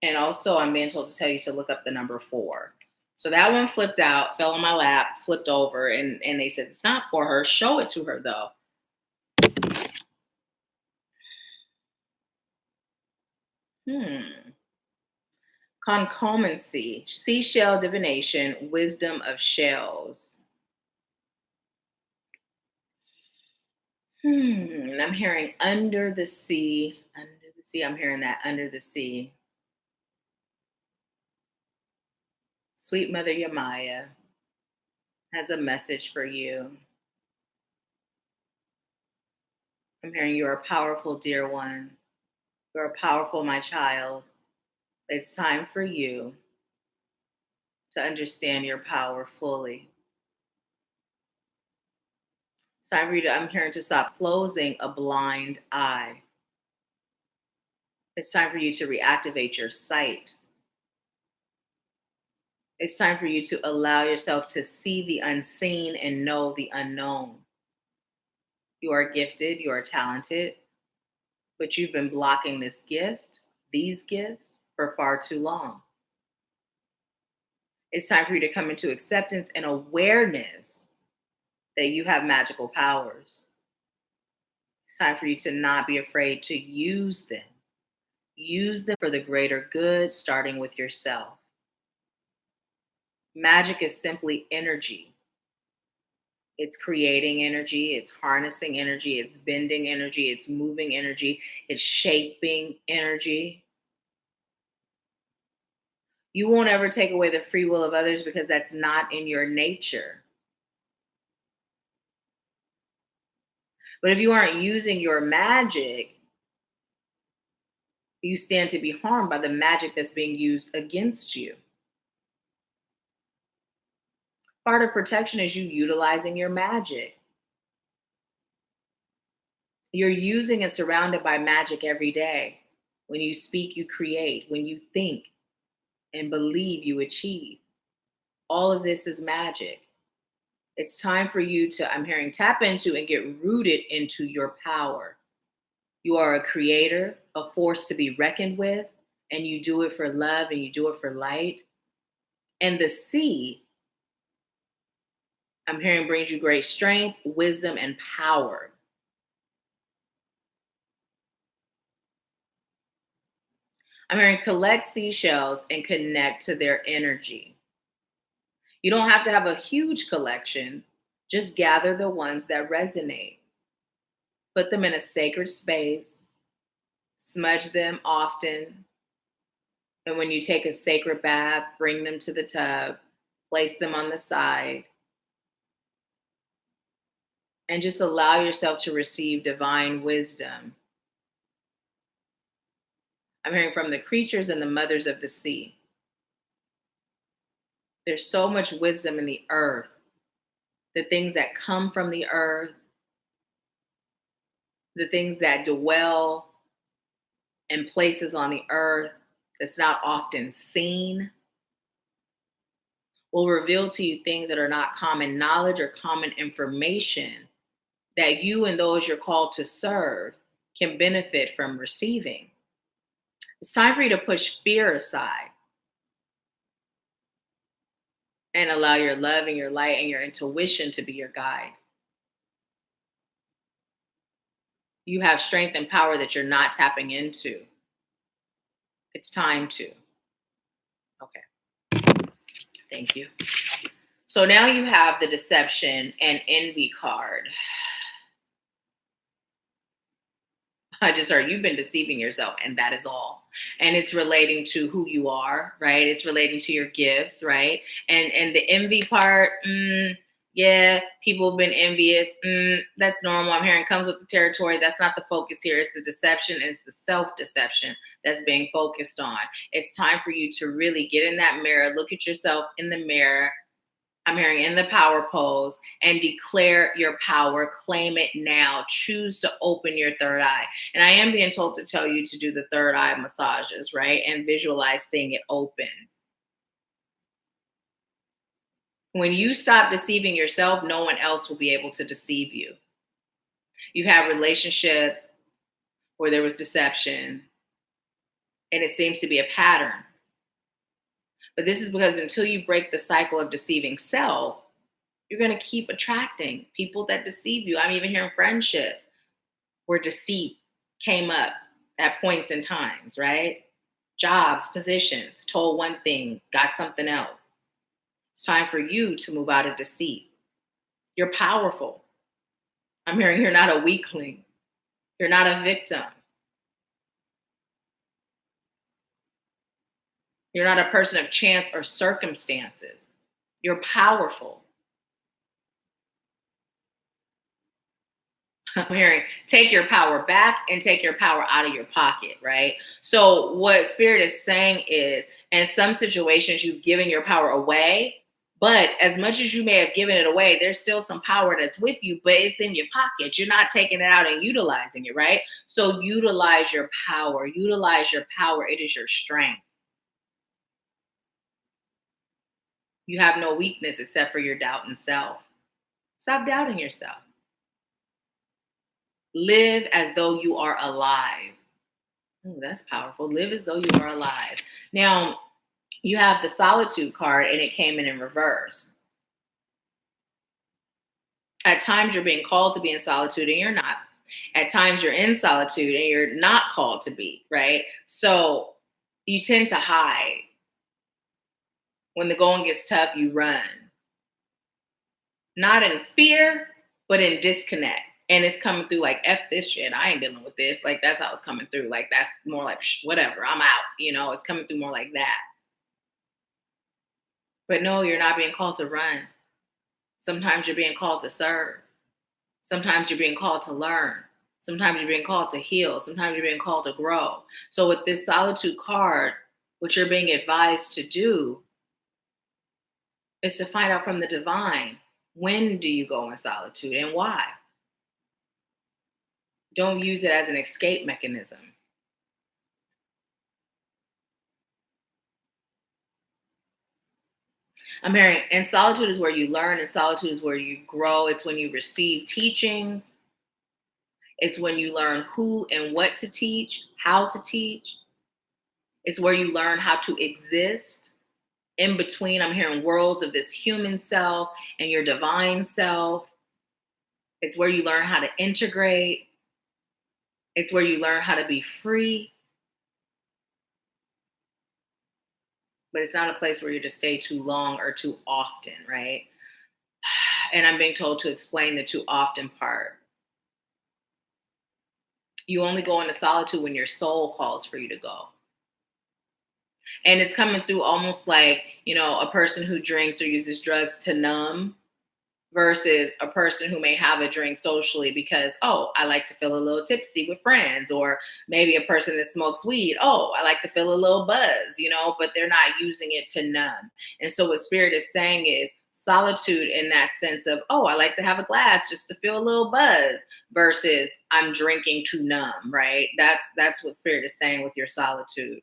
And also I'm being told to tell you to look up the number 4. So that one flipped out, fell on my lap, flipped over, and they said it's not for her. Show it to her though. Concomancy, seashell divination, wisdom of shells. I'm hearing under the sea. Under the sea. I'm hearing that under the sea. Sweet Mother Yamaya has a message for you. I'm hearing you're a powerful, dear one. You're powerful, my child. It's time for you to understand your power fully. It's time for you to, I'm hearing to stop closing a blind eye. It's time for you to reactivate your sight. It's time for you to allow yourself to see the unseen and know the unknown. You are gifted, you are talented, but you've been blocking this gift, these gifts, for far too long. It's time for you to come into acceptance and awareness that you have magical powers. It's time for you to not be afraid to use them. Use them for the greater good, starting with yourself. Magic is simply energy. It's creating energy, it's harnessing energy, it's bending energy, it's moving energy, it's shaping energy. You won't ever take away the free will of others because that's not in your nature. But if you aren't using your magic, you stand to be harmed by the magic that's being used against you. Part of protection is you utilizing your magic. You're using and surrounded by magic every day. When you speak, you create. When you think and believe, you achieve. All of this is magic. It's time for you to, I'm hearing, tap into and get rooted into your power. You are a creator, a force to be reckoned with, and you do it for love and you do it for light. And the sea, I'm hearing, brings you great strength, wisdom, and power. I'm hearing collect seashells and connect to their energy. You don't have to have a huge collection. Just gather the ones that resonate. Put them in a sacred space. Smudge them often. And when you take a sacred bath, bring them to the tub. Place them on the side. And just allow yourself to receive divine wisdom. I'm hearing from the creatures and the mothers of the sea. There's so much wisdom in the earth. The things that come from the earth, the things that dwell in places on the earth that's not often seen, will reveal to you things that are not common knowledge or common information that you and those you're called to serve can benefit from receiving. It's time for you to push fear aside and allow your love and your light and your intuition to be your guide. You have strength and power that you're not tapping into. It's time to. Okay. Thank you. So now you have the deception and envy card. I just heard you've been deceiving yourself, and that is all. And it's relating to who you are, right? It's relating to your gifts, right? And the envy part, yeah, people have been envious. That's normal. I'm hearing comes with the territory. That's not the focus here. It's the deception. It's the self-deception that's being focused on. It's time for you to really get in that mirror, look at yourself in the mirror. I'm hearing in the power pose, and declare your power. Claim it now. Choose to open your third eye. And I am being told to tell you to do the third eye massages, right? And visualize seeing it open. When you stop deceiving yourself, no one else will be able to deceive you. You have relationships where there was deception, and it seems to be a pattern. But this is because until you break the cycle of deceiving self, you're going to keep attracting people that deceive you. I'm even hearing friendships where deceit came up at points in times, right? Jobs, positions, told one thing, got something else. It's time for you to move out of deceit. You're powerful. I'm hearing you're not a weakling. You're not a victim. You're not a person of chance or circumstances. You're powerful. I'm hearing take your power back and take your power out of your pocket, right? So what Spirit is saying is, in some situations, you've given your power away, but as much as you may have given it away, there's still some power that's with you, but it's in your pocket. You're not taking it out and utilizing it, right? So utilize your power. Utilize your power. It is your strength. You have no weakness except for your doubt and self. Stop doubting yourself. Live as though you are alive. Oh, that's powerful. Live as though you are alive. Now, you have the solitude card, and it came in reverse. At times, you're being called to be in solitude, and you're not. At times, you're in solitude, and you're not called to be, right? So you tend to hide. When the going gets tough, you run. Not in fear, but in disconnect. And it's coming through like, F this shit. I ain't dealing with this. Like, that's how it's coming through. Like, that's more like, whatever, I'm out. It's coming through more like that. But no, you're not being called to run. Sometimes you're being called to serve. Sometimes you're being called to learn. Sometimes you're being called to heal. Sometimes you're being called to grow. So with this solitude card, what you're being advised to do is to find out from the divine, when do you go in solitude and why? Don't use it as an escape mechanism. I'm hearing, and solitude is where you learn, and solitude is where you grow. It's when you receive teachings. It's when you learn who and what to teach, how to teach. It's where you learn how to exist. In between, I'm hearing worlds of this human self and your divine self. It's where you learn how to integrate. It's where you learn how to be free. But it's not a place where you're to stay too long or too often, right? And I'm being told to explain the too often part. You only go into solitude when your soul calls for you to go. And it's coming through almost like, a person who drinks or uses drugs to numb versus a person who may have a drink socially because, I like to feel a little tipsy with friends, or maybe a person that smokes weed. I like to feel a little buzz, but they're not using it to numb. And so what Spirit is saying is solitude in that sense of, I like to have a glass just to feel a little buzz versus I'm drinking to numb, right? That's what Spirit is saying with your solitude.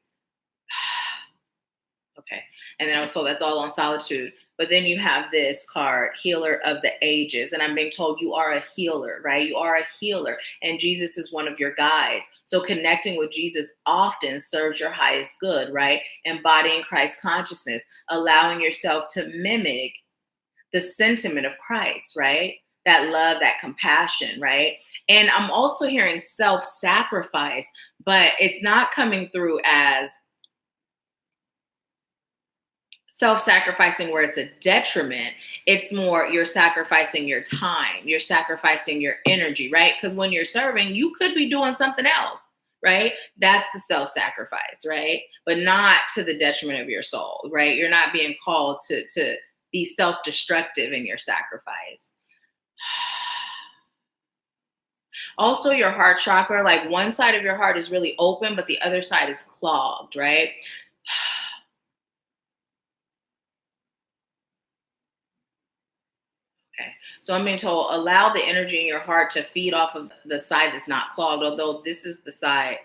Okay. And then also that's all on solitude. But then you have this card, Healer of the Ages. And I'm being told you are a healer, right? You are a healer. And Jesus is one of your guides. So connecting with Jesus often serves your highest good, right? Embodying Christ consciousness, allowing yourself to mimic the sentiment of Christ, right? that love, that compassion, right? And I'm also hearing self-sacrifice, but it's not coming through as self-sacrificing where it's a detriment. It's more you're sacrificing your time, you're sacrificing your energy, right? Because when you're serving, you could be doing something else, right? That's the self-sacrifice, right? But not to the detriment of your soul, right? You're not being called to be self-destructive in your sacrifice. Also, your heart chakra, like one side of your heart is really open, but the other side is clogged, right? Okay. So I'm being told allow the energy in your heart to feed off of the side that's not clogged, although this is the side,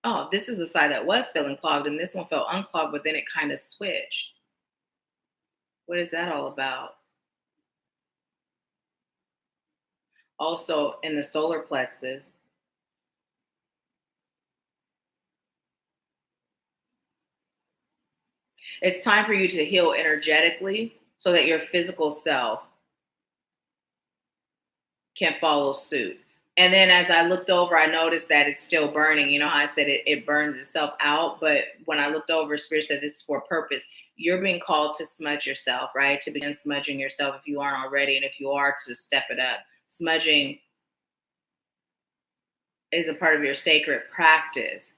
oh, this is the side that was feeling clogged and this one felt unclogged, but then it kind of switched. What is that all about? Also in the solar plexus, it's time for you to heal energetically so that your physical self can follow suit. And then as I looked over, I noticed that it's still burning. You know how I said it burns itself out. But when I looked over, Spirit said this is for a purpose. You're being called to smudge yourself, right? To begin smudging yourself if you aren't already. And if you are, to step it up. Smudging is a part of your sacred practice.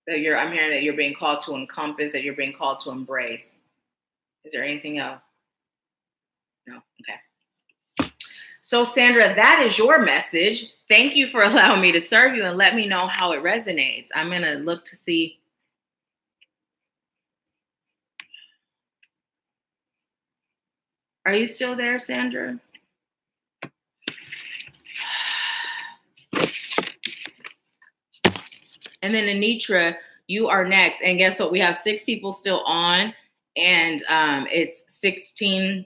I'm hearing that you're being called to encompass, that you're being called to embrace. Is there anything else? No? Okay. So, Sandra, that is your message. Thank you for allowing me to serve you and let me know how it resonates. I'm going to look to see. Are you still there, Sandra? And then Anitra, you are next. And guess what? We have 6 people still on, and it's 16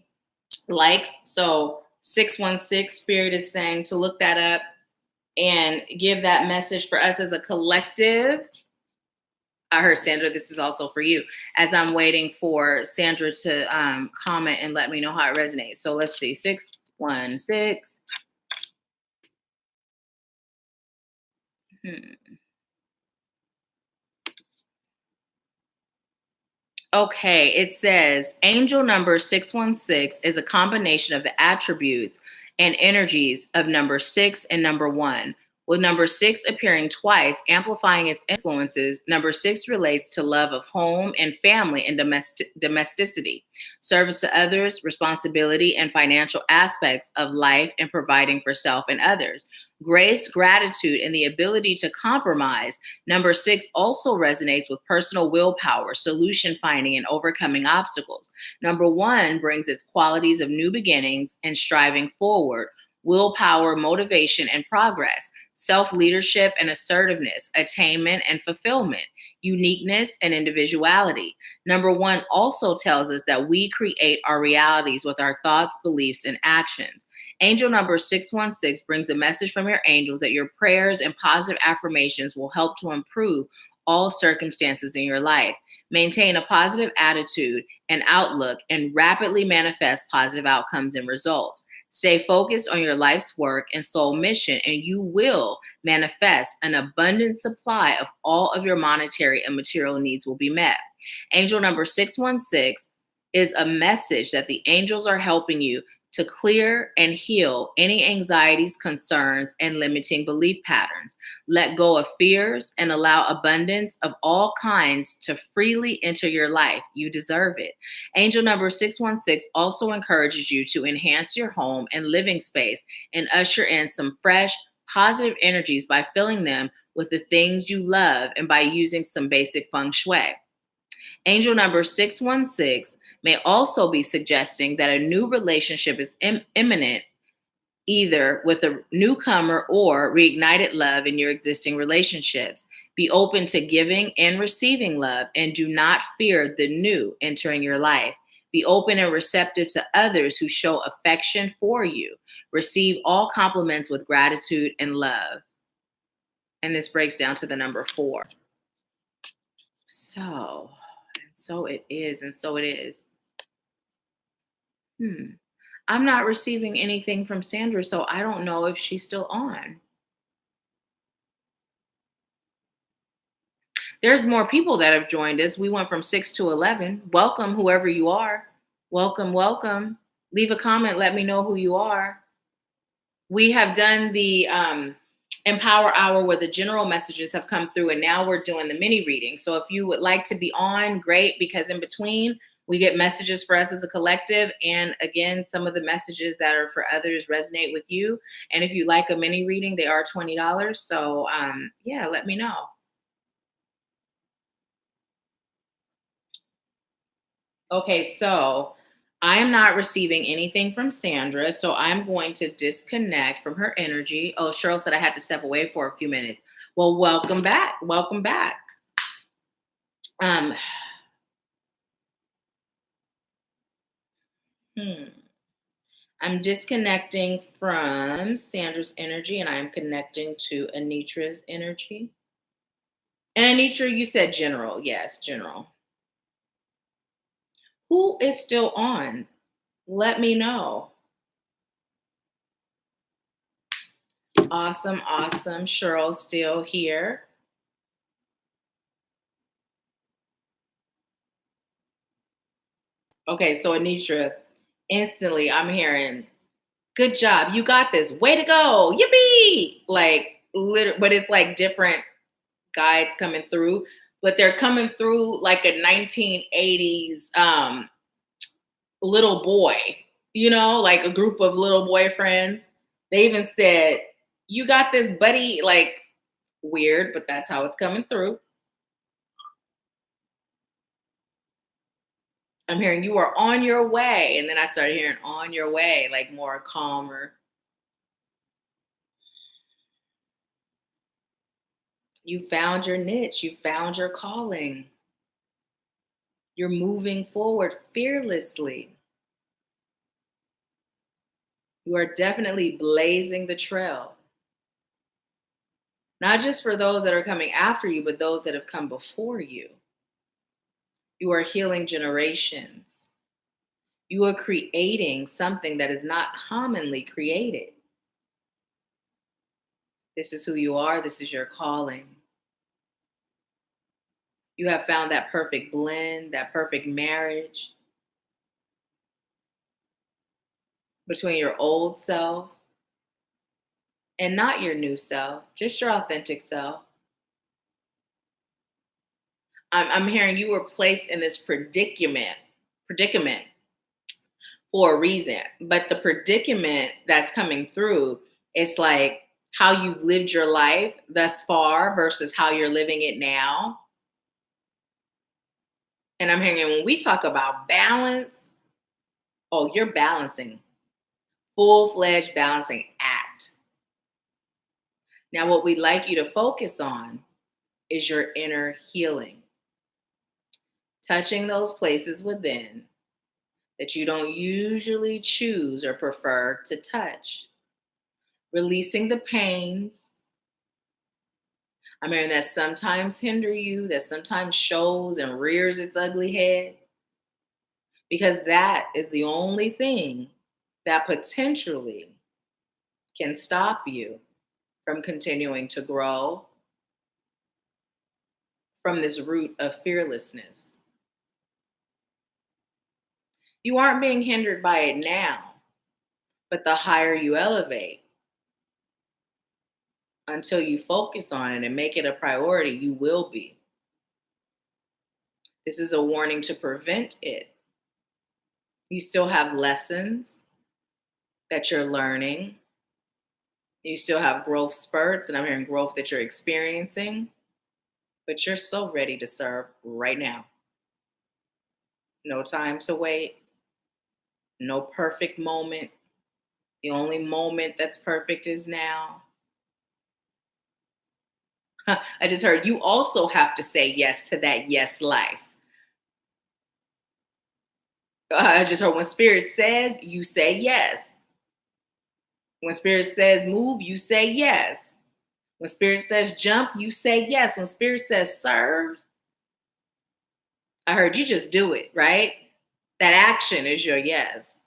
likes. So 616 Spirit is saying to look that up and give that message for us as a collective. I heard Sandra, this is also for you, as I'm waiting for Sandra to comment and let me know how it resonates. So let's see, 616. Okay, it says angel number 616 is a combination of the attributes and energies of number 6 and number 1. With number 6 appearing twice, amplifying its influences, number 6 relates to love of home and family and domesticity, service to others, responsibility, and financial aspects of life and providing for self and others. Grace, gratitude, and the ability to compromise. Number 6 also resonates with personal willpower, solution finding, and overcoming obstacles. Number 1 brings its qualities of new beginnings and striving forward, willpower, motivation, and progress, self leadership and assertiveness, attainment and fulfillment, uniqueness and individuality. Number 1 also tells us that we create our realities with our thoughts, beliefs, and actions. Angel number 616 brings a message from your angels that your prayers and positive affirmations will help to improve all circumstances in your life. Maintain a positive attitude and outlook and rapidly manifest positive outcomes and results. Stay focused on your life's work and soul mission, and you will manifest an abundant supply of all of your monetary and material needs will be met. Angel number 616 is a message that the angels are helping you to clear and heal any anxieties, concerns, and limiting belief patterns. Let go of fears and allow abundance of all kinds to freely enter your life. You deserve it. Angel number 616 also encourages you to enhance your home and living space and usher in some fresh, positive energies by filling them with the things you love and by using some basic feng shui. Angel number 616 may also be suggesting that a new relationship is imminent, either with a newcomer or reignited love in your existing relationships. Be open to giving and receiving love and do not fear the new entering your life. Be open and receptive to others who show affection for you. Receive all compliments with gratitude and love. And this breaks down to the number 4. So it is, and so it is. I'm not receiving anything from Sandra, so I don't know if she's still on. There's more people that have joined us. We went from 6 to 11. Welcome, whoever you are. Welcome, welcome. Leave a comment. Let me know who you are. We have done the Empower Hour where the general messages have come through, and now we're doing the mini reading. So if you would like to be on, great, because in between, we get messages for us as a collective. And again, some of the messages that are for others resonate with you. And if you like a mini reading, they are $20. So yeah, let me know. Okay, so I am not receiving anything from Sandra, so I'm going to disconnect from her energy. Oh, Cheryl said I had to step away for a few minutes. Well, welcome back. Welcome back. Um, I'm disconnecting from Sandra's energy and I'm connecting to Anitra's energy. And Anitra, you said general. Yes, general. Who is still on? Let me know. Awesome, awesome. Cheryl's still here. Okay, so Anitra, instantly I'm hearing, good job, you got this, way to go, yippee! Like, but it's like different guides coming through, but they're coming through like a 1980s little boy, like a group of little boyfriends. They even said, you got this, buddy, like weird, but that's how it's coming through. I'm hearing you are on your way. And then I started hearing on your way, like more calmer. You found your niche. You found your calling. You're moving forward fearlessly. You are definitely blazing the trail. Not just for those that are coming after you, but those that have come before you. You are healing generations. You are creating something that is not commonly created. This is who you are. This is your calling. You have found that perfect blend, that perfect marriage between your old self and not your new self, just your authentic self. I'm hearing you were placed in this predicament for a reason, but the predicament that's coming through, it's like how you've lived your life thus far versus how you're living it now. And I'm hearing when we talk about balance, oh, you're balancing, full-fledged balancing act. Now, what we'd like you to focus on is your inner healing, touching those places within that you don't usually choose or prefer to touch, releasing the pains. I mean, that sometimes hinder you, that sometimes shows and rears its ugly head, because that is the only thing that potentially can stop you from continuing to grow from this root of fearlessness. You aren't being hindered by it now, but the higher you elevate, until you focus on it and make it a priority, you will be. This is a warning to prevent it. You still have lessons that you're learning. You still have growth spurts, and I'm hearing growth that you're experiencing, but you're so ready to serve right now. No time to wait. No perfect moment. The only moment that's perfect is now. I just heard you also have to say yes to that yes life. I just heard when spirit says, you say yes. When spirit says move, you say yes. When spirit says jump, you say yes. When spirit says serve, I heard you just do it, right? That action is your yes.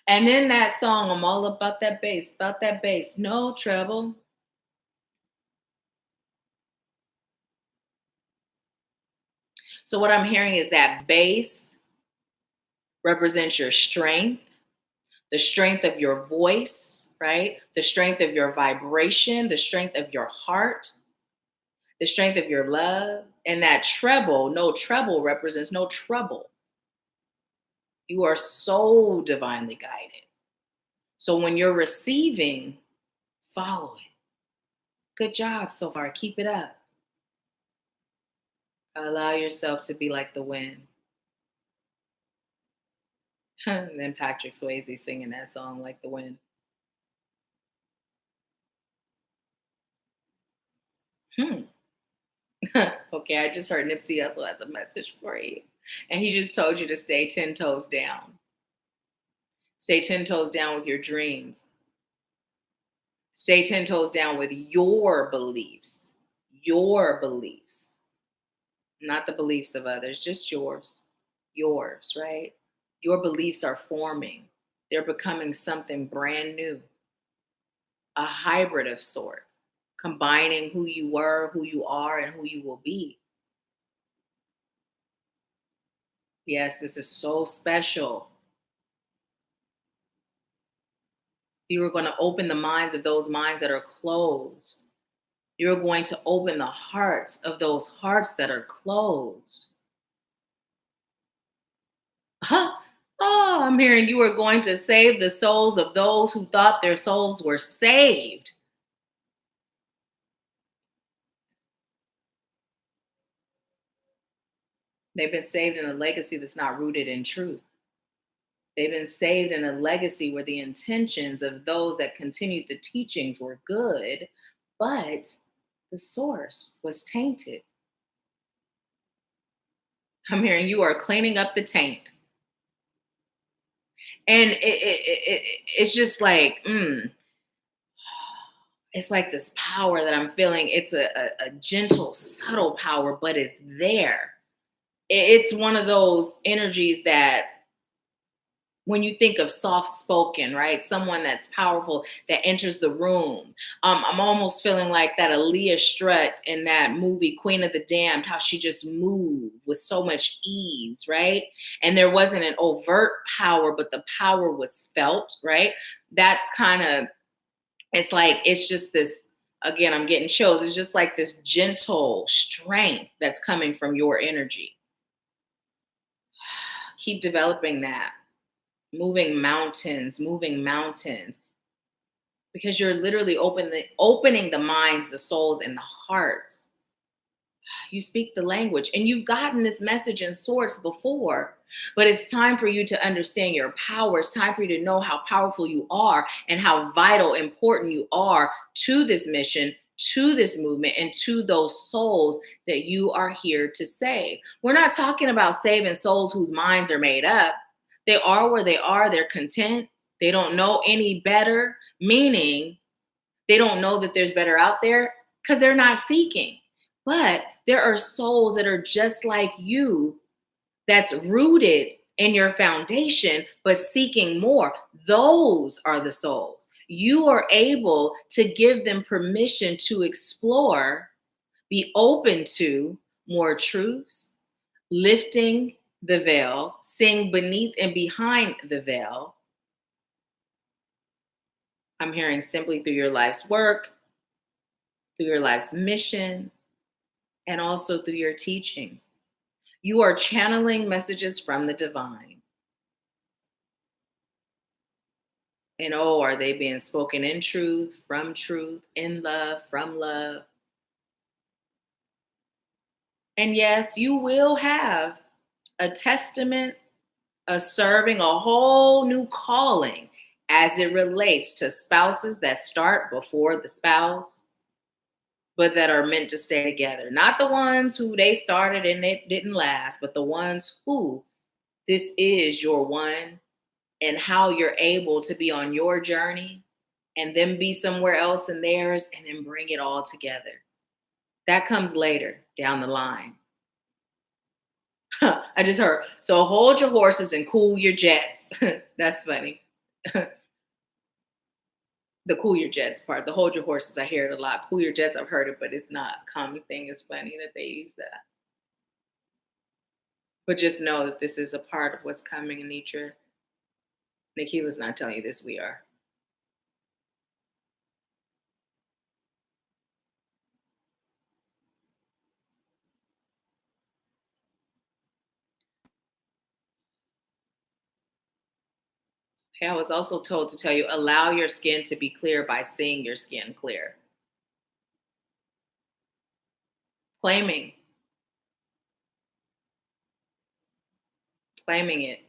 And then that song, I'm all about that bass, no treble. So what I'm hearing is that bass represents your strength, the strength of your voice, right? The strength of your vibration, the strength of your heart, the strength of your love. And that treble, no treble, represents no trouble. You are so divinely guided. So when you're receiving, follow it. Good job so far. Keep it up. Allow yourself to be like the wind. And then Patrick Swayze singing that song, Like the Wind. Hmm. Okay, I just heard Nipsey Hussle has a message for you. And he just told you to stay 10 toes down. Stay 10 toes down with your dreams. Stay 10 toes down with your beliefs. Your beliefs. Not the beliefs of others, just yours. Yours, right? Your beliefs are forming. They're becoming something brand new. A hybrid of sort, combining who you were, who you are, and who you will be. Yes, this is so special. You are going to open the minds of those minds that are closed. You're going to open the hearts of those hearts that are closed. Huh? Oh, I'm hearing you are going to save the souls of those who thought their souls were saved. They've been saved in a legacy that's not rooted in truth. They've been saved in a legacy where the intentions of those that continued the teachings were good, but the source was tainted. I'm hearing you are cleaning up the taint. And it's just like, it's like this power that I'm feeling. It's a gentle, subtle power, but it's there. It's one of those energies that when you think of soft spoken, right? Someone that's powerful that enters the room. I'm almost feeling like that Aaliyah Strut in that movie, Queen of the Damned, how she just moved with so much ease, right? And there wasn't an overt power, but the power was felt, right? That's kind of, it's like, it's just this, again, I'm getting chills. It's just like this gentle strength that's coming from your energy. Keep developing that. Moving mountains, because you're literally opening the minds, the souls, and the hearts. You speak the language, and you've gotten this message in sorts before, but it's time for you to understand your power. It's time for you to know how powerful you are and how vital, important you are to this mission, to this movement, and to those souls that you are here to save. We're not talking about saving souls whose minds are made up. They are where they are. They're content. They don't know any better, meaning they don't know that there's better out there because they're not seeking. But there are souls that are just like you that's rooted in your foundation, but seeking more. Those are the souls. You are able to give them permission to explore, be open to more truths, lifting the veil, seeing beneath and behind the veil. I'm hearing simply through your life's work, through your life's mission, and also through your teachings. You are channeling messages from the divine. And oh, are they being spoken in truth, in love, from love? And yes, you will have a testament, a serving, a whole new calling as it relates to spouses that start before the spouse, but that are meant to stay together. Not the ones who they started and it didn't last, but the ones who this is your one, and how you're able to be on your journey and then be somewhere else in theirs and then bring it all together. That comes later down the line. I just heard, so hold your horses and cool your jets. That's funny. The cool your jets part, the hold your horses, I hear it a lot. Cool your jets, I've heard it, but it's not a common thing. It's funny that they use that. But just know that this is a part of what's coming, Anitra. Nahkila's not telling you this, we are. Okay, I was also told to tell you, allow your skin to be clear by seeing your skin clear. Claiming, claiming it.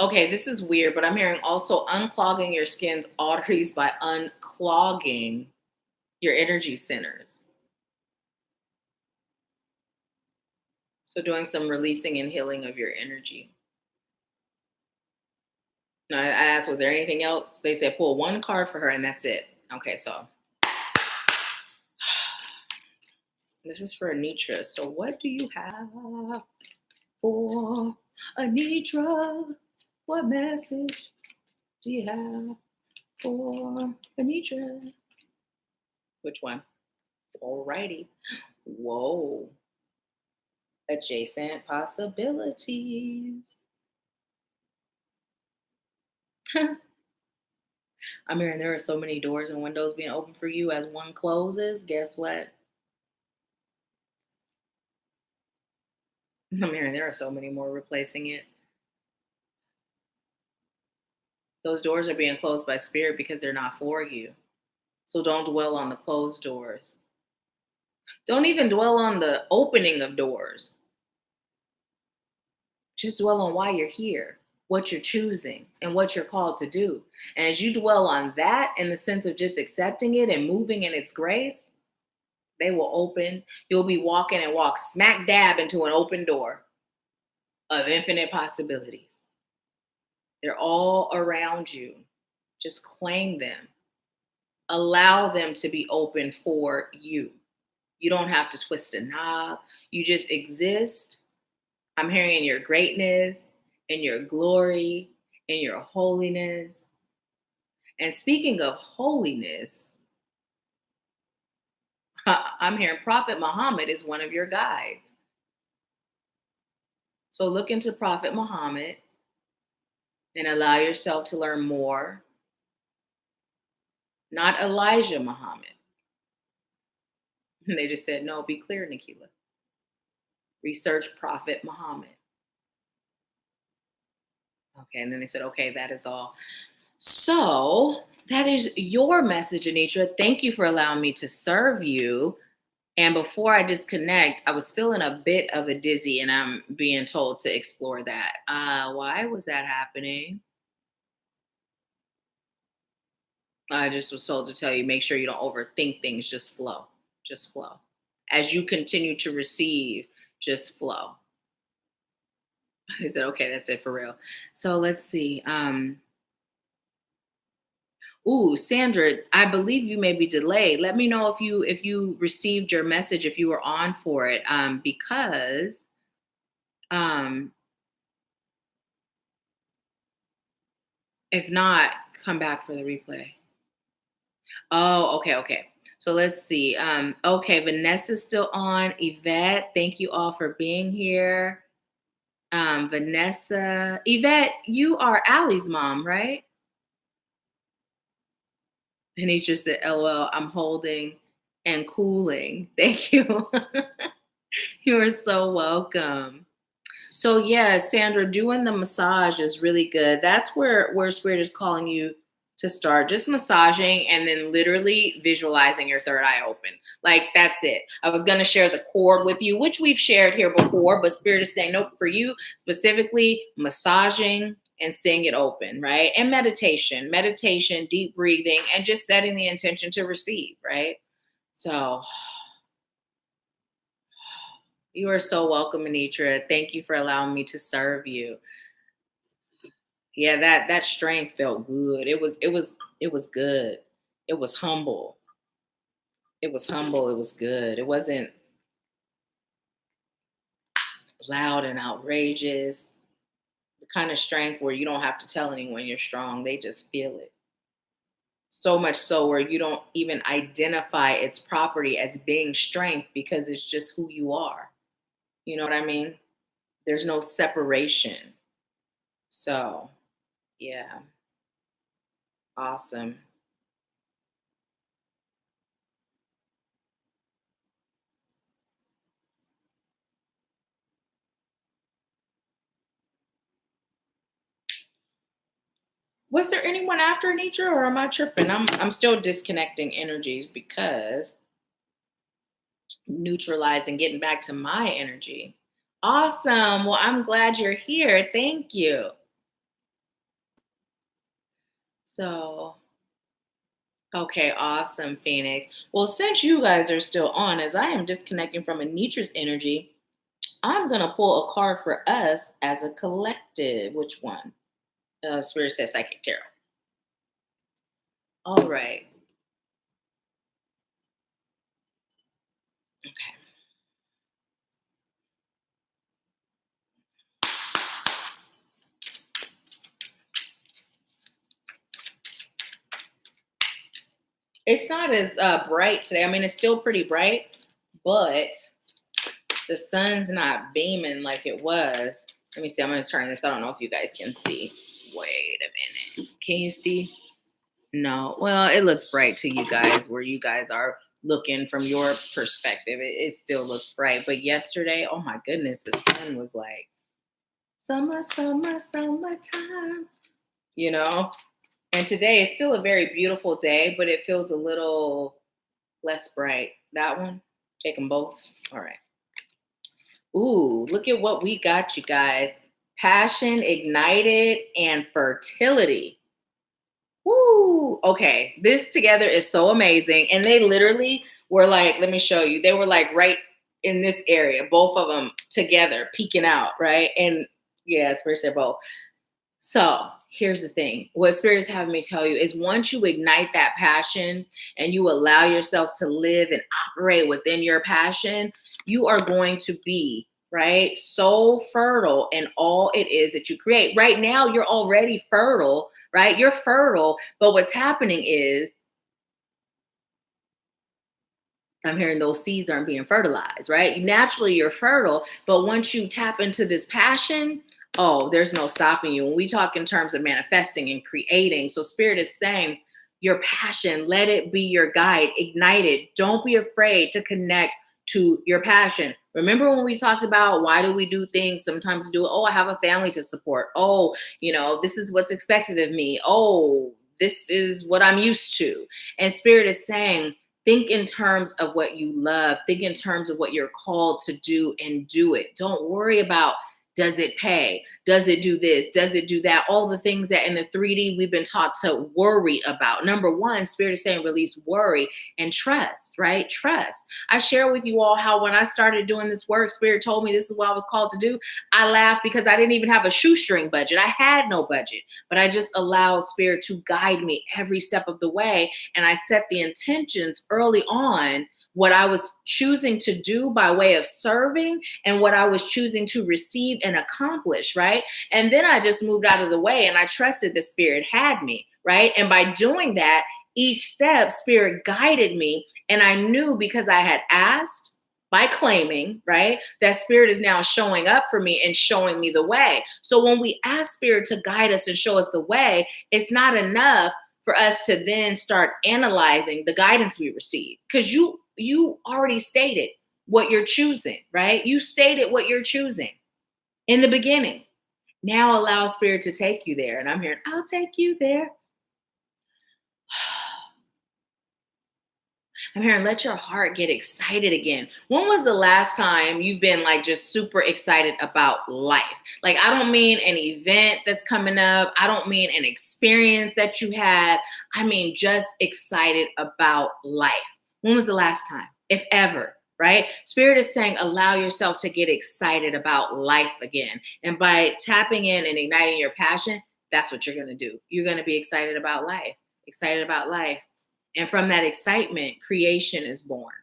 Okay, this is weird, but I'm hearing also unclogging your skin's arteries by unclogging your energy centers. So doing some releasing and healing of your energy. Now, I asked, was there anything else? They said pull one card for her and that's it. Okay, so this is for Anitra. So what do you have for Anitra? What message do you have for Anitra? Which one? Alrighty. Whoa. Adjacent possibilities. I'm hearing there are so many doors and windows being open for you as one closes. Guess what? I'm hearing there are so many more replacing it. Those doors are being closed by spirit because they're not for you. So don't dwell on the closed doors. Don't even dwell on the opening of doors. Just dwell on why you're here, what you're choosing, and what you're called to do. And as you dwell on that in the sense of just accepting it and moving in its grace, they will open. You'll be walking and walk smack dab into an open door of infinite possibilities. They're all around you. Just claim them. Allow them to be open for you. You don't have to twist a knob. You just exist. I'm hearing in your greatness, in your glory, in your holiness. And speaking of holiness, I'm hearing Prophet Muhammad is one of your guides. So look into Prophet Muhammad and allow yourself to learn more. Not Elijah Muhammad. And they just said, no, be clear, Nahkila. Research Prophet Muhammad. Okay, and then they said, okay, that is all. So that is your message, Anitra. Thank you for allowing me to serve you. And before I disconnect, I was feeling a bit of a dizzy, and I'm being told to explore that. Why was that happening? I just was told to tell you, make sure you don't overthink things. Just flow. Just flow. As you continue to receive, just flow. He said, okay, that's it for real. So let's see. Ooh, Sandra, I believe you may be delayed. Let me know if you received your message, if you were on for it. Because if not, come back for the replay. Oh, okay. So let's see. Okay, Vanessa's still on. Yvette, thank you all for being here. Vanessa, Yvette, you are Allie's mom, right? Anitra said, LOL, I'm holding and cooling. Thank you. You are so welcome. So yeah, Sandra, doing the massage is really good. That's where Spirit is calling you to start. Just massaging and then literally visualizing your third eye open. Like that's it. I was gonna share the cord with you, which we've shared here before, but Spirit is saying nope for you, specifically massaging and seeing it open, right? And meditation, deep breathing, and just setting the intention to receive, right? So you are so welcome, Anitra. Thank you for allowing me to serve you. Yeah, that strength felt good. It was good. It was humble. It was humble. It was good. It wasn't loud and outrageous, the kind of strength where you don't have to tell anyone you're strong. They just feel it. So much so where you don't even identify its property as being strength because it's just who you are. You know what I mean? There's no separation. So, yeah, awesome. Was there anyone after Anitra or am I tripping? I'm still disconnecting energies because neutralizing, getting back to my energy. Awesome. Well, I'm glad you're here. Thank you. So, okay, awesome, Phoenix. Well, since you guys are still on, as I am disconnecting from Anitra's energy, I'm going to pull a card for us as a collective. Which one? Spirit says Psychic Tarot. All right. Okay. It's not as bright today. I mean, it's still pretty bright, but the sun's not beaming like it was. Let me see. I'm going to turn this. I don't know if you guys can see. Wait a minute. Can you see? No. Well, it looks bright to you guys where you guys are looking from your perspective. It still looks bright. But yesterday, oh my goodness, the sun was like, summer, summer, summertime, you know? And today is still a very beautiful day, but it feels a little less bright. That one, take them both. All right. Ooh, look at what we got, you guys. Passion, ignited, and fertility. Woo! Okay, this together is so amazing. And they literally were like, let me show you. They were like right in this area, both of them together, peeking out, right? And yeah, Spirit said both. So here's the thing. What Spirit is having me tell you is once you ignite that passion and you allow yourself to live and operate within your passion, you are going to be, right, so fertile in all it is that you create. Right now, you're already fertile, right? You're fertile. But what's happening is I'm hearing those seeds aren't being fertilized, right? Naturally, you're fertile, but once you tap into this passion, oh, there's no stopping you. When we talk in terms of manifesting and creating, so Spirit is saying, your passion, let it be your guide, ignite it. Don't be afraid to connect to your passion. Remember when we talked about why do we do things? Sometimes we do, oh, I have a family to support. Oh, this is what's expected of me. Oh, this is what I'm used to. And Spirit is saying, think in terms of what you love. Think in terms of what you're called to do and do it. Don't worry about, does it pay? Does it do this? Does it do that? All the things that in the 3D we've been taught to worry about. Number one, Spirit is saying release worry and trust, right? Trust. I share with you all how when I started doing this work, Spirit told me this is what I was called to do. I laughed because I didn't even have a shoestring budget. I had no budget, but I just allowed Spirit to guide me every step of the way. And I set the intentions early on, what I was choosing to do by way of serving and what I was choosing to receive and accomplish, right? And then I just moved out of the way and I trusted the Spirit had me, right? And by doing that, each step, Spirit guided me. And I knew because I had asked by claiming, right, that Spirit is now showing up for me and showing me the way. So when we ask Spirit to guide us and show us the way, it's not enough for us to then start analyzing the guidance we receive, because you already stated what you're choosing, right? You stated what you're choosing in the beginning. Now allow Spirit to take you there. And I'm hearing, I'll take you there. I'm hearing, let your heart get excited again. When was the last time you've been like just super excited about life? Like, I don't mean an event that's coming up. I don't mean an experience that you had. I mean, just excited about life. When was the last time, if ever? Right? Spirit is saying, allow yourself to get excited about life again. And by tapping in and igniting your passion, that's what you're going to do. You're going to be excited about life, excited about life. And from that excitement, creation is born.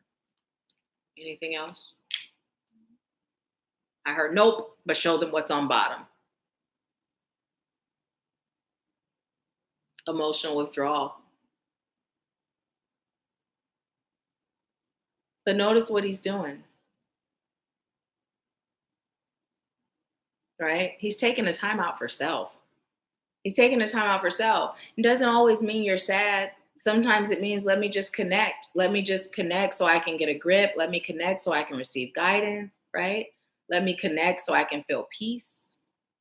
Anything else? I heard nope, but show them what's on bottom. Emotional withdrawal. But notice what he's doing, right? He's taking a time out for self. He's taking the time out for self. It doesn't always mean you're sad. Sometimes it means let me just connect. Let me just connect so I can get a grip. Let me connect so I can receive guidance, right? Let me connect so I can feel peace.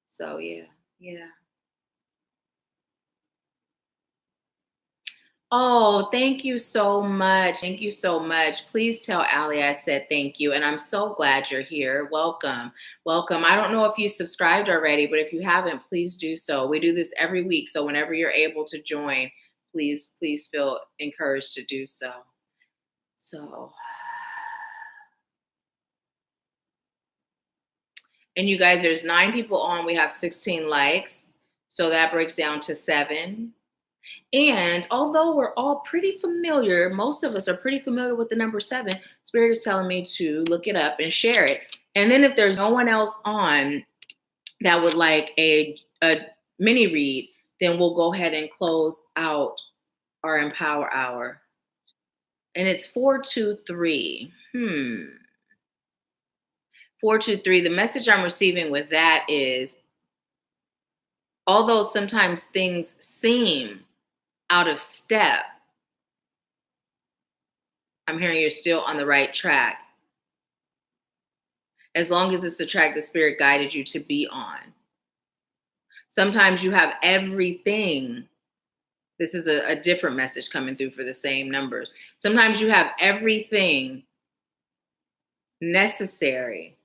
So yeah, yeah. Oh, thank you so much. Thank you so much. Please tell Allie I said thank you. And I'm so glad you're here. Welcome. Welcome. I don't know if you subscribed already, but if you haven't, please do so. We do this every week. So whenever you're able to join, please feel encouraged to do so. So, and you guys, there's 9 people on. We have 16 likes. So that breaks down to 7. And although we're all pretty familiar, most of us are pretty familiar with the number 7, Spirit is telling me to look it up and share it. And then if there's no one else on that would like a mini read, then we'll go ahead and close out our Empower Hour. And it's 423. 423. The message I'm receiving with that is, although sometimes things seem out of step, I'm hearing you're still on the right track. As long as it's the track the Spirit guided you to be on. Sometimes you have everything. This is a different message coming through for the same numbers. Sometimes you have everything necessary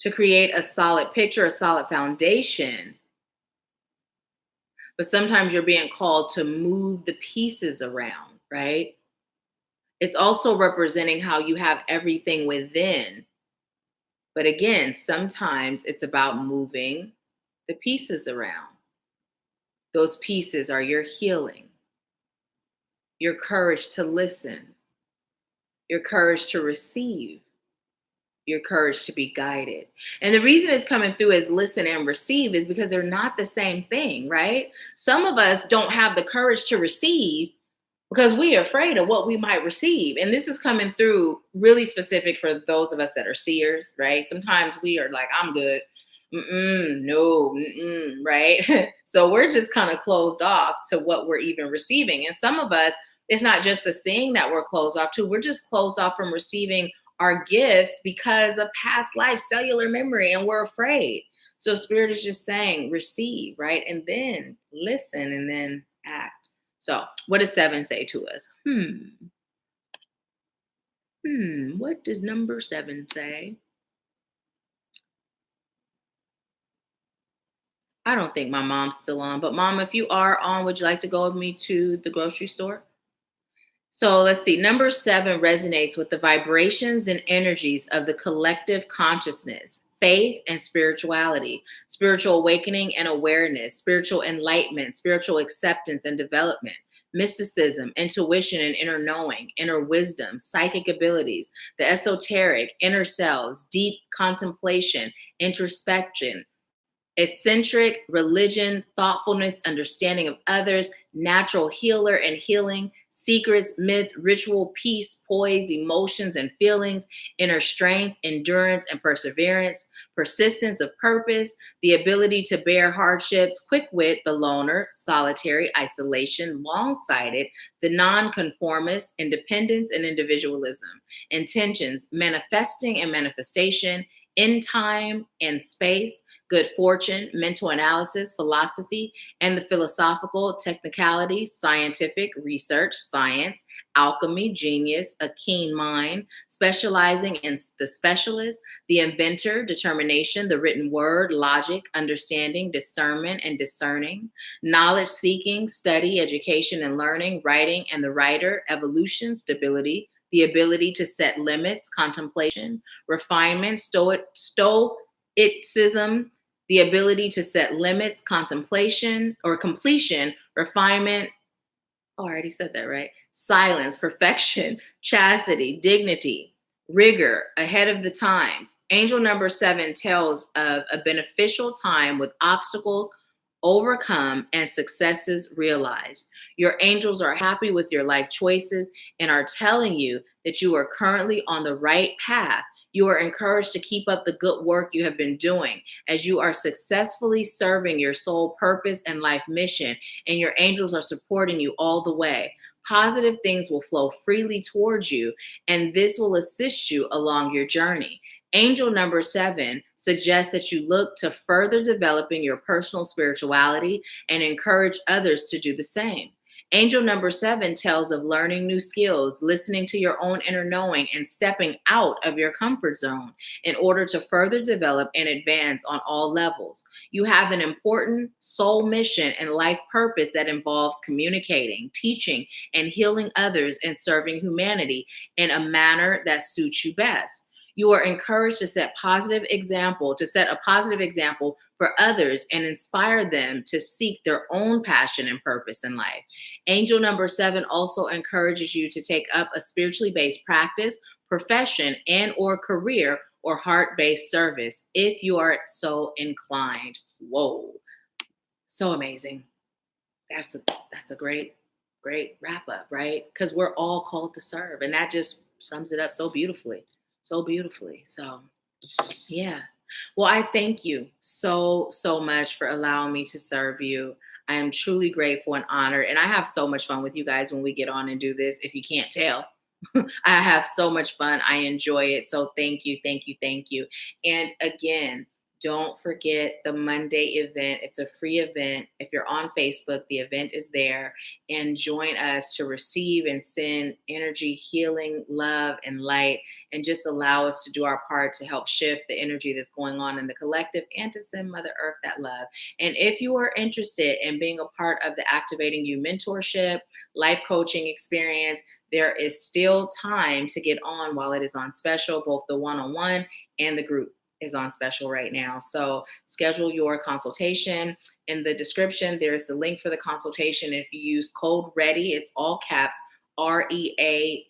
to create a solid picture, a solid foundation. But sometimes you're being called to move the pieces around, right? It's also representing how you have everything within. But again, sometimes it's about moving the pieces around. Those pieces are your healing, your courage to listen, your courage to receive, your courage to be guided. And the reason it's coming through as listen and receive is because they're not the same thing, right? Some of us don't have the courage to receive because we are afraid of what we might receive. And this is coming through really specific for those of us that are seers, right? Sometimes we are like, I'm good. No, right? So we're just kind of closed off to what we're even receiving. And some of us, it's not just the seeing that we're closed off to, we're just closed off from receiving our gifts because of past life, cellular memory, and we're afraid. So Spirit is just saying, receive, right? And then listen and then act. So what does 7 say to us? What does number 7 say? I don't think my mom's still on, but Mom, if you are on, would you like to go with me to the grocery store? So let's see. Number 7 resonates with the vibrations and energies of the collective consciousness, faith and spirituality, spiritual awakening and awareness, spiritual enlightenment, spiritual acceptance and development, mysticism, intuition and inner knowing, inner wisdom, psychic abilities, the esoteric, inner selves, deep contemplation, introspection, eccentric, religion, thoughtfulness, understanding of others, natural healer and healing, secrets, myth, ritual, peace, poise, emotions and feelings, inner strength, endurance and perseverance, persistence of purpose, the ability to bear hardships, quick wit, the loner, solitary, isolation, long-sighted, the nonconformist, independence and individualism, intentions, manifesting and manifestation, in time and space, good fortune, mental analysis, philosophy, and the philosophical, technicality, scientific, research, science, alchemy, genius, a keen mind, specializing in the specialist, the inventor, determination, the written word, logic, understanding, discernment, and discerning, knowledge seeking, study, education, and learning, writing, and the writer, evolution, stability, the ability to set limits, contemplation, refinement, stoicism, the ability to set limits, contemplation or completion, refinement. Oh, I already said that, right? Silence, perfection, chastity, dignity, rigor, ahead of the times. Angel number 7 tells of a beneficial time with obstacles overcome and successes realized. Your angels are happy with your life choices and are telling you that you are currently on the right path. You are encouraged to keep up the good work you have been doing as you are successfully serving your soul purpose and life mission, and your angels are supporting you all the way. Positive things will flow freely towards you, and this will assist you along your journey. Angel number 7 suggests that you look to further developing your personal spirituality and encourage others to do the same. Angel number 7 tells of learning new skills, listening to your own inner knowing, and stepping out of your comfort zone in order to further develop and advance on all levels. You have an important soul mission and life purpose that involves communicating, teaching, and healing others and serving humanity in a manner that suits you best. You are encouraged to set a positive example for others and inspire them to seek their own passion and purpose in life. Angel number 7 also encourages you to take up a spiritually based practice, profession, and or career or heart-based service if you are so inclined. Whoa. So amazing. That's a great wrap up, right? Because we're all called to serve, and that just sums it up so beautifully. So beautifully. So, yeah. Well, I thank you so much for allowing me to serve you. I am truly grateful and honored. And I have so much fun with you guys when we get on and do this. If you can't tell, I have so much fun. I enjoy it. So thank you, thank you, thank you. And again, don't forget the Monday event. It's a free event. If you're on Facebook, the event is there. And join us to receive and send energy, healing, love, and light, and just allow us to do our part to help shift the energy that's going on in the collective and to send Mother Earth that love. And if you are interested in being a part of the Activating You mentorship, life coaching experience, there is still time to get on while it is on special. Both the one-on-one and the group is on special right now. So schedule your consultation. In the description, there's the link for the consultation. If you use code READY, it's all caps, READY,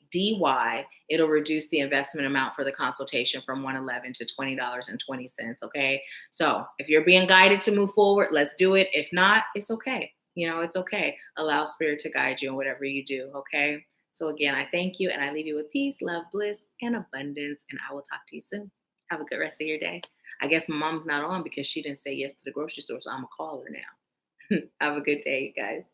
it'll reduce the investment amount for the consultation from $111 to $20.20. Okay. So if you're being guided to move forward, let's do it. If not, it's okay. It's okay. Allow spirit to guide you in whatever you do. Okay. So again, I thank you and I leave you with peace, love, bliss, and abundance. And I will talk to you soon. Have a good rest of your day. I guess my mom's not on because she didn't say yes to the grocery store, so I'm going to call her now. Have a good day, you guys.